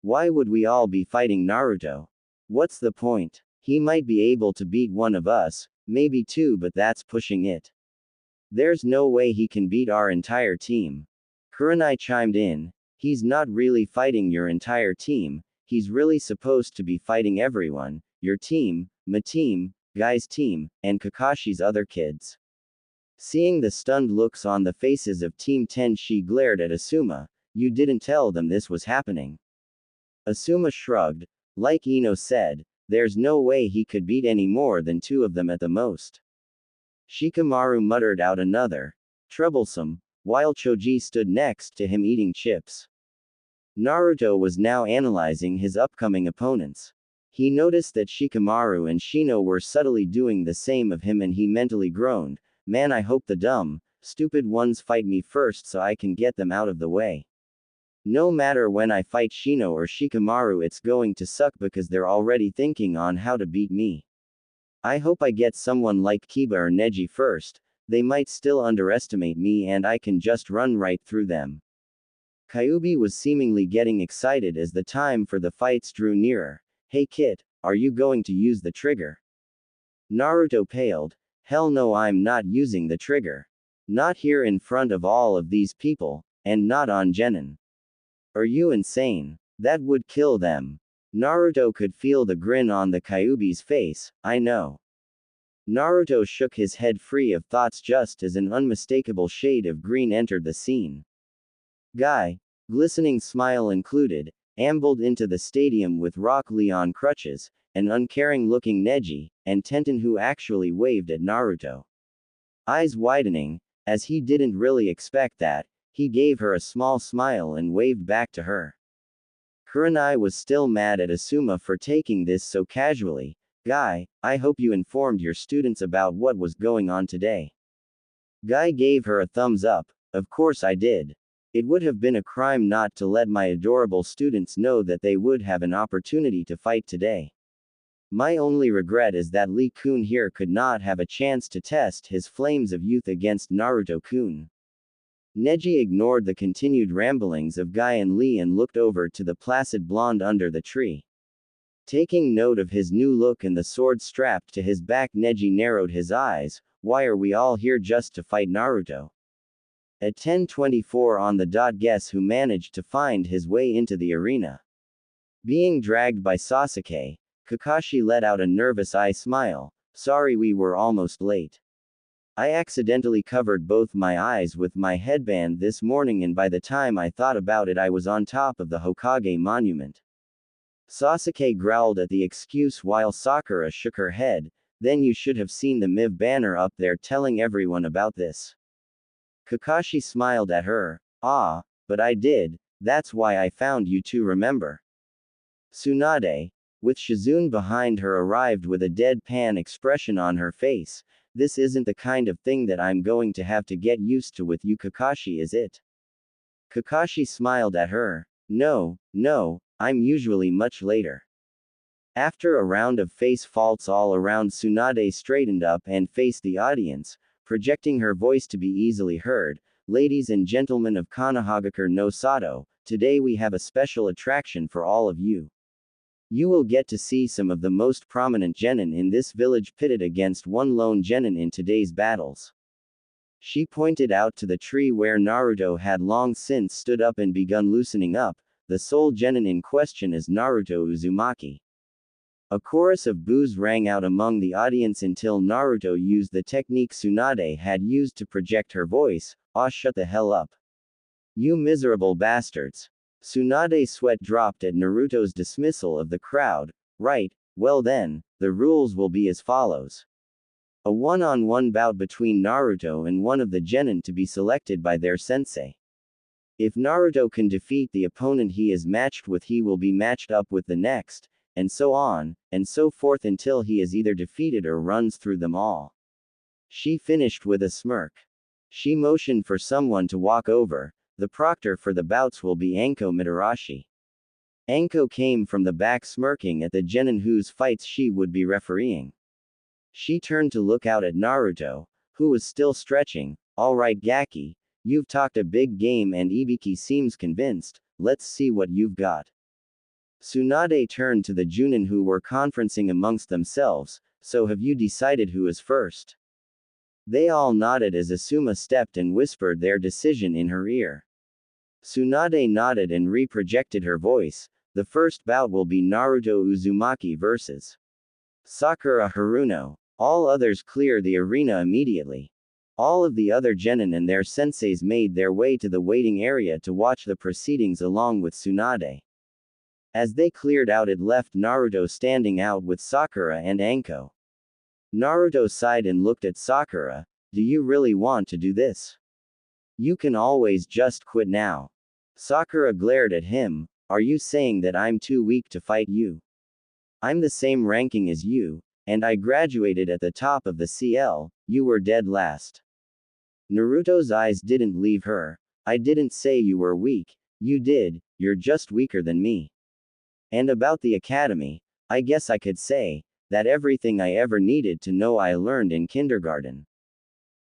Why would we all be fighting Naruto? What's the point? He might be able to beat one of us, maybe two, but that's pushing it. There's no way he can beat our entire team." Kurenai chimed in. "He's not really fighting your entire team. He's really supposed to be fighting everyone, your team, my team, Guy's team, and Kakashi's other kids." Seeing the stunned looks on the faces of Team 10, she glared at Asuma. "You didn't tell them this was happening?" Asuma shrugged. "Like Ino said, there's no way he could beat any more than two of them at the most." Shikamaru muttered out another troublesome, while Choji stood next to him eating chips. Naruto was now analyzing his upcoming opponents. He noticed that Shikamaru and Shino were subtly doing the same of him and he mentally groaned, "Man, I hope the dumb, stupid ones fight me first so I can get them out of the way. No matter when I fight Shino or Shikamaru, it's going to suck because they're already thinking on how to beat me. I hope I get someone like Kiba or Neji first, they might still underestimate me and I can just run right through them." Kyuubi was seemingly getting excited as the time for the fights drew nearer. "Hey Kit, are you going to use the trigger?" Naruto paled. "Hell no, I'm not using the trigger. Not here in front of all of these people, and not on Genin. Are you insane? That would kill them." Naruto could feel the grin on the Kyuubi's face. "I know." Naruto shook his head free of thoughts just as an unmistakable shade of green entered the scene. Guy, glistening smile included, ambled into the stadium with Rock Lee on crutches, an uncaring-looking Neji, and Tenten who actually waved at Naruto. Eyes widening, as he didn't really expect that, he gave her a small smile and waved back to her. Kurenai was still mad at Asuma for taking this so casually. Guy, I hope you informed your students about what was going on today. Guy gave her a thumbs up. Of course I did. It would have been a crime not to let my adorable students know that they would have an opportunity to fight today. My only regret is that Lee-kun here could not have a chance to test his flames of youth against Naruto-kun. Neji ignored the continued ramblings of Guy and Lee and looked over to the placid blonde under the tree. Taking note of his new look and the sword strapped to his back, Neji narrowed his eyes. Why are we all here just to fight Naruto? At 10:24 on the dot, guess who managed to find his way into the arena? Being dragged by Sasuke, Kakashi let out a nervous eye smile. Sorry, we were almost late. I accidentally covered both my eyes with my headband this morning, and by the time I thought about it, I was on top of the Hokage monument. Sasuke growled at the excuse while Sakura shook her head. Then you should have seen the MIV banner up there telling everyone about this. Kakashi smiled at her. Ah, but I did, that's why I found you to remember. Tsunade, with Shizune behind her, arrived with a deadpan expression on her face. This isn't the kind of thing that I'm going to have to get used to with you, Kakashi, is it? Kakashi smiled at her. No, I'm usually much later. After a round of face faults all around, Tsunade straightened up and faced the audience, projecting her voice to be easily heard. Ladies and gentlemen of Konohagakure no Sato, today we have a special attraction for all of you. You will get to see some of the most prominent genin in this village pitted against one lone genin in today's battles. She pointed out to the tree where Naruto had long since stood up and begun loosening up. The sole genin in question is Naruto Uzumaki. A chorus of boos rang out among the audience until Naruto used the technique Tsunade had used to project her voice. Ah, shut the hell up. You miserable bastards. Tsunade's sweat dropped at Naruto's dismissal of the crowd. Right, well then, the rules will be as follows. A one-on-one bout between Naruto and one of the genin to be selected by their sensei. If Naruto can defeat the opponent he is matched with, he will be matched up with the next, and so on, and so forth until he is either defeated or runs through them all. She finished with a smirk. She motioned for someone to walk over. The proctor for the bouts will be Anko Mitarashi. Anko came from the back smirking at the genin whose fights she would be refereeing. She turned to look out at Naruto, who was still stretching. Alright Gaki, you've talked a big game and Ibiki seems convinced, let's see what you've got. Tsunade turned to the Junin who were conferencing amongst themselves. So have you decided who is first? They all nodded as Asuma stepped and whispered their decision in her ear. Tsunade nodded and re-projected her voice. The first bout will be Naruto Uzumaki vs. Sakura Haruno. All others clear the arena immediately. All of the other genin and their senseis made their way to the waiting area to watch the proceedings along with Tsunade. As they cleared out, it left Naruto standing out with Sakura and Anko. Naruto sighed and looked at Sakura. Do you really want to do this? You can always just quit now. Sakura glared at him. Are you saying that I'm too weak to fight you? I'm the same ranking as you, and I graduated at the top of the CL, you were dead last. Naruto's eyes didn't leave her. I didn't say you were weak, you did, you're just weaker than me. And about the academy, I guess I could say that everything I ever needed to know I learned in kindergarten.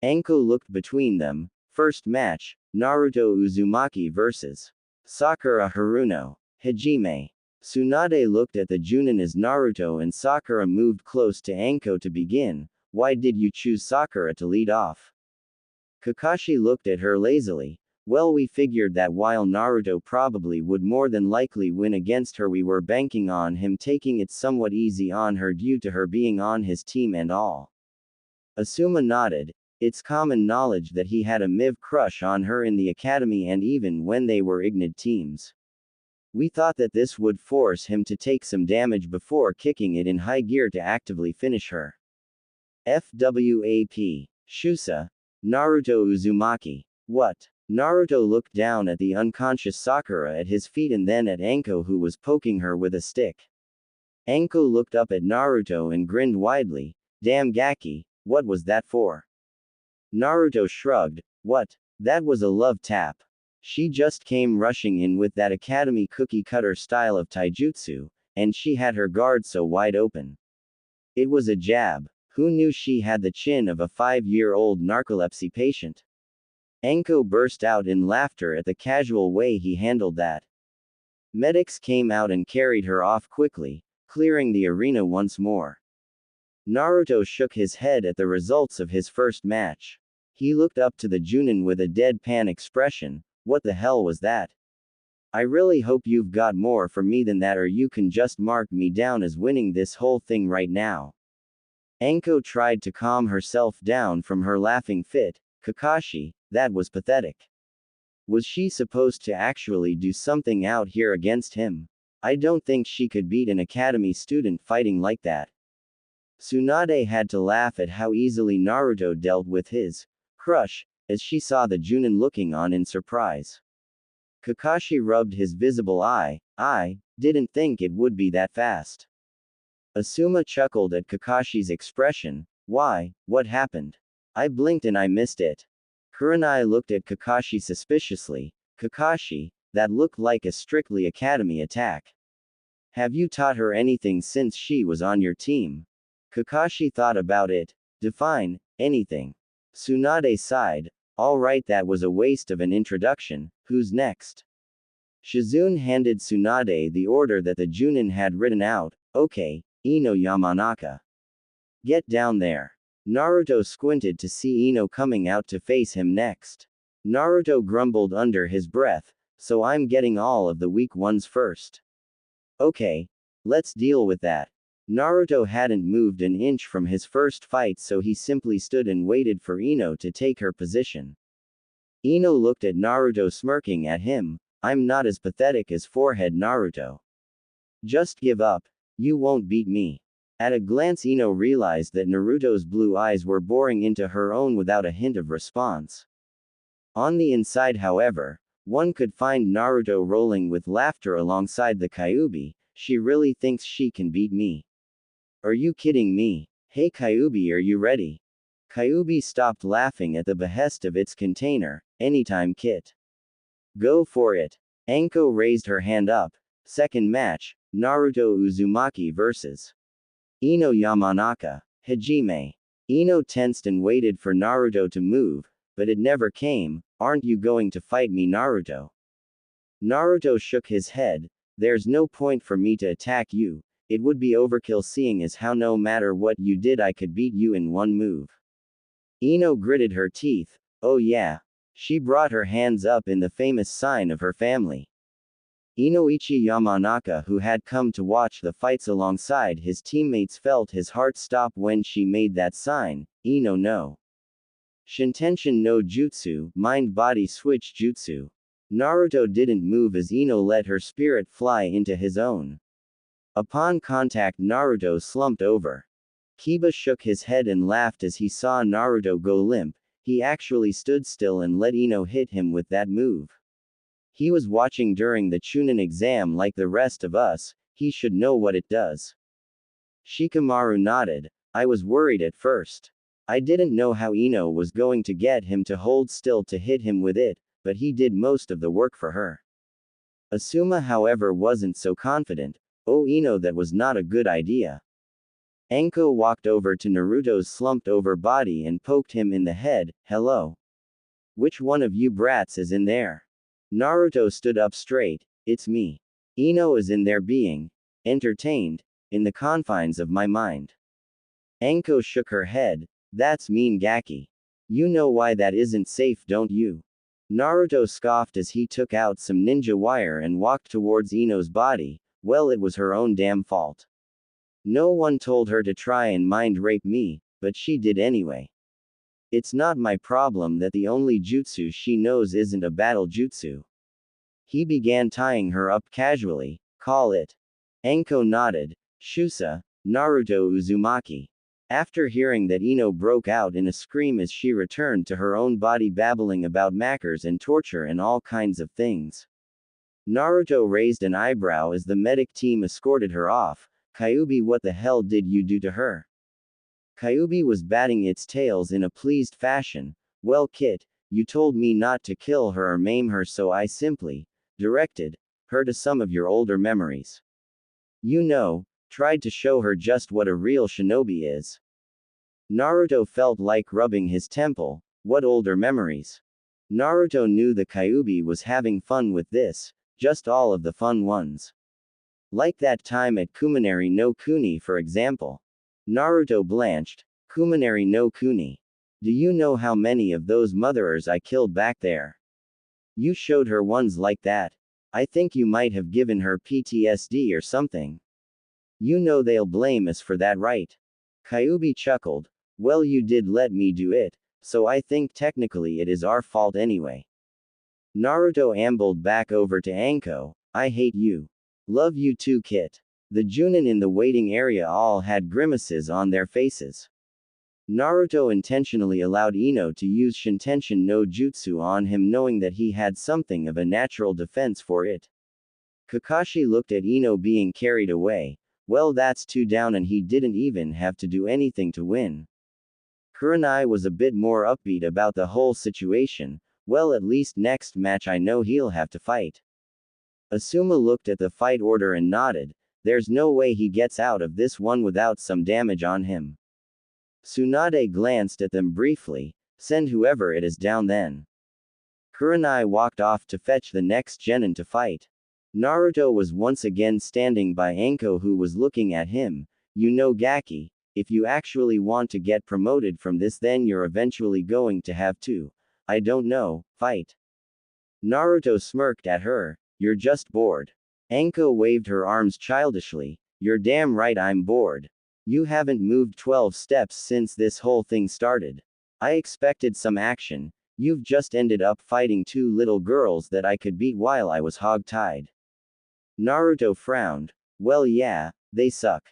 Anko looked between them. First match, Naruto Uzumaki vs. Sakura Haruno. Hajime. Tsunade looked at the Junin as Naruto and Sakura moved close to Anko to begin. Why did you choose Sakura to lead off? Kakashi looked at her lazily. Well, we figured that while Naruto probably would more than likely win against her, we were banking on him taking it somewhat easy on her due to her being on his team and all. Asuma nodded. It's common knowledge that he had a MIV crush on her in the academy and even when they were Ignid teams. We thought that this would force him to take some damage before kicking it in high gear to actively finish her. FWAP. Shusa. Naruto Uzumaki. What? Naruto looked down at the unconscious Sakura at his feet and then at Anko who was poking her with a stick. Anko looked up at Naruto and grinned widely. Damn Gaki, what was that for? Naruto shrugged. What? That was a love tap. She just came rushing in with that academy cookie cutter style of taijutsu, and she had her guard so wide open. It was a jab. Who knew she had the chin of a 5-year-old narcolepsy patient? Anko burst out in laughter at the casual way he handled that. Medics came out and carried her off quickly, clearing the arena once more. Naruto shook his head at the results of his first match. He looked up to the Junin with a deadpan expression. What the hell was that? I really hope you've got more for me than that, or you can just mark me down as winning this whole thing right now. Anko tried to calm herself down from her laughing fit. Kakashi, that was pathetic. Was she supposed to actually do something out here against him? I don't think she could beat an academy student fighting like that. Tsunade had to laugh at how easily Naruto dealt with his crush, as she saw the Junin looking on in surprise. Kakashi rubbed his visible eye. I didn't think it would be that fast. Asuma chuckled at Kakashi's expression. Why, what happened? I blinked and I missed it. Kurenai looked at Kakashi suspiciously. Kakashi, that looked like a strictly academy attack. Have you taught her anything since she was on your team? Kakashi thought about it. Define anything. Tsunade sighed. Alright, that was a waste of an introduction. Who's next? Shizune handed Tsunade the order that the Junin had written out. Okay, Ino Yamanaka. Get down there. Naruto squinted to see Ino coming out to face him next. Naruto grumbled under his breath, so I'm getting all of the weak ones first. Okay. Let's deal with that. Naruto hadn't moved an inch from his first fight, so he simply stood and waited for Ino to take her position. Ino looked at Naruto smirking at him. I'm not as pathetic as forehead Naruto. Just give up. You won't beat me. At a glance Ino realized that Naruto's blue eyes were boring into her own without a hint of response. On the inside, however, one could find Naruto rolling with laughter alongside the Kyuubi. She really thinks she can beat me. Are you kidding me? Hey Kyuubi, are you ready? Kyuubi stopped laughing at the behest of its container. Anytime Kit. Go for it. Anko raised her hand up. Second match, Naruto Uzumaki vs. Ino Yamanaka. Hajime. Ino tensed and waited for Naruto to move, but it never came. Aren't you going to fight me, Naruto? Naruto shook his head. There's no point for me to attack you. It would be overkill seeing as how no matter what you did I could beat you in one move. Ino gritted her teeth. Oh yeah. She brought her hands up in the famous sign of her family. Inoichi Yamanaka, who had come to watch the fights alongside his teammates, felt his heart stop when she made that sign. Ino no Shintenshin no Jutsu, mind-body switch jutsu. Naruto didn't move as Ino let her spirit fly into his own. Upon contact, Naruto slumped over. Kiba shook his head and laughed as he saw Naruto go limp. He actually stood still and let Ino hit him with that move. He was watching during the Chunin exam like the rest of us, he should know what it does. Shikamaru nodded. I was worried at first. I didn't know how Ino was going to get him to hold still to hit him with it, but he did most of the work for her. Asuma, however, wasn't so confident. Oh Ino, that was not a good idea. Anko walked over to Naruto's slumped over body and poked him in the head. Hello. Which one of you brats is in there? Naruto stood up straight. It's me. Ino is in there being entertained, in the confines of my mind. Anko shook her head. That's mean, Gaki. You know why that isn't safe, don't you? Naruto scoffed as he took out some ninja wire and walked towards Ino's body. Well, it was her own damn fault. No one told her to try and mind rape me, but she did anyway. It's not my problem that the only jutsu she knows isn't a battle jutsu. He began tying her up casually. Call it. Anko nodded. Shusa, Naruto Uzumaki. After hearing that, Ino broke out in a scream as she returned to her own body, babbling about macros and torture and all kinds of things. Naruto raised an eyebrow as the medic team escorted her off. Kyuubi, what the hell did you do to her? Kyuubi was batting its tails in a pleased fashion. Well, Kit, you told me not to kill her or maim her, so I simply directed her to some of your older memories. You know, tried to show her just what a real shinobi is. Naruto felt like rubbing his temple. What older memories? Naruto knew the Kyuubi was having fun with this, just all of the fun ones. Like that time at Kuminari no Kuni, for example. Naruto blanched. Kuminari no Kuni. Do you know how many of those motherers I killed back there? You showed her ones like that. I think you might have given her PTSD or something. You know they'll blame us for that, right? Kyuubi chuckled. Well, you did let me do it, so I think technically it is our fault anyway. Naruto ambled back over to Anko. I hate you. Love you too, Kit. The Junin in the waiting area all had grimaces on their faces. Naruto intentionally allowed Ino to use Shintention no Jutsu on him, knowing that he had something of a natural defense for it. Kakashi looked at Ino being carried away. Well, that's 2 down and he didn't even have to do anything to win. Kurenai was a bit more upbeat about the whole situation. Well, at least next match I know he'll have to fight. Asuma looked at the fight order and nodded. There's no way he gets out of this one without some damage on him. Tsunade glanced at them briefly. Send whoever it is down then. Kurenai walked off to fetch the next genin to fight. Naruto was once again standing by Anko, who was looking at him. You know, Gaki, if you actually want to get promoted from this, then you're eventually going to have to, I don't know, fight. Naruto smirked at her. You're just bored. Anko waved her arms childishly. You're damn right I'm bored. You haven't moved 12 steps since this whole thing started. I expected some action. You've just ended up fighting 2 little girls that I could beat while I was hog-tied. Naruto frowned. Well, yeah, they suck.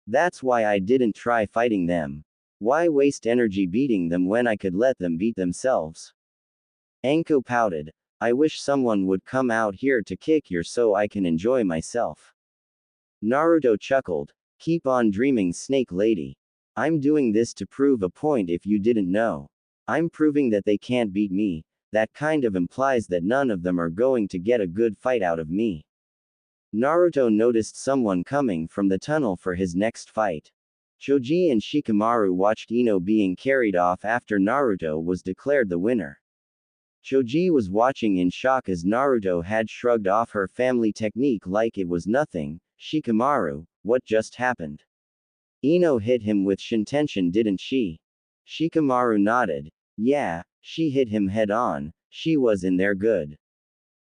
That's why I didn't try fighting them. Why waste energy beating them when I could let them beat themselves? Anko pouted. I wish someone would come out here to kick your so I can enjoy myself. Naruto chuckled. Keep on dreaming, Snake Lady. I'm doing this to prove a point if you didn't know. I'm proving that they can't beat me. That kind of implies that none of them are going to get a good fight out of me. Naruto noticed someone coming from the tunnel for his next fight. Choji and Shikamaru watched Ino being carried off after Naruto was declared the winner. Choji was watching in shock as Naruto had shrugged off her family technique like it was nothing. Shikamaru, what just happened? Ino hit him with Shintention, didn't she? Shikamaru nodded. Yeah, she hit him head on. She was in there good.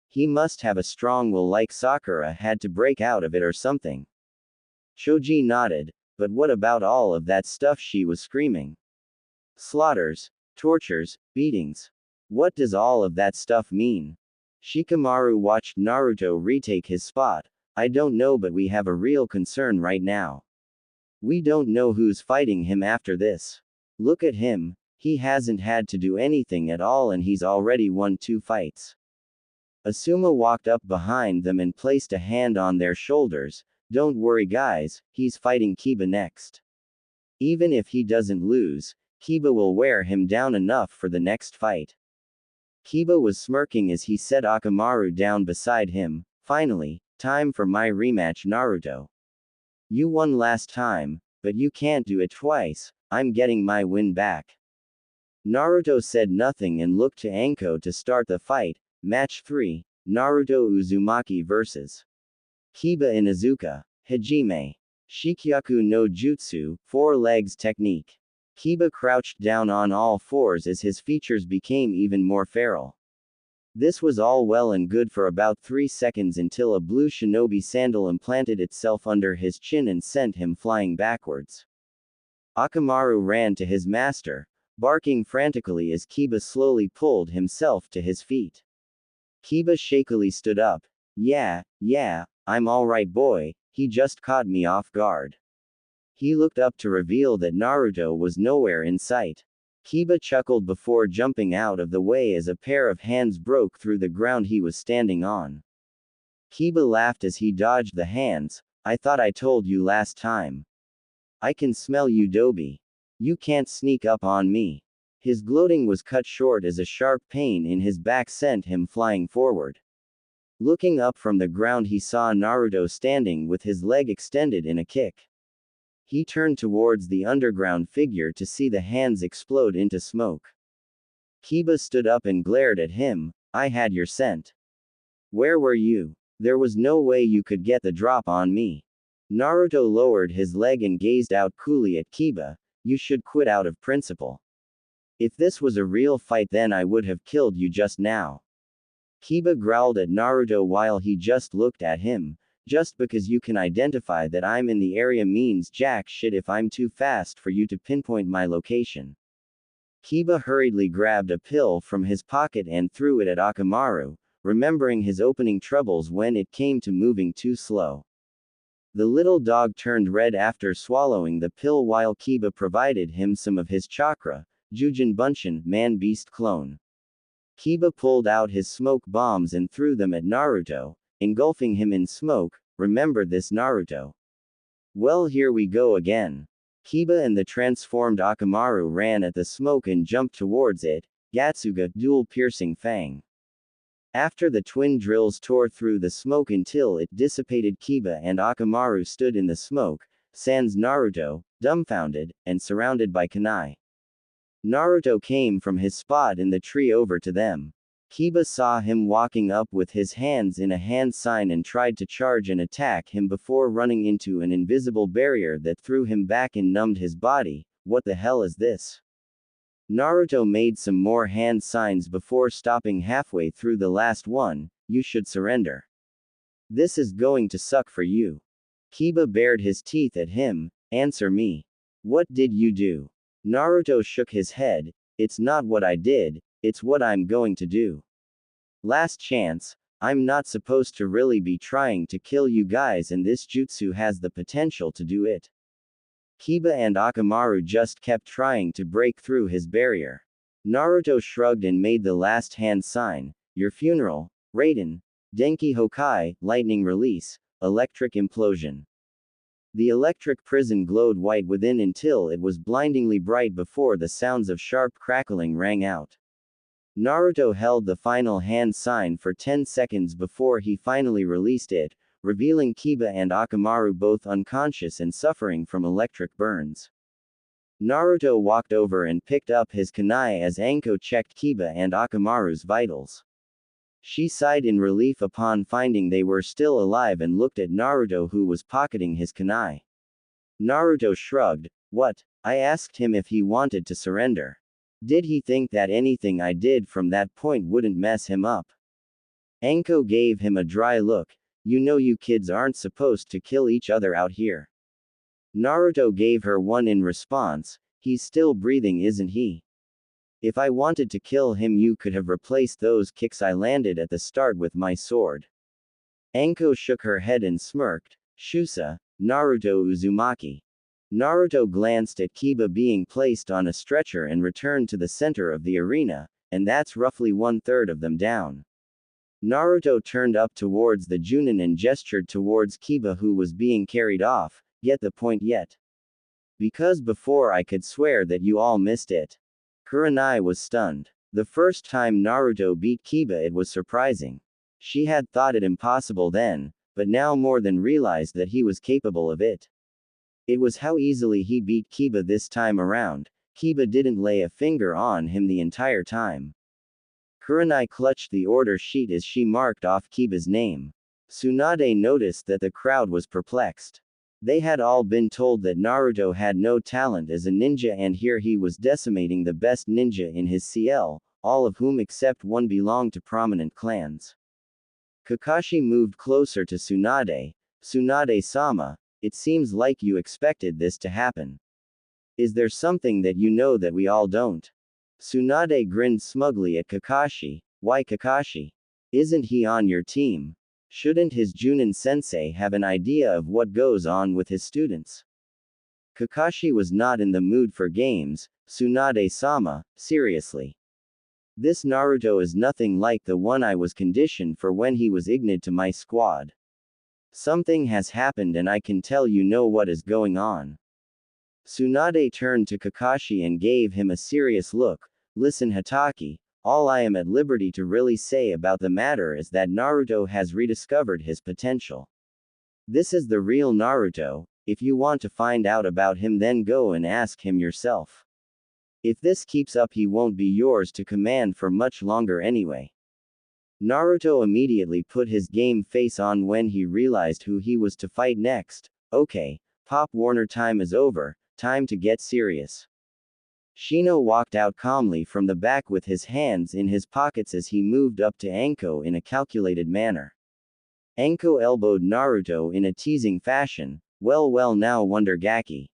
He must have a strong will, like Sakura had to break out of it or something. Choji nodded. But what about all of that stuff she was screaming? Slaughters, tortures, beatings. What does all of that stuff mean? Shikamaru watched Naruto retake his spot. I don't know, but we have a real concern right now. We don't know who's fighting him after this. Look at him. He hasn't had to do anything at all and he's already won 2 fights. Asuma walked up behind them and placed a hand on their shoulders. Don't worry guys, he's fighting Kiba next. Even if he doesn't lose, Kiba will wear him down enough for the next fight. Kiba was smirking as he set Akamaru down beside him. Finally, time for my rematch, Naruto. You won last time, but you can't do it twice. I'm getting my win back. Naruto said nothing and looked to Anko to start the fight. Match 3, Naruto Uzumaki vs. Kiba Inuzuka, Hajime. Shikyaku no Jutsu, 4 legs technique. Kiba crouched down on all fours as his features became even more feral. This was all well and good for about 3 seconds until a blue shinobi sandal implanted itself under his chin and sent him flying backwards. Akamaru ran to his master, barking frantically as Kiba slowly pulled himself to his feet. Kiba shakily stood up. Yeah, I'm alright boy, he just caught me off guard. He looked up to reveal that Naruto was nowhere in sight. Kiba chuckled before jumping out of the way as a pair of hands broke through the ground he was standing on. Kiba laughed as he dodged the hands. I thought I told you last time. I can smell you, Dobi. You can't sneak up on me. His gloating was cut short as a sharp pain in his back sent him flying forward. Looking up from the ground, he saw Naruto standing with his leg extended in a kick. He turned towards the underground figure to see the hands explode into smoke. Kiba stood up and glared at him. I had your scent. Where were you? There was no way you could get the drop on me. Naruto lowered his leg and gazed out coolly at Kiba. You should quit out of principle. If this was a real fight, then I would have killed you just now. Kiba growled at Naruto while he just looked at him. Just because you can identify that I'm in the area means jack shit if I'm too fast for you to pinpoint my location. Kiba hurriedly grabbed a pill from his pocket and threw it at Akamaru, remembering his opening troubles when it came to moving too slow. The little dog turned red after swallowing the pill while Kiba provided him some of his chakra, Jujin Bunshin, man-beast clone. Kiba pulled out his smoke bombs and threw them at Naruto, engulfing him in smoke. Remember this, Naruto? Well, here we go again. Kiba and the transformed Akamaru ran at the smoke and jumped towards it, Gatsuga, dual piercing fang. After the twin drills tore through the smoke until it dissipated, Kiba and Akamaru stood in the smoke, sans Naruto, dumbfounded, and surrounded by kunai. Naruto came from his spot in the tree over to them. Kiba saw him walking up with his hands in a hand sign and tried to charge and attack him before running into an invisible barrier that threw him back and numbed his body. What the hell is this? Naruto made some more hand signs before stopping halfway through the last one. You should surrender. This is going to suck for you. Kiba bared his teeth at him. Answer me. What did you do? Naruto shook his head. It's not what I did, it's what I'm going to do. Last chance. I'm not supposed to really be trying to kill you guys, and this jutsu has the potential to do it. Kiba and Akamaru just kept trying to break through his barrier. Naruto shrugged and made the last hand sign. Your funeral, Raiden. Denki Hokai, lightning release, electric implosion. The electric prison glowed white within until it was blindingly bright before the sounds of sharp crackling rang out. Naruto held the final hand sign for 10 seconds before he finally released it, revealing Kiba and Akamaru both unconscious and suffering from electric burns. Naruto walked over and picked up his kunai as Anko checked Kiba and Akamaru's vitals. She sighed in relief upon finding they were still alive and looked at Naruto, who was pocketing his kunai. Naruto shrugged. What? I asked him if he wanted to surrender. Did he think that anything I did from that point wouldn't mess him up? Anko gave him a dry look. You know you kids aren't supposed to kill each other out here. Naruto gave her one in response. He's still breathing, isn't he? If I wanted to kill him, you could have replaced those kicks I landed at the start with my sword. Anko shook her head and smirked. Shusa, Naruto Uzumaki. Naruto glanced at Kiba being placed on a stretcher and returned to the center of the arena, and that's roughly 1/3 of them down. Naruto turned up towards the Junin and gestured towards Kiba, who was being carried off. Get the point yet? Because before I could swear that you all missed it. Kurenai was stunned. The first time Naruto beat Kiba, it was surprising. She had thought it impossible then, but now more than realized that he was capable of it. It was how easily he beat Kiba this time around. Kiba didn't lay a finger on him the entire time. Kurenai clutched the order sheet as she marked off Kiba's name. Tsunade noticed that the crowd was perplexed. They had all been told that Naruto had no talent as a ninja, and here he was decimating the best ninja in his CL, all of whom except one belonged to prominent clans. Kakashi moved closer to Tsunade. Tsunade-sama, it seems like you expected this to happen. Is there something that you know that we all don't? Tsunade grinned smugly at Kakashi. Why Kakashi? Isn't he on your team? Shouldn't his Junin sensei have an idea of what goes on with his students? Kakashi was not in the mood for games. Tsunade-sama, seriously. This Naruto is nothing like the one I was conditioned for when he was ignited to my squad. Something has happened and I can tell you know what is going on. Tsunade turned to Kakashi and gave him a serious look. Listen Hatake, all I am at liberty to really say about the matter is that Naruto has rediscovered his potential. This is the real Naruto. If you want to find out about him then go and ask him yourself. If this keeps up he won't be yours to command for much longer anyway. Naruto immediately put his game face on when he realized who he was to fight next. Okay, Pop Warner time is over, time to get serious. Shino walked out calmly from the back with his hands in his pockets as he moved up to Anko in a calculated manner. Anko elbowed Naruto in a teasing fashion. Well now Wonder Gaki.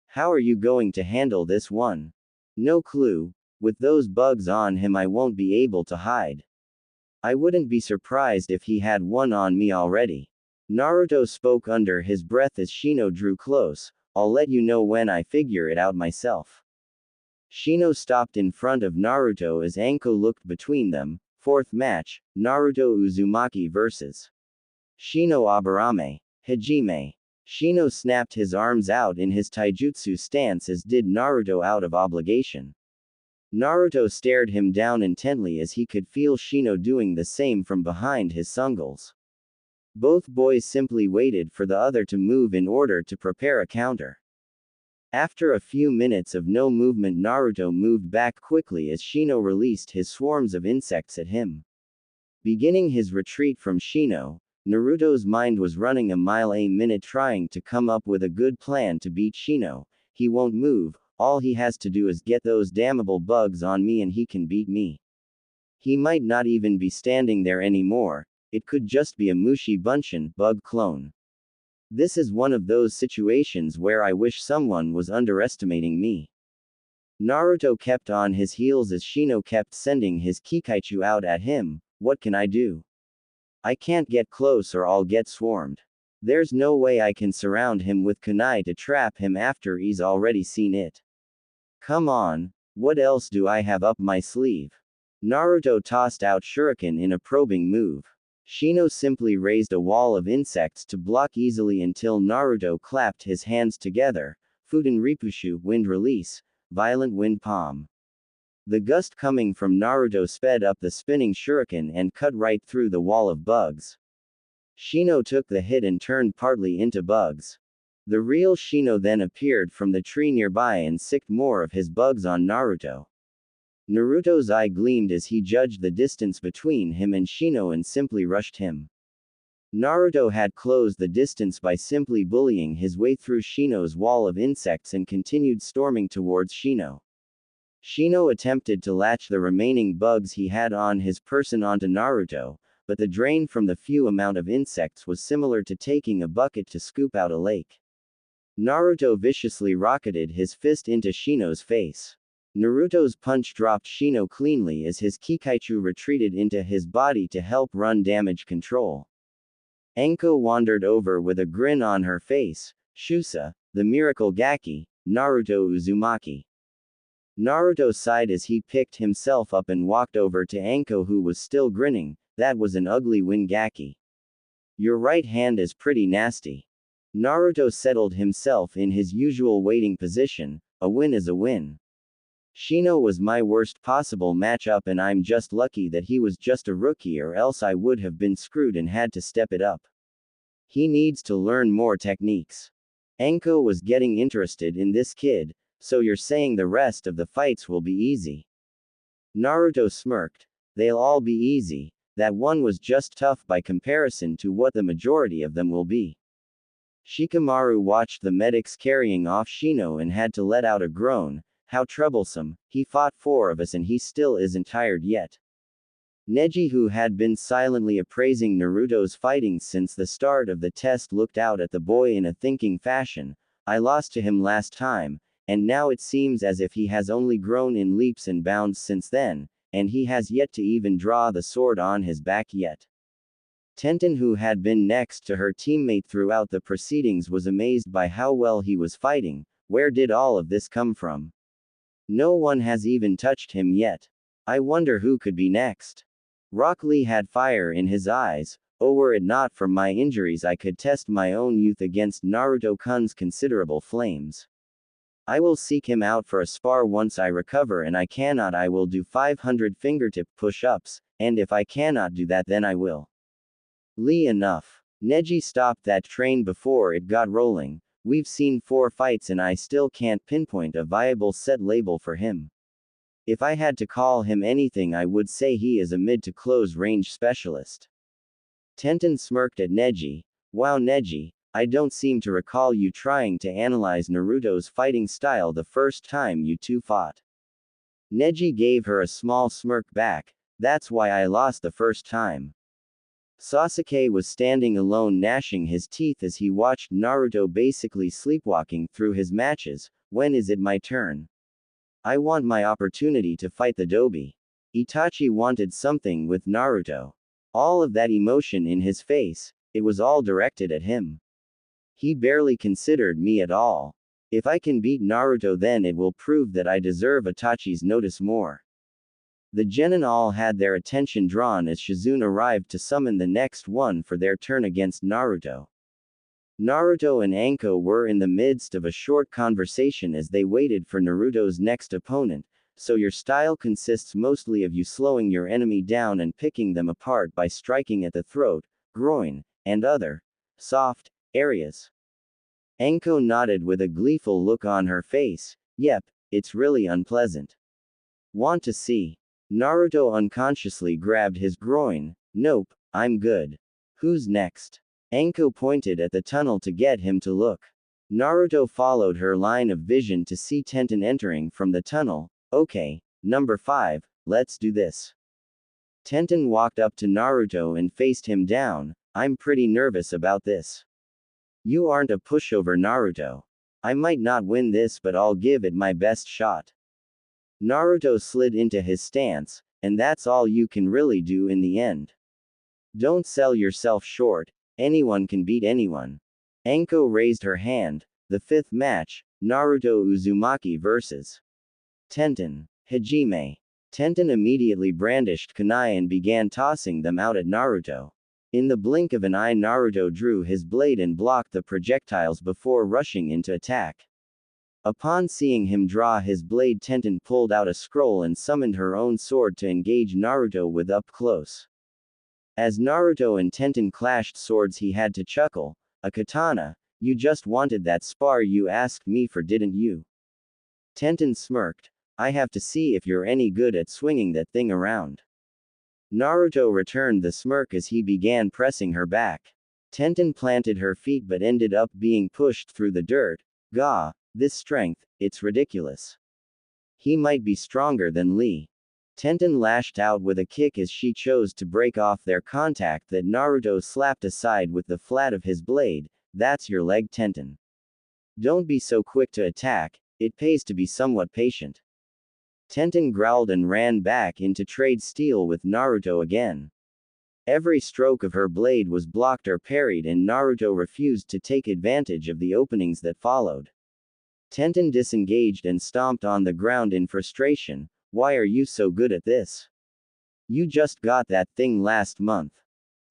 How are you going to handle this one? No clue, with those bugs on him I won't be able to hide. I wouldn't be surprised if he had one on me already. Naruto spoke under his breath as Shino drew close. I'll let you know when I figure it out myself. Shino stopped in front of Naruto as Anko looked between them. Fourth match, Naruto Uzumaki vs. Shino Aburame. Hajime. Shino snapped his arms out in his taijutsu stance as did Naruto out of obligation. Naruto stared him down intently as he could feel Shino doing the same from behind his sungles. Both boys simply waited for the other to move in order to prepare a counter. After a few minutes of no movement Naruto moved back quickly as Shino released his swarms of insects at him. Beginning his retreat from Shino, Naruto's mind was running a mile a minute trying to come up with a good plan to beat Shino. He won't move, all he has to do is get those damnable bugs on me and he can beat me. He might not even be standing there anymore, it could just be a Mushi Bunshin bug clone. This is one of those situations where I wish someone was underestimating me. Naruto kept on his heels as Shino kept sending his Kikaichu out at him. What can I do? I can't get close or I'll get swarmed. There's no way I can surround him with kunai to trap him after he's already seen it. Come on, what else do I have up my sleeve? Naruto tossed out shuriken in a probing move. Shino simply raised a wall of insects to block easily until Naruto clapped his hands together. Futen Ripushu, wind release, violent wind palm. The gust coming from Naruto sped up the spinning shuriken and cut right through the wall of bugs. Shino took the hit and turned partly into bugs. The real Shino then appeared from the tree nearby and sicked more of his bugs on Naruto. Naruto's eye gleamed as he judged the distance between him and Shino and simply rushed him. Naruto had closed the distance by simply bullying his way through Shino's wall of insects and continued storming towards Shino. Shino attempted to latch the remaining bugs he had on his person onto Naruto, but the drain from the few amount of insects was similar to taking a bucket to scoop out a lake. Naruto viciously rocketed his fist into Shino's face. Naruto's punch dropped Shino cleanly as his Kikaichu retreated into his body to help run damage control. Anko wandered over with a grin on her face. Shusa, the miracle Gaki, Naruto Uzumaki. Naruto sighed as he picked himself up and walked over to Anko who was still grinning. That was an ugly win Gaki. Your right hand is pretty nasty. Naruto settled himself in his usual waiting position. A win is a win. Shino was my worst possible matchup and I'm just lucky that he was just a rookie or else I would have been screwed and had to step it up. He needs to learn more techniques. Anko was getting interested in this kid, so you're saying the rest of the fights will be easy? Naruto smirked. They'll all be easy, that one was just tough by comparison to what the majority of them will be. Shikamaru watched the medics carrying off Shino and had to let out a groan. How troublesome, he fought 4 of us and he still isn't tired yet. Neji, who had been silently appraising Naruto's fighting since the start of the test, looked out at the boy in a thinking fashion. I lost to him last time, and now it seems as if he has only grown in leaps and bounds since then, and he has yet to even draw the sword on his back yet. Tenten, who had been next to her teammate throughout the proceedings, was amazed by how well he was fighting. Where did all of this come from? No one has even touched him yet. I wonder who could be next. Rock Lee had fire in his eyes. Oh, were it not for my injuries, I could test my own youth against Naruto-kun's considerable flames. I will seek him out for a spar once I recover, and I cannot, I will do 500 fingertip push-ups, and if I cannot do that, then I will. Lee, enough. Neji stopped that train before it got rolling. We've seen 4 fights and I still can't pinpoint a viable set label for him. If I had to call him anything, I would say he is a mid to close range specialist. Tenten smirked at Neji. Wow, Neji, I don't seem to recall you trying to analyze Naruto's fighting style the first time you two fought. Neji gave her a small smirk back. That's why I lost the first time. Sasuke was standing alone, gnashing his teeth as he watched Naruto basically sleepwalking through his matches. When is it my turn? I want my opportunity to fight the Dobi. Itachi wanted something with Naruto. All of that emotion in his face, it was all directed at him. He barely considered me at all. If I can beat Naruto, then it will prove that I deserve Itachi's notice more. The genin all had their attention drawn as Shizune arrived to summon the next one for their turn against Naruto. Naruto and Anko were in the midst of a short conversation as they waited for Naruto's next opponent. So your style consists mostly of you slowing your enemy down and picking them apart by striking at the throat, groin, and other soft areas. Anko nodded with a gleeful look on her face. Yep, it's really unpleasant. Want to see? Naruto unconsciously grabbed his groin. Nope, I'm good. Who's next? Anko pointed at the tunnel to get him to look. Naruto followed her line of vision to see Tenten entering from the tunnel. Okay, number 5, let's do this. Tenten walked up to Naruto and faced him down. I'm pretty nervous about this. You aren't a pushover, Naruto. I might not win this, but I'll give it my best shot. Naruto slid into his stance, and that's all you can really do in the end. Don't sell yourself short, anyone can beat anyone. Anko raised her hand. The 5th match, Naruto Uzumaki vs. Tenten. Hajime. Tenten immediately brandished kunai and began tossing them out at Naruto. In the blink of an eye, Naruto drew his blade and blocked the projectiles before rushing into attack. Upon seeing him draw his blade, Tenten pulled out a scroll and summoned her own sword to engage Naruto with up close. As Naruto and Tenten clashed swords, he had to chuckle. A katana? You just wanted that spar you asked me for, didn't you? Tenten smirked. I have to see if you're any good at swinging that thing around. Naruto returned the smirk as he began pressing her back. Tenten planted her feet but ended up being pushed through the dirt. Gah, this strength, it's ridiculous. He might be stronger than Lee. Tenten lashed out with a kick as she chose to break off their contact that Naruto slapped aside with the flat of his blade. That's your leg, Tenten. Don't be so quick to attack, it pays to be somewhat patient. Tenten growled and ran back into trade steel with Naruto again. Every stroke of her blade was blocked or parried, and Naruto refused to take advantage of the openings that followed. Tenten disengaged and stomped on the ground in frustration. Why are you so good at this? You just got that thing last month.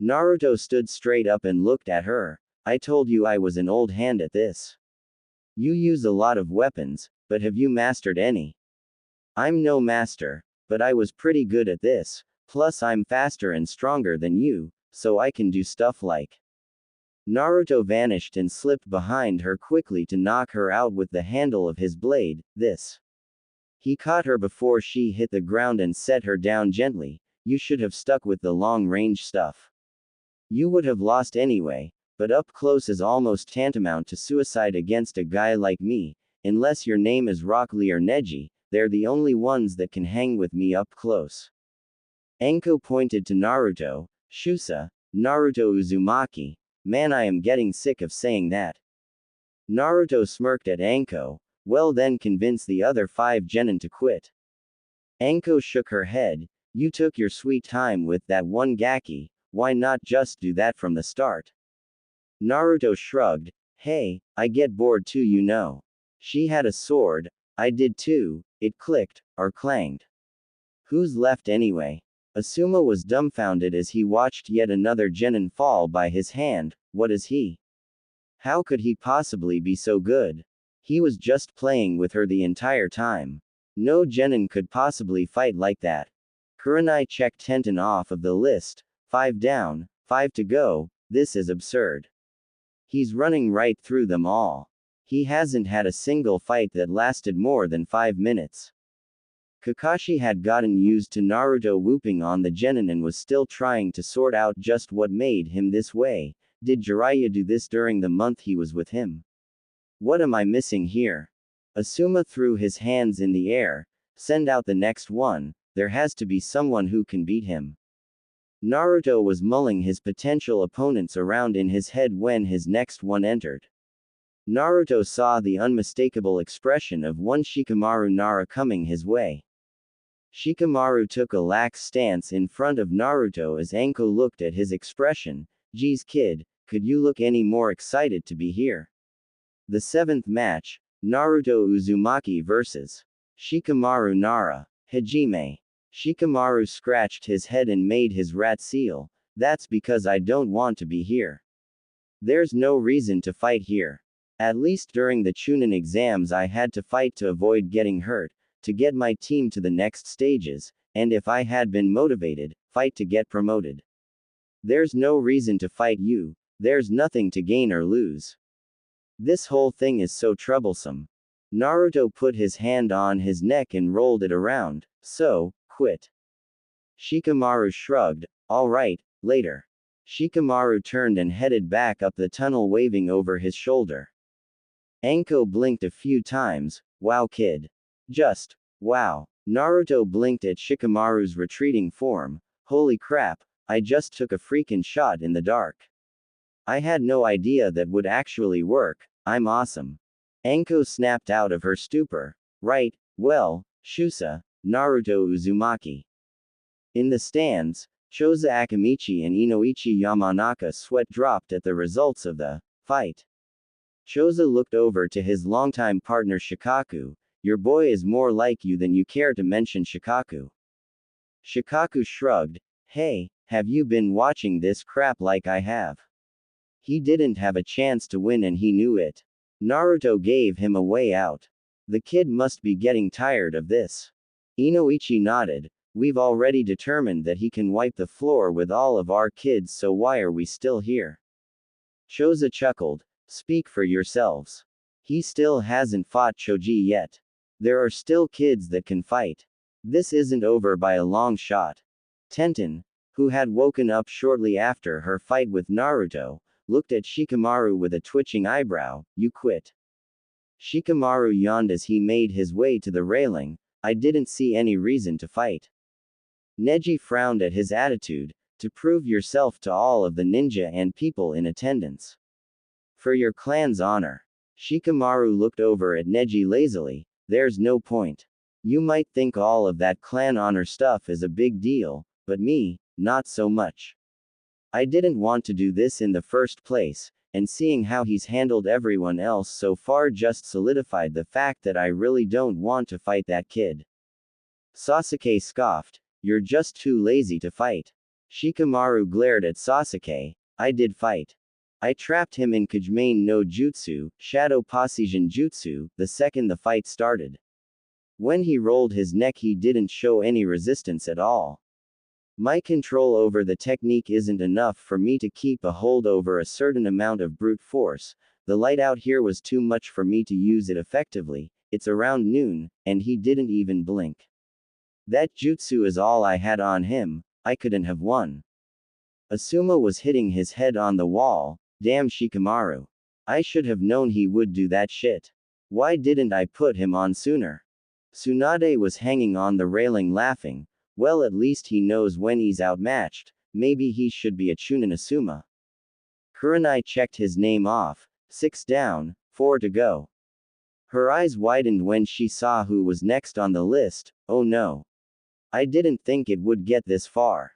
Naruto stood straight up and looked at her. I told you I was an old hand at this. You use a lot of weapons, but have you mastered any? I'm no master, but I was pretty good at this, plus I'm faster and stronger than you, so I can do stuff like. Naruto vanished and slipped behind her quickly to knock her out with the handle of his blade. This. He caught her before she hit the ground and set her down gently. You should have stuck with the long-range stuff. You would have lost anyway, but up close is almost tantamount to suicide against a guy like me. Unless your name is Rock Lee or Neji, they're the only ones that can hang with me up close. Anko pointed to Naruto. Shusa, Naruto Uzumaki. Man, I am getting sick of saying that. Naruto smirked at Anko. Well then, convince the other 5 genin to quit. Anko shook her head. You took your sweet time with that one gaki. why not just do that from the start? Naruto shrugged. Hey, I get bored too, you know. She had a sword, I did too, it clicked, or clanged. Who's left anyway? Asuma was dumbfounded as he watched yet another genin fall by his hand. What is he? How could he possibly be so good? He was just playing with her the entire time. No genin could possibly fight like that. Kurenai checked Tenten off of the list. 5 down, 5 to go, this is absurd. He's running right through them all. He hasn't had a single fight that lasted more than 5 minutes. Kakashi had gotten used to Naruto whooping on the genin and was still trying to sort out just what made him this way. Did Jiraiya do this during the month he was with him? What am I missing here? Asuma threw his hands in the air. Send out the next one, there has to be someone who can beat him. Naruto was mulling his potential opponents around in his head when his next one entered. Naruto saw the unmistakable expression of one Shikamaru Nara coming his way. Shikamaru took a lax stance in front of Naruto as Anko looked at his expression. Geez kid, could you look any more excited to be here? The 7th match, Naruto Uzumaki vs. Shikamaru Nara. Hajime. Shikamaru scratched his head and made his rat seal. That's because I don't want to be here. There's no reason to fight here. At least during the Chunin exams I had to fight to avoid getting hurt, to get my team to the next stages, and if I had been motivated, fight to get promoted. There's no reason to fight you, there's nothing to gain or lose. This whole thing is so troublesome. Naruto put his hand on his neck and rolled it around. So, quit. Shikamaru shrugged. Alright, later. Shikamaru turned and headed back up the tunnel waving over his shoulder. Anko blinked a few times. Wow kid. Just, wow. Naruto blinked at Shikamaru's retreating form. Holy crap, I just took a freaking shot in the dark. I had no idea that would actually work. I'm awesome. Anko snapped out of her stupor. Right, well, Shusa, Naruto Uzumaki. In the stands, Choza Akamichi and Inoichi Yamanaka sweat dropped at the results of the fight. Choza looked over to his longtime partner Shikaku. Your boy is more like you than you care to mention Shikaku. Shikaku shrugged. Hey, have you been watching this crap like I have? He didn't have a chance to win and he knew it. Naruto gave him a way out. The kid must be getting tired of this. Inoichi nodded. We've already determined that he can wipe the floor with all of our kids, so why are we still here? Choza chuckled. Speak for yourselves. He still hasn't fought Choji yet. There are still kids that can fight. This isn't over by a long shot. Tenten, who had woken up shortly after her fight with Naruto, looked at Shikamaru with a twitching eyebrow. You quit. Shikamaru yawned as he made his way to the railing. I didn't see any reason to fight. Neji frowned at his attitude. To prove yourself to all of the ninja and people in attendance. For your clan's honor. Shikamaru looked over at Neji lazily. There's no point. You might think all of that clan honor stuff is a big deal, but me, not so much. I didn't want to do this in the first place, and seeing how he's handled everyone else so far just solidified the fact that I really don't want to fight that kid. Sasuke scoffed. You're just too lazy to fight. Shikamaru glared at Sasuke. I did fight. I trapped him in Kajimane no Jutsu, Shadow Posijin Jutsu, the second the fight started. When he rolled his neck he didn't show any resistance at all. My control over the technique isn't enough for me to keep a hold over a certain amount of brute force. The light out here was too much for me to use it effectively. It's around noon, and he didn't even blink. That jutsu is all I had on him. I couldn't have won. Asuma was hitting his head on the wall. Damn Shikamaru. I should have known he would do that shit. Why didn't I put him on sooner? Tsunade was hanging on the railing laughing. Well, at least he knows when he's outmatched. Maybe he should be a Chunin Asuma. Kurenai checked his name off. 6 down, 4 to go. Her eyes widened when she saw who was next on the list. Oh no. I didn't think it would get this far.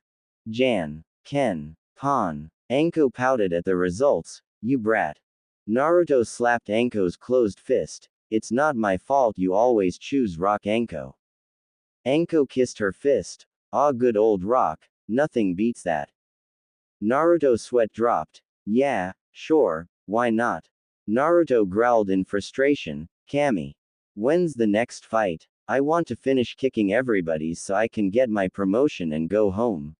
Jan. Ken. Han. Anko pouted at the results. You brat. Naruto slapped Anko's closed fist. It's not my fault you always choose rock, Anko. Anko kissed her fist. Ah, good old rock, nothing beats that. Naruto's sweat dropped. Yeah, sure, why not? Naruto growled in frustration. Kami. When's the next fight? I want to finish kicking everybody so I can get my promotion and go home.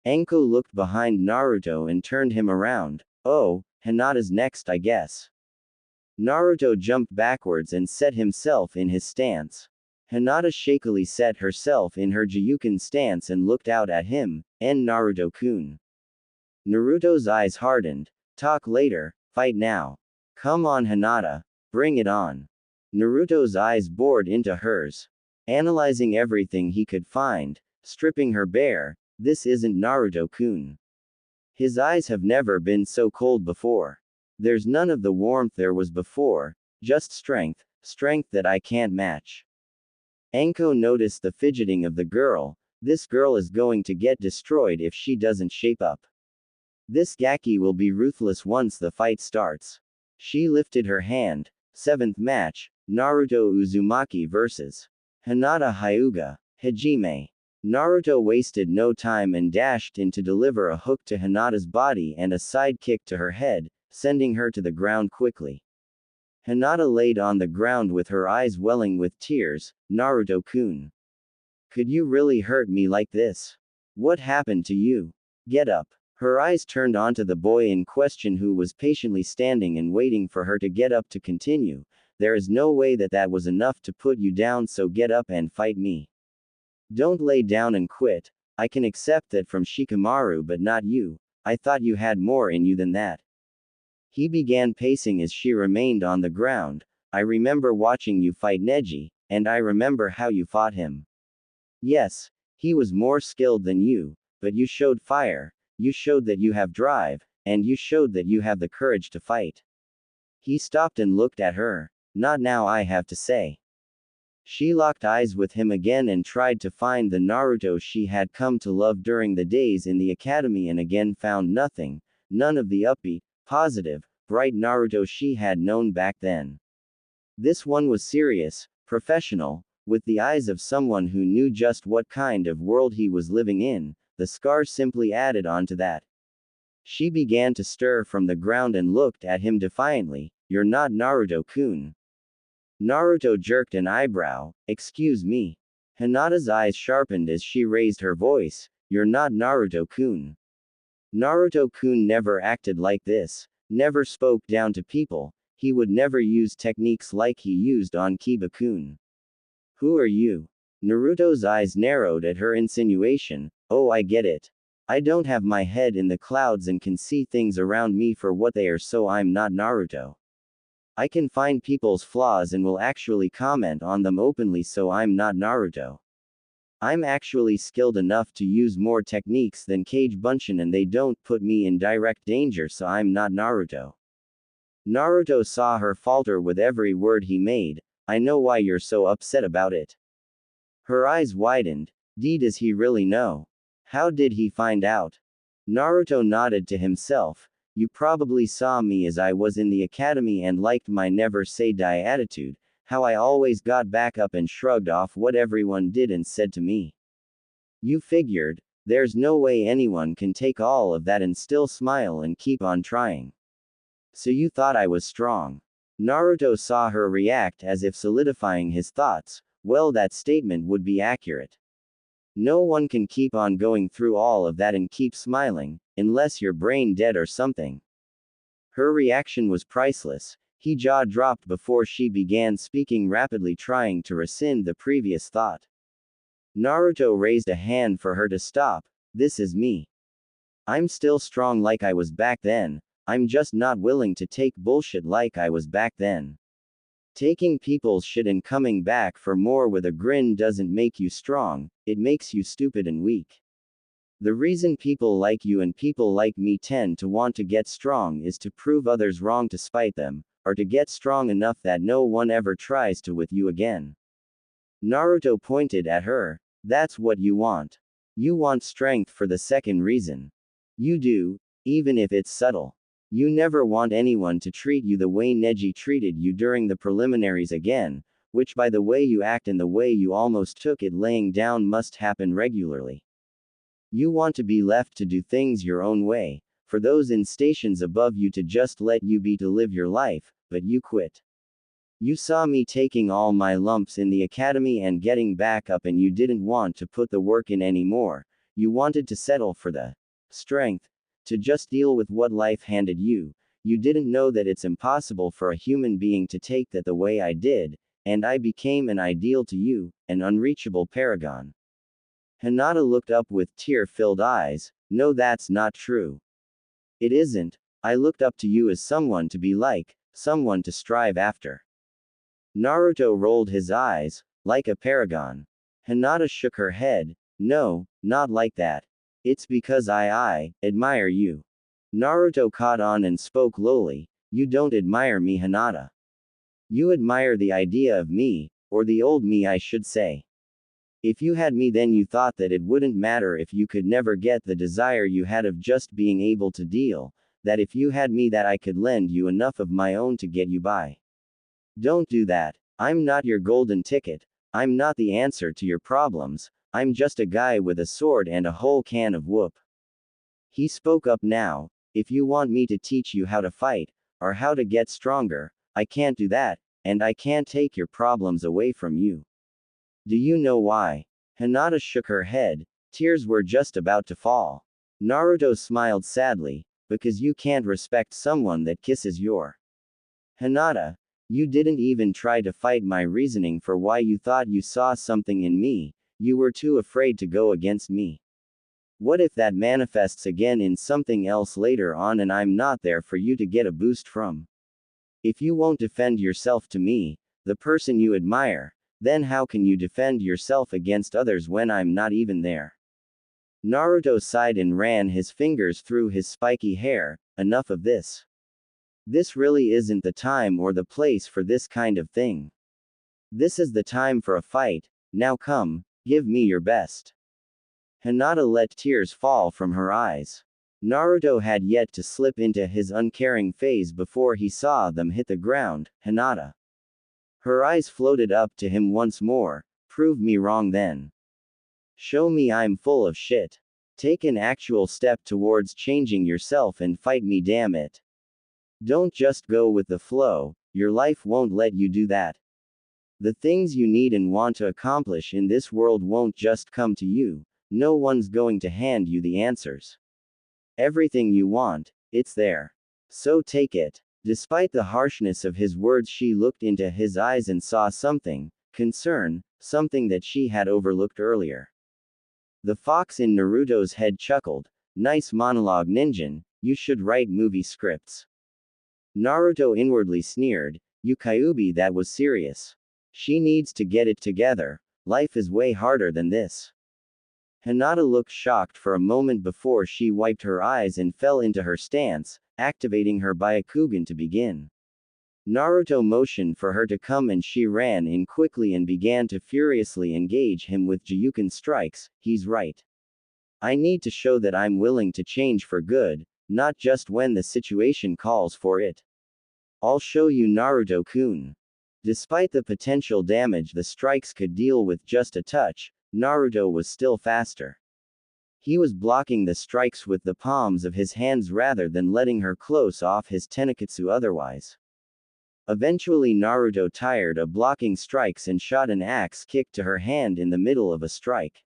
Anko looked behind Naruto and turned him around. Oh, Hinata's next, I guess. Naruto jumped backwards and set himself in his stance. Hinata shakily set herself in her Jiyuken stance and looked out at him, and Naruto-kun. Naruto's eyes hardened. Talk later, fight now. Come on, Hinata. Bring it on. Naruto's eyes bored into hers. Analyzing everything he could find, stripping her bare, this isn't Naruto-kun. His eyes have never been so cold before. There's none of the warmth there was before, just strength, strength that I can't match. Anko noticed the fidgeting of the girl. This girl is going to get destroyed if she doesn't shape up. This Gaki will be ruthless once the fight starts. She lifted her hand. 7th match, Naruto Uzumaki vs. Hinata Hyuga, Hajime. Naruto wasted no time and dashed in to deliver a hook to Hinata's body and a side kick to her head, sending her to the ground quickly. Hinata laid on the ground with her eyes welling with tears. Naruto-kun. Could you really hurt me like this? What happened to you? Get up. Her eyes turned onto the boy in question who was patiently standing and waiting for her to get up to continue. There is no way that was enough to put you down, so get up and fight me. Don't lay down and quit. I can accept that from Shikamaru, but not you. I thought you had more in you than that. He began pacing as she remained on the ground. I remember watching you fight Neji, and I remember how you fought him. Yes, he was more skilled than you, but you showed fire, you showed that you have drive, and you showed that you have the courage to fight. He stopped and looked at her. Not now, I have to say. She locked eyes with him again and tried to find the Naruto she had come to love during the days in the academy, and again found nothing, none of the upbeat, positive, bright Naruto she had known back then. This one was serious, professional, with the eyes of someone who knew just what kind of world he was living in. The scars simply added on to that. She began to stir from the ground and looked at him defiantly. You're not Naruto-kun. Naruto jerked an eyebrow. Excuse me. Hinata's eyes sharpened as she raised her voice. You're not Naruto-kun. Naruto-kun never acted like this, never spoke down to people, he would never use techniques like he used on Kiba-kun. Who are you? Naruto's eyes narrowed at her insinuation. Oh, I get it. I don't have my head in the clouds and can see things around me for what they are, so I'm not Naruto. I can find people's flaws and will actually comment on them openly, so I'm not Naruto. I'm actually skilled enough to use more techniques than Kage Bunshin and they don't put me in direct danger, so I'm not Naruto. Naruto saw her falter with every word he made. I know why you're so upset about it. Her eyes widened. Does he really know? How did he find out? Naruto nodded to himself. You probably saw me as I was in the academy and liked my never say die attitude, how I always got back up and shrugged off what everyone did and said to me. You figured, there's no way anyone can take all of that and still smile and keep on trying. So you thought I was strong. Naruto saw her react as if solidifying his thoughts. Well, that statement would be accurate. No one can keep on going through all of that and keep smiling, unless you're brain dead or something. Her reaction was priceless. He jaw dropped before she began speaking rapidly, trying to rescind the previous thought. Naruto raised a hand for her to stop. This is me. I'm still strong like I was back then, I'm just not willing to take bullshit like I was back then. Taking people's shit and coming back for more with a grin doesn't make you strong, it makes you stupid and weak. The reason people like you and people like me tend to want to get strong is to prove others wrong, to spite them, or to get strong enough that no one ever tries to with you again. Naruto pointed at her. That's what you want. You want strength for the second reason. You do, even if it's subtle. You never want anyone to treat you the way Neji treated you during the preliminaries again, which by the way you act and the way you almost took it laying down must happen regularly. You want to be left to do things your own way, for those in stations above you to just let you be to live your life, but you quit. You saw me taking all my lumps in the academy and getting back up, and you didn't want to put the work in anymore. You wanted to settle for the strength to just deal with what life handed you. You didn't know that it's impossible for a human being to take that the way I did, and I became an ideal to you, an unreachable paragon. Hinata looked up with tear-filled eyes. No, that's not true. It isn't. I looked up to you as someone to be like, someone to strive after. Naruto rolled his eyes, like a paragon. Hinata shook her head. No, not like that. It's because I admire you. Naruto caught on and spoke lowly. You don't admire me, Hinata. You admire the idea of me, or the old me I should say. If you had me, then you thought that it wouldn't matter if you could never get the desire you had of just being able to deal, that if you had me that I could lend you enough of my own to get you by. Don't do that. I'm not your golden ticket. I'm not the answer to your problems. I'm just a guy with a sword and a whole can of whoop. He spoke up now. If you want me to teach you how to fight, or how to get stronger, I can't do that, and I can't take your problems away from you. Do you know why? Hinata shook her head. Tears were just about to fall. Naruto smiled sadly. Because you can't respect someone that kisses your. Hinata, you didn't even try to fight my reasoning for why you thought you saw something in me. You were too afraid to go against me. What if that manifests again in something else later on and I'm not there for you to get a boost from? If you won't defend yourself to me, the person you admire, then how can you defend yourself against others when I'm not even there? Naruto sighed and ran his fingers through his spiky hair. Enough of this. This really isn't the time or the place for this kind of thing. This is the time for a fight. Now come, give me your best. Hinata let tears fall from her eyes. Naruto had yet to slip into his uncaring phase before he saw them hit the ground. Hinata. Her eyes floated up to him once more. Prove me wrong then. Show me I'm full of shit. Take an actual step towards changing yourself and fight me, damn it. Don't just go with the flow, your life won't let you do that. The things you need and want to accomplish in this world won't just come to you, no one's going to hand you the answers. Everything you want, it's there. So take it. Despite the harshness of his words, she looked into his eyes and saw something, concern, something that she had overlooked earlier. The fox in Naruto's head chuckled. Nice monologue, Ninjin, you should write movie scripts. Naruto inwardly sneered. You Kyuubi, that was serious. She needs to get it together, life is way harder than this. Hinata looked shocked for a moment before she wiped her eyes and fell into her stance, activating her Byakugan to begin. Naruto motioned for her to come and she ran in quickly and began to furiously engage him with Juyuken strikes. He's right. I need to show that I'm willing to change for good, not just when the situation calls for it. I'll show you, Naruto-kun. Despite the potential damage the strikes could deal with just a touch, Naruto was still faster. He was blocking the strikes with the palms of his hands rather than letting her close off his tenketsu otherwise. Eventually Naruto tired of blocking strikes and shot an axe kick to her hand in the middle of a strike.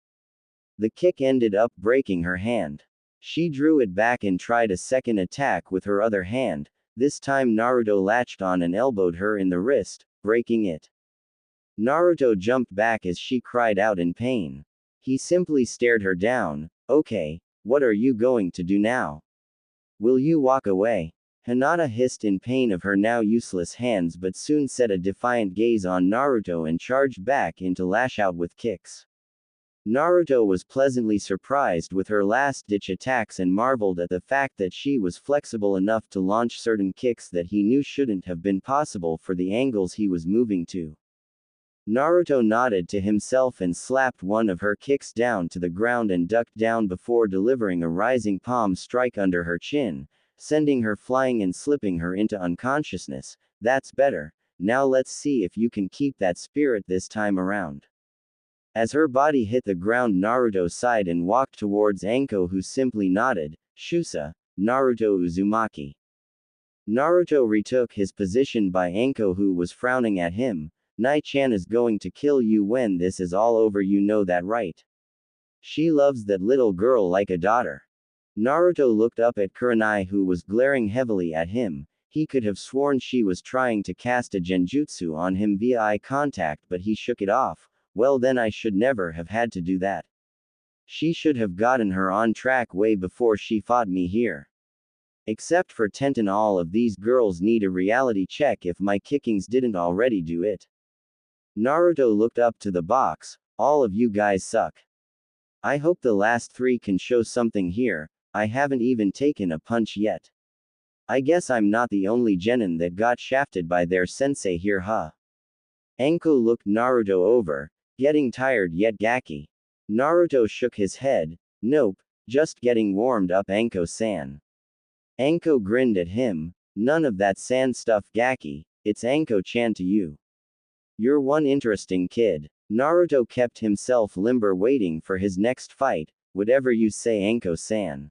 The kick ended up breaking her hand. She drew it back and tried a second attack with her other hand. This time Naruto latched on and elbowed her in the wrist, breaking it. Naruto jumped back as she cried out in pain. He simply stared her down. Okay, what are you going to do now? Will you walk away? Hinata hissed in pain of her now useless hands but soon set a defiant gaze on Naruto and charged back in to lash out with kicks. Naruto was pleasantly surprised with her last-ditch attacks and marveled at the fact that she was flexible enough to launch certain kicks that he knew shouldn't have been possible for the angles he was moving to. Naruto nodded to himself and slapped one of her kicks down to the ground and ducked down before delivering a rising palm strike under her chin, sending her flying and slipping her into unconsciousness. That's better. Now let's see if you can keep that spirit this time around. As her body hit the ground, Naruto sighed and walked towards Anko, who simply nodded. Shusa, Naruto Uzumaki. Naruto retook his position by Anko, who was frowning at him. Nai-chan is going to kill you when this is all over, you know that, right? She loves that little girl like a daughter. Naruto looked up at Kurenai, who was glaring heavily at him. He could have sworn she was trying to cast a genjutsu on him via eye contact, but he shook it off. Well, then I should never have had to do that. She should have gotten her on track way before she fought me here. Except for Tenten, all of these girls need a reality check if my kickings didn't already do it. Naruto looked up to the box. All of you guys suck. I hope the last three can show something here. I haven't even taken a punch yet. I guess I'm not the only genin that got shafted by their sensei here, huh? Anko looked Naruto over, getting tired yet gaki. Naruto shook his head. Nope, just getting warmed up, Anko-san. Anko grinned at him. None of that sand stuff, gaki. It's Anko-chan to you. You're one interesting kid. Naruto kept himself limber, waiting for his next fight. Whatever you say, Anko-san.